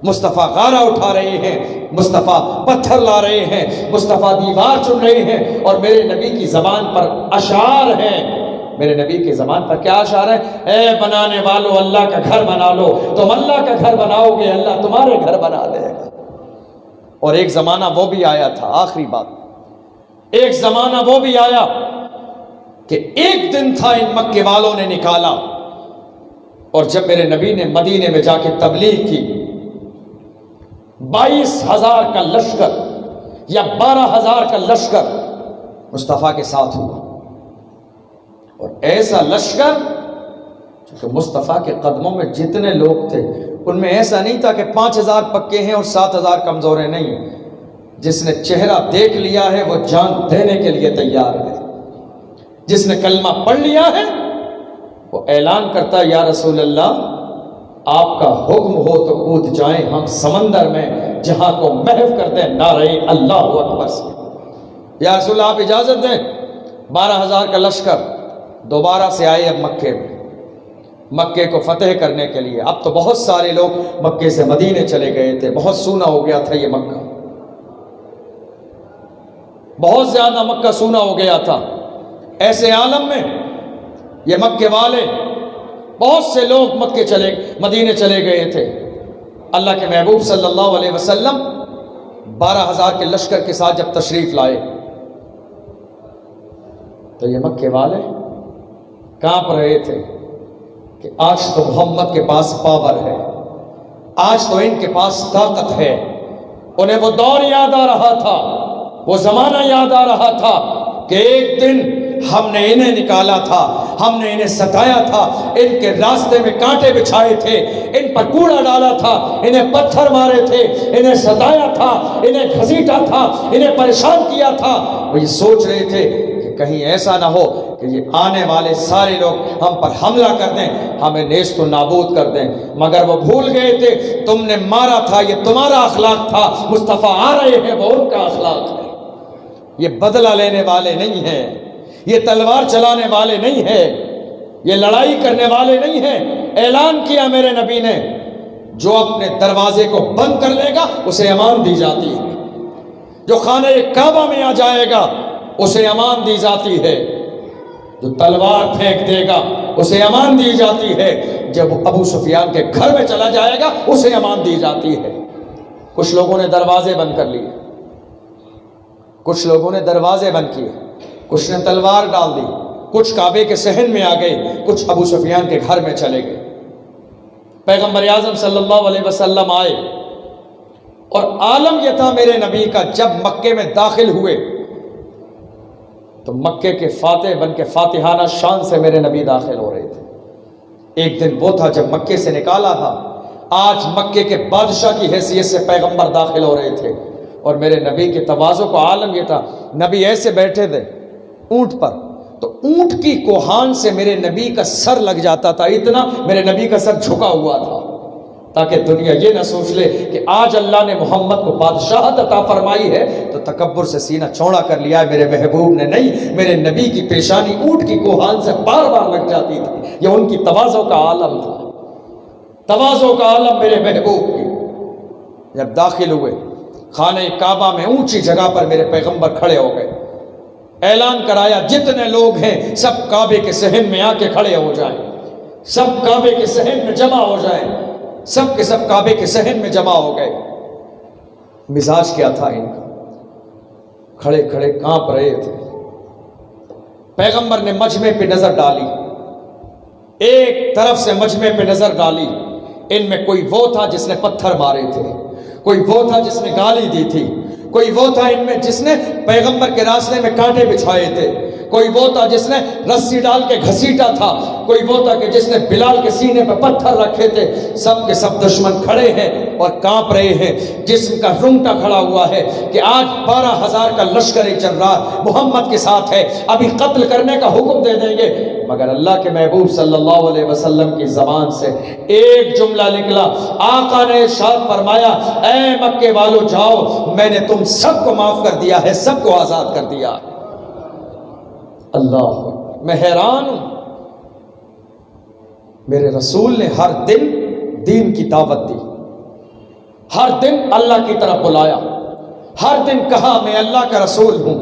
مصطفیٰ غارہ اٹھا رہے ہیں، مصطفیٰ پتھر لا رہے ہیں، مصطفیٰ دیوار چن رہے ہیں، اور میرے نبی کی زبان پر اشعار ہیں. میرے نبی کی زبان پر کیا اشارہ ہے؟ اے بنانے والو اللہ کا گھر بنا لو، تم اللہ کا گھر بناؤ گے اللہ تمہارے گھر بنا دے گا۔ اور ایک زمانہ وہ بھی آیا تھا، آخری بات، ایک زمانہ وہ بھی آیا کہ ایک دن تھا ان مکے والوں نے نکالا، اور جب میرے نبی نے مدینے میں جا کے تبلیغ کی 22,000 کا لشکر یا 12,000 کا لشکر مصطفیٰ کے ساتھ ہوا، اور ایسا لشکر چونکہ مصطفیٰ کے قدموں میں جتنے لوگ تھے ان میں ایسا نہیں تھا کہ 5,000 پکے ہیں اور 7,000 کمزورے نہیں ہیں، جس نے چہرہ دیکھ لیا ہے وہ جان دینے کے لیے تیار ہے، جس نے کلمہ پڑھ لیا ہے وہ اعلان کرتا ہے یا رسول اللہ آپ کا حکم ہو تو کود جائیں ہم سمندر میں جہاں کو محو کر دیں نعرہ اللہ اکبر سے۔ یا رسول اللہ آپ اجازت دیں۔ 12,000 کا لشکر دوبارہ سے آئے اب مکے میں، مکے کو فتح کرنے کے لیے۔ اب تو بہت سارے لوگ مکے سے مدینے چلے گئے تھے، بہت سونا ہو گیا تھا یہ مکہ، بہت زیادہ مکہ سونا ہو گیا تھا۔ ایسے عالم میں یہ مکے والے بہت سے لوگ مدینے چلے گئے تھے۔ اللہ کے محبوب صلی اللہ علیہ وسلم 12,000 کے لشکر کے ساتھ جب تشریف لائے تو یہ مکے والے کانپ رہے تھے کہ آج تو محمد کے پاس پاور ہے، آج تو ان کے پاس طاقت ہے۔ انہیں وہ دور یاد آ رہا تھا، وہ زمانہ یاد آ رہا تھا کہ ایک دن ہم نے انہیں نکالا تھا، ہم نے انہیں ستایا تھا، ان کے راستے میں کانٹے بچھائے تھے، ان پر کوڑا ڈالا تھا، انہیں پتھر مارے تھے، انہیں ستایا تھا، انہیں گھسیٹا تھا، انہیں پریشان کیا تھا۔ وہ یہ سوچ رہے تھے کہ کہیں ایسا نہ ہو کہ یہ آنے والے سارے لوگ ہم پر حملہ کر دیں، ہمیں نیست و نابود کر دیں، مگر وہ بھول گئے تھے تم نے مارا تھا، یہ تمہارا اخلاق تھا، مصطفیٰ آ رہے ہیں وہ ان کا اخلاق ہے۔ یہ بدلہ لینے والے نہیں ہیں، یہ تلوار چلانے والے نہیں ہیں، یہ لڑائی کرنے والے نہیں ہیں۔ اعلان کیا میرے نبی نے جو اپنے دروازے کو بند کر لے گا اسے امان دی جاتی ہے، جو خانہ کعبہ میں آ جائے گا اسے امان دی جاتی ہے، جو تلوار پھینک دے گا اسے امان دی جاتی ہے، جب ابو سفیان کے گھر میں چلا جائے گا اسے امان دی جاتی ہے۔ کچھ لوگوں نے دروازے بند کر لیے، کچھ لوگوں نے دروازے بند کیے، کچھ نے تلوار ڈال دی، کچھ کعبے کے صحن میں آ گئے، کچھ ابو سفیان کے گھر میں چلے گئے۔ پیغمبر اعظم صلی اللہ علیہ وسلم آئے اور عالم یہ تھا میرے نبی کا، جب مکے میں داخل ہوئے تو مکے کے فاتح بن کے فاتحانہ شان سے میرے نبی داخل ہو رہے تھے۔ ایک دن وہ تھا جب مکے سے نکالا تھا، آج مکے کے بادشاہ کی حیثیت سے پیغمبر داخل ہو رہے تھے، اور میرے نبی کے تواضع کا عالم یہ تھا، نبی ایسے بیٹھے تھے اونٹ پر، تو اونٹ کی کوہان سے میرے نبی کا سر لگ جاتا تھا، اتنا میرے نبی کا سر جھکا ہوا تھا، تاکہ دنیا یہ نہ سوچ لے کہ آج اللہ نے محمد کو بادشاہت عطا فرمائی ہے تو تکبر سے سینہ چوڑا کر لیا ہے۔ میرے محبوب نے نہیں، میرے نبی کی پیشانی اونٹ کی کوہان سے بار بار لگ جاتی تھی، یہ ان کی تواضع کا عالم تھا، تواضع کا عالم میرے محبوب کی۔ جب داخل ہوئے خانہ کعبہ میں اونچی جگہ پر میرے پیغمبر کھڑے ہو گئے، اعلان کرایا جتنے لوگ ہیں سب کعبے کے صحن میں آ کے کھڑے ہو جائیں، سب کعبے کے صحن میں جمع ہو جائیں، سب کے سب کعبے کے صحن میں جمع ہو گئے۔ مزاج کیا تھا ان کا، کھڑے کھڑے کانپ رہے تھے۔ پیغمبر نے مجمع پہ نظر ڈالی، ایک طرف سے مجمع پہ نظر ڈالی، ان میں کوئی وہ تھا جس نے پتھر مارے تھے، کوئی وہ تھا جس نے گالی دی تھی، کوئی وہ تھا ان میں جس نے پیغمبر کے راستے میں کانٹے بچھائے تھے، کوئی وہ تھا جس نے رسی ڈال کے گھسیٹا تھا، کوئی وہ تھا کہ جس نے بلال کے سینے پہ پتھر رکھے تھے۔ سب کے سب دشمن کھڑے ہیں اور کانپ رہے ہیں، جسم کا رونگٹا کھڑا ہوا ہے کہ آج 12,000 کا لشکر چل رہا محمد کے ساتھ ہے، ابھی قتل کرنے کا حکم دے دیں گے، مگر اللہ کے محبوب صلی اللہ علیہ وسلم کی زبان سے ایک جملہ نکلا، آقا نے ارشاد فرمایا اے مکے والو جاؤ، میں نے تم سب کو معاف کر دیا ہے، سب کو آزاد کر دیا۔ اللہ، میں حیران ہوں، میرے رسول نے ہر دن دین کی دعوت دی، ہر دن اللہ کی طرف بلایا، ہر دن کہا میں اللہ کا رسول ہوں،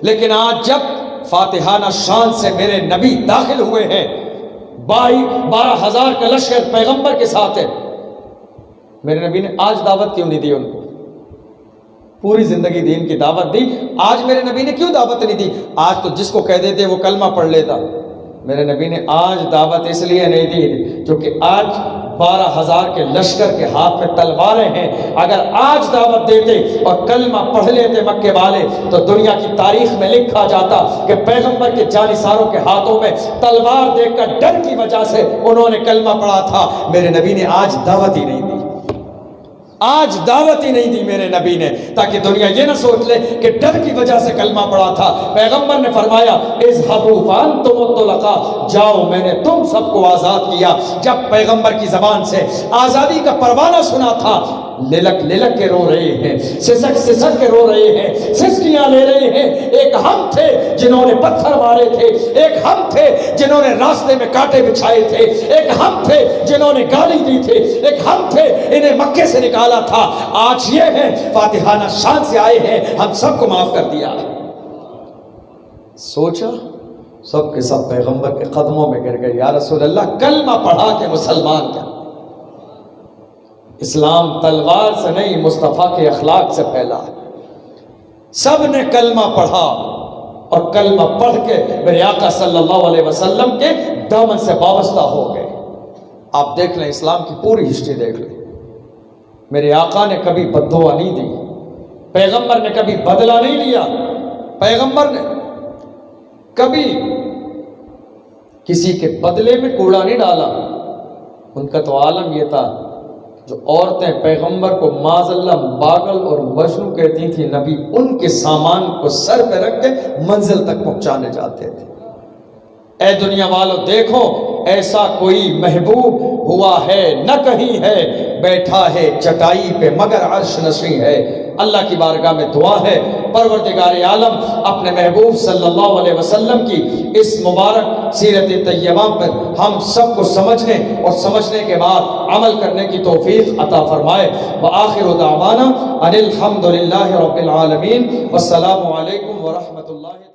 لیکن آج جب فاتحانہ شان سے میرے نبی داخل ہوئے ہیں، 12,000 کا لشکر پیغمبر کے ساتھ ہے، میرے نبی نے آج دعوت کیوں نہیں دی ان کو؟ پوری زندگی دین کی دعوت دی، آج میرے نبی نے کیوں دعوت نہیں دی؟ آج تو جس کو کہہ دیتے وہ کلمہ پڑھ لیتا، میرے نبی نے آج دعوت اس لیے نہیں دی کیونکہ آج 12,000 کے لشکر کے ہاتھ میں تلواریں ہیں۔ اگر آج دعوت دیتے اور کلمہ پڑھ لیتے مکے والے تو دنیا کی تاریخ میں لکھا جاتا کہ پیغمبر کے جانثاروں کے ہاتھوں میں تلوار دیکھ کر ڈر کی وجہ سے انہوں نے کلمہ پڑھا تھا۔ میرے نبی نے آج دعوت ہی نہیں دی، آج دعوت ہی نہیں دی میرے نبی نے، تاکہ دنیا یہ نہ سوچ لے کہ ڈر کی وجہ سے کلمہ پڑھا تھا۔ پیغمبر نے فرمایا اذهبوا فانتم الطلقاء، جاؤ میں نے تم سب کو آزاد کیا۔ جب پیغمبر کی زبان سے آزادی کا پروانہ سنا تھا، للک للک کے رو رہے ہیں، سسک سسک کے رو رہے ہیں، سسکیاں لے رہے ہیں۔ ایک ہم تھے جنہوں نے پتھر مارے تھے، ایک ہم تھے جنہوں نے راستے میں کانٹے بچھائے تھے، ایک ہم تھے جنہوں نے گالی دی تھی، ایک ہم تھے انہیں مکے سے نکالا تھا۔ آج یہ ہیں فاتحانہ شان سے آئے ہیں، ہم سب کو معاف کر دیا۔ سوچا سب کے سب پیغمبر کے قدموں میں گر گئے، یا رسول اللہ کلمہ پڑھا کے مسلمان کیا؟ اسلام تلوار سے نہیں مصطفیٰ کے اخلاق سے پھیلا ہے۔ سب نے کلمہ پڑھا اور کلمہ پڑھ کے میرے آقا صلی اللہ علیہ وسلم کے دامن سے وابستہ ہو گئے۔ آپ دیکھ لیں، اسلام کی پوری ہسٹری دیکھ لیں، میرے آقا نے کبھی بد دعا نہیں دی، پیغمبر نے کبھی بدلہ نہیں لیا، پیغمبر نے کبھی کسی کے بدلے میں کوڑا نہیں ڈالا۔ ان کا تو عالم یہ تھا، جو عورتیں پیغمبر کو معاذ اللہ پاگل اور مجنون کہتی تھی، نبی ان کے سامان کو سر پہ رکھ کے منزل تک پہنچانے جاتے تھے۔ اے دنیا والوں دیکھو، ایسا کوئی محبوب ہوا ہے نہ کہیں ہے، بیٹھا ہے چٹائی پہ مگر عرش نشیں ہے۔ اللہ کی بارگاہ میں دعا ہے، پروردگار عالم اپنے محبوب صلی اللہ علیہ وسلم کی اس مبارک سیرت طیبہ پر ہم سب کو سمجھنے اور سمجھنے کے بعد عمل کرنے کی توفیق عطا فرمائے۔ وآخر دعوانا ان الحمد للہ رب العالمین، والسلام علیکم ورحمۃ اللہ۔